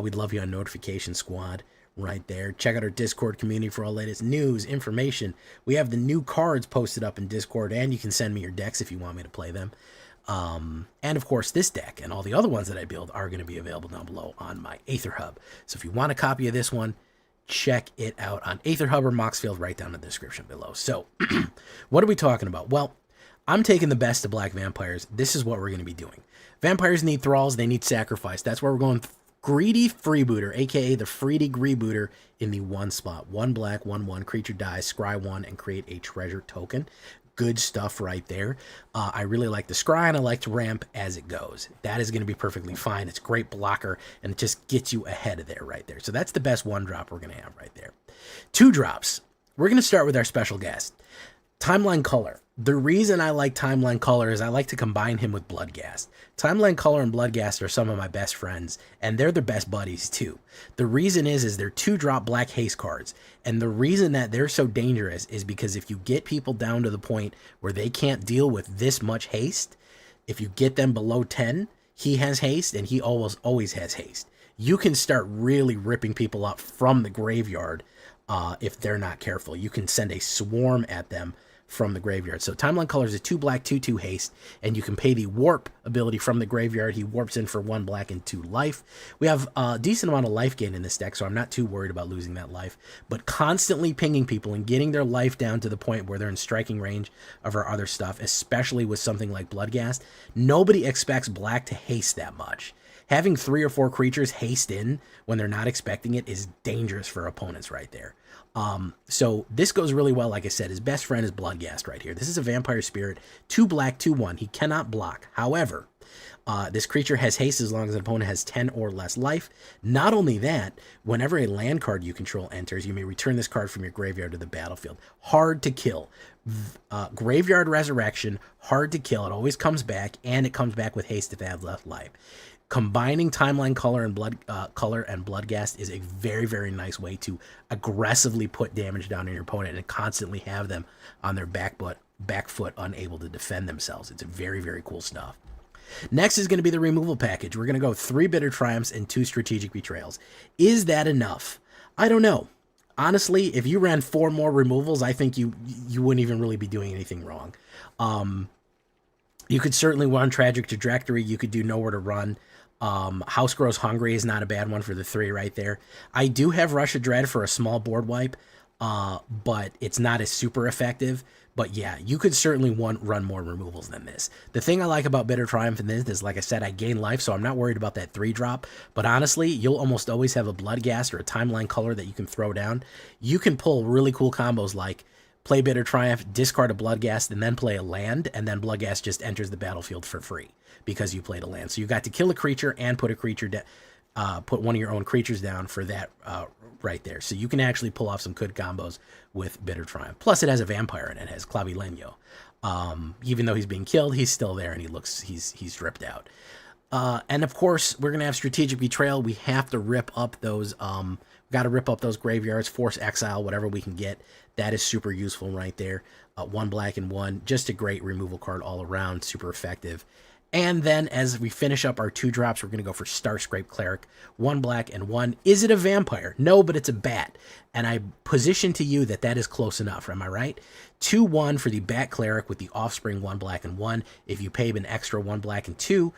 We'd love you on Notification Squad right there. Check out our Discord community for all latest news, information. We have the new cards posted up in Discord, and you can send me your decks if you want me to play them. And of course, this deck and all the other ones that I build are going to be available down below on my AetherHub. So if you want a copy of this one, check it out on AetherHub or Moxfield right down in the description below. So what are we talking about? Well, I'm taking the best of black vampires. This is what we're going to be doing. Vampires need thralls. They need sacrifice. That's where we're going. Greedy Freebooter, aka the Freedy Greebooter, in the one spot. 1 black, 1/1, creature dies, scry 1, and create a treasure token. Good stuff right there. I really like the scry, and I like to ramp as it goes. That is going to be perfectly fine. It's a great blocker, and it just gets you ahead of there right there. So that's the best 1-drop we're going to have right there. 2 drops. We're going to start with our special guest. Timeline Color. The reason I like Timeline Color is I like to combine him with Bloodghast. Timeline Color and Bloodghast are some of my best friends, and they're the best buddies too. The reason is they're 2-drop black haste cards, and the reason that they're so dangerous is because if you get people down to the point where they can't deal with this much haste, if you get them below 10, he has haste, and he always has haste. You can start really ripping people up from the graveyard if they're not careful. You can send a swarm at them from the graveyard. So Timeline Color is a 2 black, 2/2 haste, and you can pay the warp ability from the graveyard. He warps in for 1 black and 2 life. We have a decent amount of life gain in this deck, so I'm not too worried about losing that life, but constantly pinging people and getting their life down to the point where they're in striking range of our other stuff, especially with something like Bloodghast. Nobody expects black to haste that much. Having 3 or 4 creatures haste in when they're not expecting it is dangerous for opponents right there. So this goes really well. Like I said, his best friend is Bloodghast right here. This is a vampire spirit, 2 black, 2/1. He cannot block. However, this creature has haste as long as an opponent has 10 or less life. Not only that, whenever a land card you control enters, you may return this card from your graveyard to the battlefield. Hard to kill. Graveyard Resurrection, hard to kill. It always comes back, and it comes back with haste if it has left life. Combining Timeline Color and Bloodghast is a very, very nice way to aggressively put damage down on your opponent and constantly have them on their back foot unable to defend themselves. It's very, very cool stuff. Next is going to be the removal package. We're going to go 3 Bitter Triumphs and 2 Strategic Betrayals. Is that enough? I don't know. Honestly, if you ran 4 more removals, I think you wouldn't even really be doing anything wrong. You could certainly run Tragic Trajectory. You could do Nowhere to Run. House Grows Hungry is not a bad one for the 3 right there. I do have Rush of Dread for a small board wipe, but it's not as super effective. But yeah, you could certainly run more removals than this. The thing I like about Bitter Triumph in this is, like I said, I gain life, so I'm not worried about that 3-drop. But honestly, you'll almost always have a Bloodghast or a Timeline Color that you can throw down. You can pull really cool combos like play Bitter Triumph, discard a Bloodghast, and then play a land, and then Bloodghast just enters the battlefield for free because you played a land. So you got to kill a creature and put a creature put one of your own creatures down for that right there. So you can actually pull off some good combos with Bitter Triumph. Plus, it has a vampire in it. It has Clavileño. Even though he's being killed, he's still there, and he's dripped out. And of course, we're gonna have Strategic Betrayal. We have to rip up those. Got to rip up those graveyards, force exile, whatever we can get. That is super useful right there. 1 black and 1, just a great removal card all around, super effective. And then as we finish up our 2-drops, we're going to go for Starscrape Cleric, 1 black and 1. Is it a vampire? No, but it's a bat. And I position to you that that is close enough. Am I right? 2/1 for the Bat Cleric with the Offspring, 1 black and 1. If you pay an extra 1 black and 2,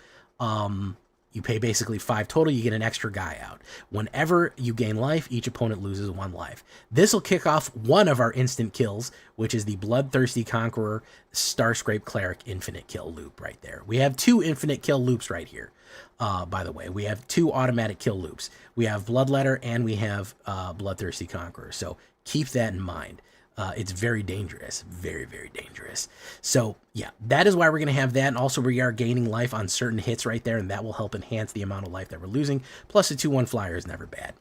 you pay basically 5 total, you get an extra guy out. Whenever you gain life, each opponent loses 1 life. This will kick off one of our instant kills, which is the Bloodthirsty Conqueror Starscrape Cleric infinite kill loop right there. We have 2 infinite kill loops right here. By the way, we have 2 automatic kill loops. We have Bloodletter and we have Bloodthirsty Conqueror. So keep that in mind. It's very dangerous. Very, very dangerous. So, yeah, that is why we're going to have that. And also, we are gaining life on certain hits right there, and that will help enhance the amount of life that we're losing. Plus, a 2/1 flyer is never bad.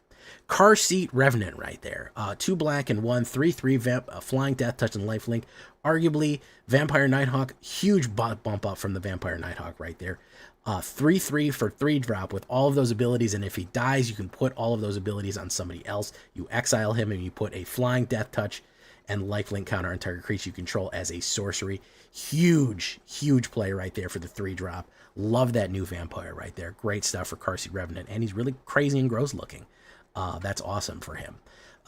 Car Seat Revenant right there. 2 black and 1, 3/3 Flying Death Touch and Lifelink. Arguably, Vampire Nighthawk, huge bump up from the Vampire Nighthawk right there. 3/3 for 3-drop with all of those abilities, and if he dies, you can put all of those abilities on somebody else. You exile him, and you put a Flying Death Touch and lifelink counter on target creature you control as a sorcery. Huge, huge play right there for the 3-drop. Love that new vampire right there. Great stuff for Car Seat Revenant, and he's really crazy and gross looking. That's awesome for him.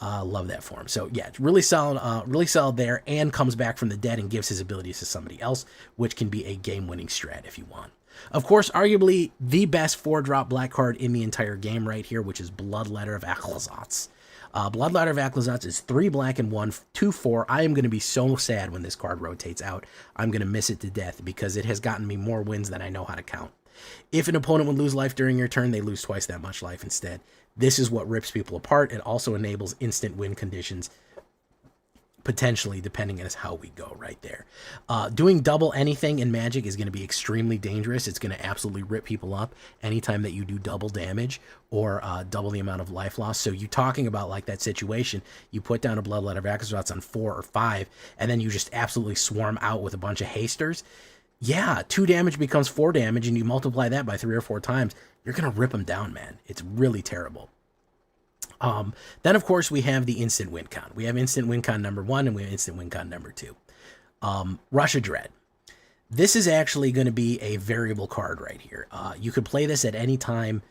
Love that for him. So yeah, it's really solid there, and comes back from the dead and gives his abilities to somebody else, which can be a game-winning strat if you want. Of course, arguably the best 4-drop black card in the entire game right here, which is Bloodletter of Achlazotz. Bloodletter of Achlazotz is 3 black and 1, 2/4. I am going to be so sad when this card rotates out. I'm going to miss it to death because it has gotten me more wins than I know how to count. If an opponent would lose life during your turn, they lose twice that much life instead. This is what rips people apart. It also enables instant win conditions, potentially, depending on how we go right there. Doing double anything in Magic is going to be extremely dangerous. It's going to absolutely rip people up anytime that you do double damage or double the amount of life loss. So you talking about like that situation, you put down a Bloodletter of Achlazotz on 4 or 5, and then you just absolutely swarm out with a bunch of hasters. Yeah, 2 damage becomes 4 damage, and you multiply that by 3 or 4 times, you're going to rip them down, man. It's really terrible. Then, of course, we have the instant win con. We have instant win con number 1, and we have instant win con number 2. Rush of Dread. This is actually going to be a variable card right here. You could play this at any time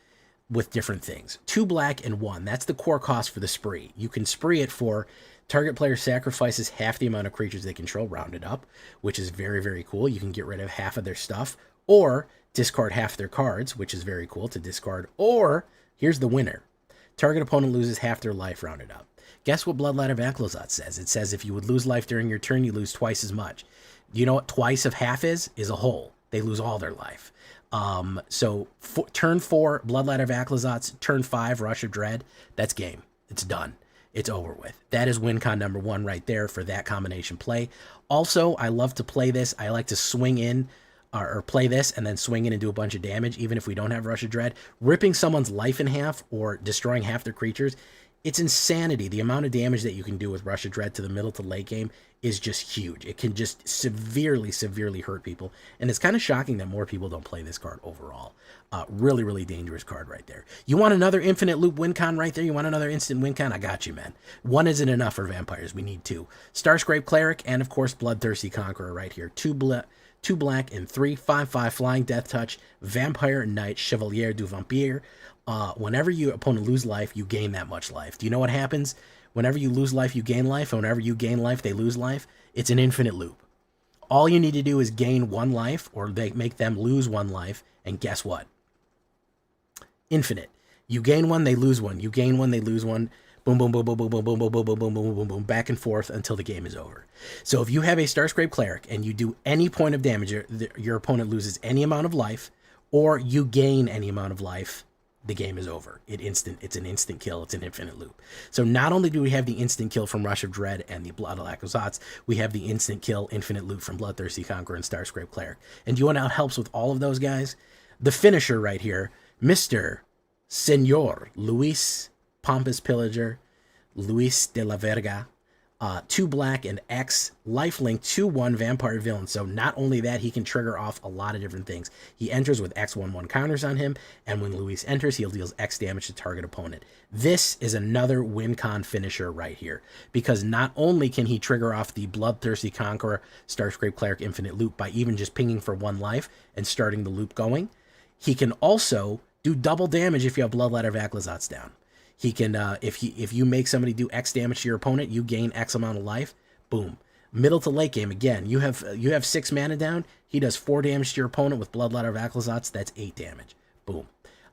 with different things. 2 black and 1. That's the core cost for the spree. You can spree it for target player sacrifices half the amount of creatures they control, rounded up, which is very, very cool. You can get rid of half of their stuff, or discard half their cards, which is very cool to discard. Or, here's the winner. Target opponent loses half their life, rounded up. Guess what Bloodletter of Achlazotz says? It says if you would lose life during your turn, you lose twice as much. Do you know what twice of half is? Is a whole. They lose all their life. So turn 4, Bloodletter of Achlazotz. Turn 5, Rush of Dread. That's game. It's done. It's over with. That is win con number 1 right there for that combination play. Also, I love to play this. I like to swing in or play this and then swing in and do a bunch of damage, even if we don't have Rush of Dread. Ripping someone's life in half or destroying half their creatures, it's insanity. The amount of damage that you can do with Rush of Dread to the middle to late game is just huge. It can just severely, severely hurt people. And it's kind of shocking that more people don't play this card overall. Really, really dangerous card right there. You want another infinite loop win con right there? You want another instant win con? I got you, man. 1 isn't enough for vampires. We need 2. Starscrape Cleric and, of course, Bloodthirsty Conqueror right here. 2 black and 3, 5/5 Flying Death Touch, Vampire Knight, Chevalier du Vampire. Whenever your opponent lose life, you gain that much life. Do you know what happens? Whenever you lose life, you gain life, and whenever you gain life, they lose life. It's an infinite loop. All you need to do is gain 1 life, or they make them lose 1 life, and guess what? Infinite. You gain 1, they lose 1. You gain 1, they lose 1. Boom, boom, boom, boom, boom, boom, boom, boom, boom, boom, boom, boom, boom, boom, back and forth until the game is over. So if you have a Starscrape Cleric and you do any point of damage, your opponent loses any amount of life, or you gain any amount of life, the game is over. It's an instant kill. It's an infinite loop. So not only do we have the instant kill from Rush of Dread and the Blood of Laccozats, we have the instant kill, infinite loop from Bloodthirsty Conqueror and Starscrape Cleric. And do you want to know what helps with all of those guys? The finisher right here, Mr. Senor Luis Pompous Pillager, Luis de la Verga, 2 black and X lifelink 2/1 vampire villain. So not only that, he can trigger off a lot of different things. He enters with X/1/1 counters on him, and when Luis enters, he deals X damage to target opponent. This is another win con finisher right here, because not only can he trigger off the Bloodthirsty Conqueror, Starscrape Cleric infinite loop by even just pinging for 1 life and starting the loop going, he can also do double damage if you have Bloodletter Laccozats down. He can, if you make somebody do X damage to your opponent, you gain X amount of life. Boom. Middle to late game, again, you have 6 mana down. He does 4 damage to your opponent with Bloodletter Laccozats. That's 8 damage. Boom.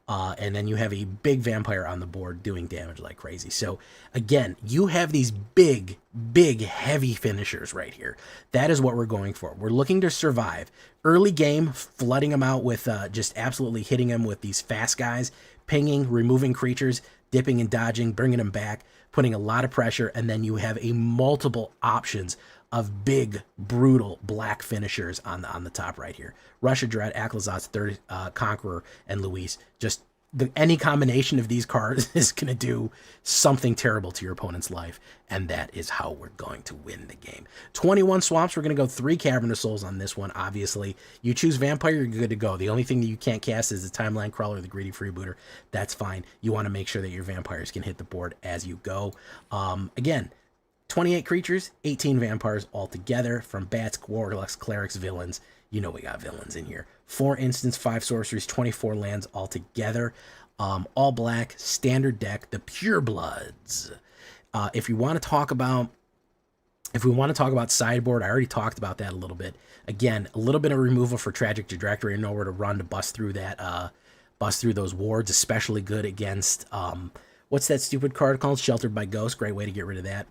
And then you have a big vampire on the board doing damage like crazy. So again, you have these big, heavy finishers right here. That is what we're going for. We're looking to survive. Early game, flooding them out with just absolutely hitting them with these fast guys, pinging, removing creatures, dipping and dodging, bringing them back, putting a lot of pressure, and then you have a multiple options of big, brutal black finishers on the top right here. Rush of Dread, Laccozats, Third Conqueror, and Luis. Just any combination of these cards is going to do something terrible to your opponent's life, and that is how we're going to win the game. 21 swamps. We're going to go 3 Cavern of Souls on this one, obviously. You choose Vampire, you're good to go. The only thing that you can't cast is the Timeline Crawler or the Greedy Freebooter. That's fine. You want to make sure that your vampires can hit the board as you go. Again, 28 creatures, 18 vampires altogether from Bats, Warlocks, Clerics, Villains. You know we got villains in here. 4 instants, 5 sorceries, 24 lands altogether. All black, standard deck, the Pure Bloods. If we want to talk about sideboard, I already talked about that a little bit. Again, a little bit of removal for Tragic Trajectory and nowhere to run to bust through that, bust through those wards. Especially good against what's that stupid card called? Sheltered by Ghosts. Great way to get rid of that.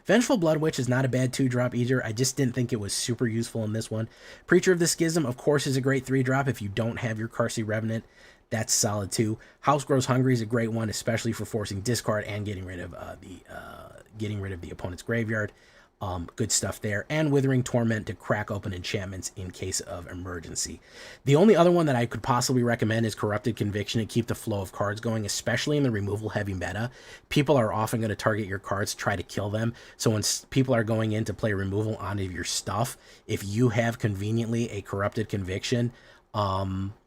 Vengeful Blood Witch is not a bad 2-drop either. I just didn't think it was super useful in this one. Preacher of the Schism, of course, is a great 3-drop. If you don't have your Carsey Revenant, that's solid too. House Grows Hungry is a great one, especially for forcing discard and getting rid of the opponent's graveyard. Good stuff there. And Withering Torment to crack open enchantments in case of emergency. The only other one that I could possibly recommend is Corrupted Conviction to keep the flow of cards going, especially in the removal heavy meta. People are often going to target your cards, try to kill them. So when people are going in to play removal onto your stuff, if you have conveniently a Corrupted Conviction,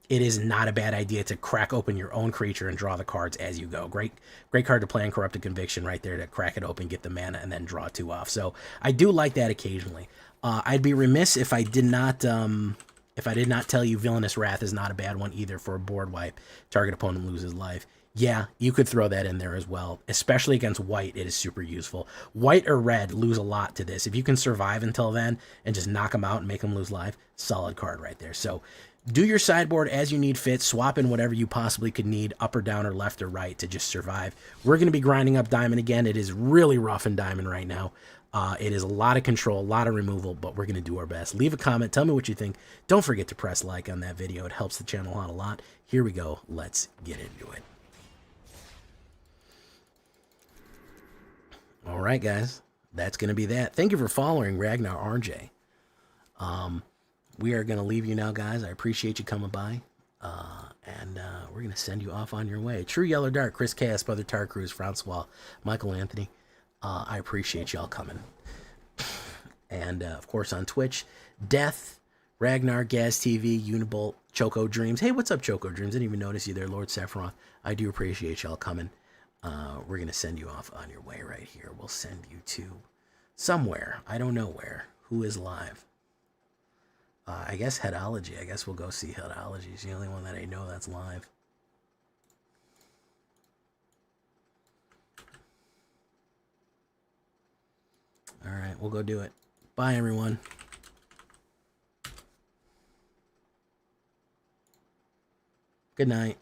it is not a bad idea to crack open your own creature and draw the cards as you go. Great card to play in Corrupted Conviction right there to crack it open, get the mana, and then draw 2 off. So I do like that occasionally. I'd be remiss if I did not tell you Villainous Wrath is not a bad one either for a board wipe. Target opponent loses life. Yeah, you could throw that in there as well. Especially against white, it is super useful. White or red lose a lot to this. If you can survive until then and just knock them out and make them lose life, solid card right there. So do your sideboard as you need fit. Swap in whatever you possibly could need, up or down or left or right, to just survive. We're going to be grinding up Diamond again. It is really rough in Diamond right now. It is a lot of control, a lot of removal, but we're going to do our best. Leave a comment. Tell me what you think. Don't forget to press like on that video. It helps the channel out a lot. Here we go. Let's get into it. All right, guys. That's going to be that. Thank you for following Ragnar RJ. We are going to leave you now, guys. I appreciate you coming by. And we're going to send you off on your way. True Yellow Dark, Chris Cass, Brother Tar Cruz, Francois, Michael Anthony. I appreciate y'all coming. And, of course, on Twitch, Death, Ragnar, Gaz TV, Unibolt, Choco Dreams. Hey, what's up, Choco Dreams? I didn't even notice you there, Lord Sephiroth. I do appreciate y'all coming. We're going to send you off on your way right here. We'll send you to somewhere. I don't know where. Who is live? I guess Headology. I guess we'll go see Headology. It's the only one that I know that's live. All right, we'll go do it. Bye, everyone. Good night.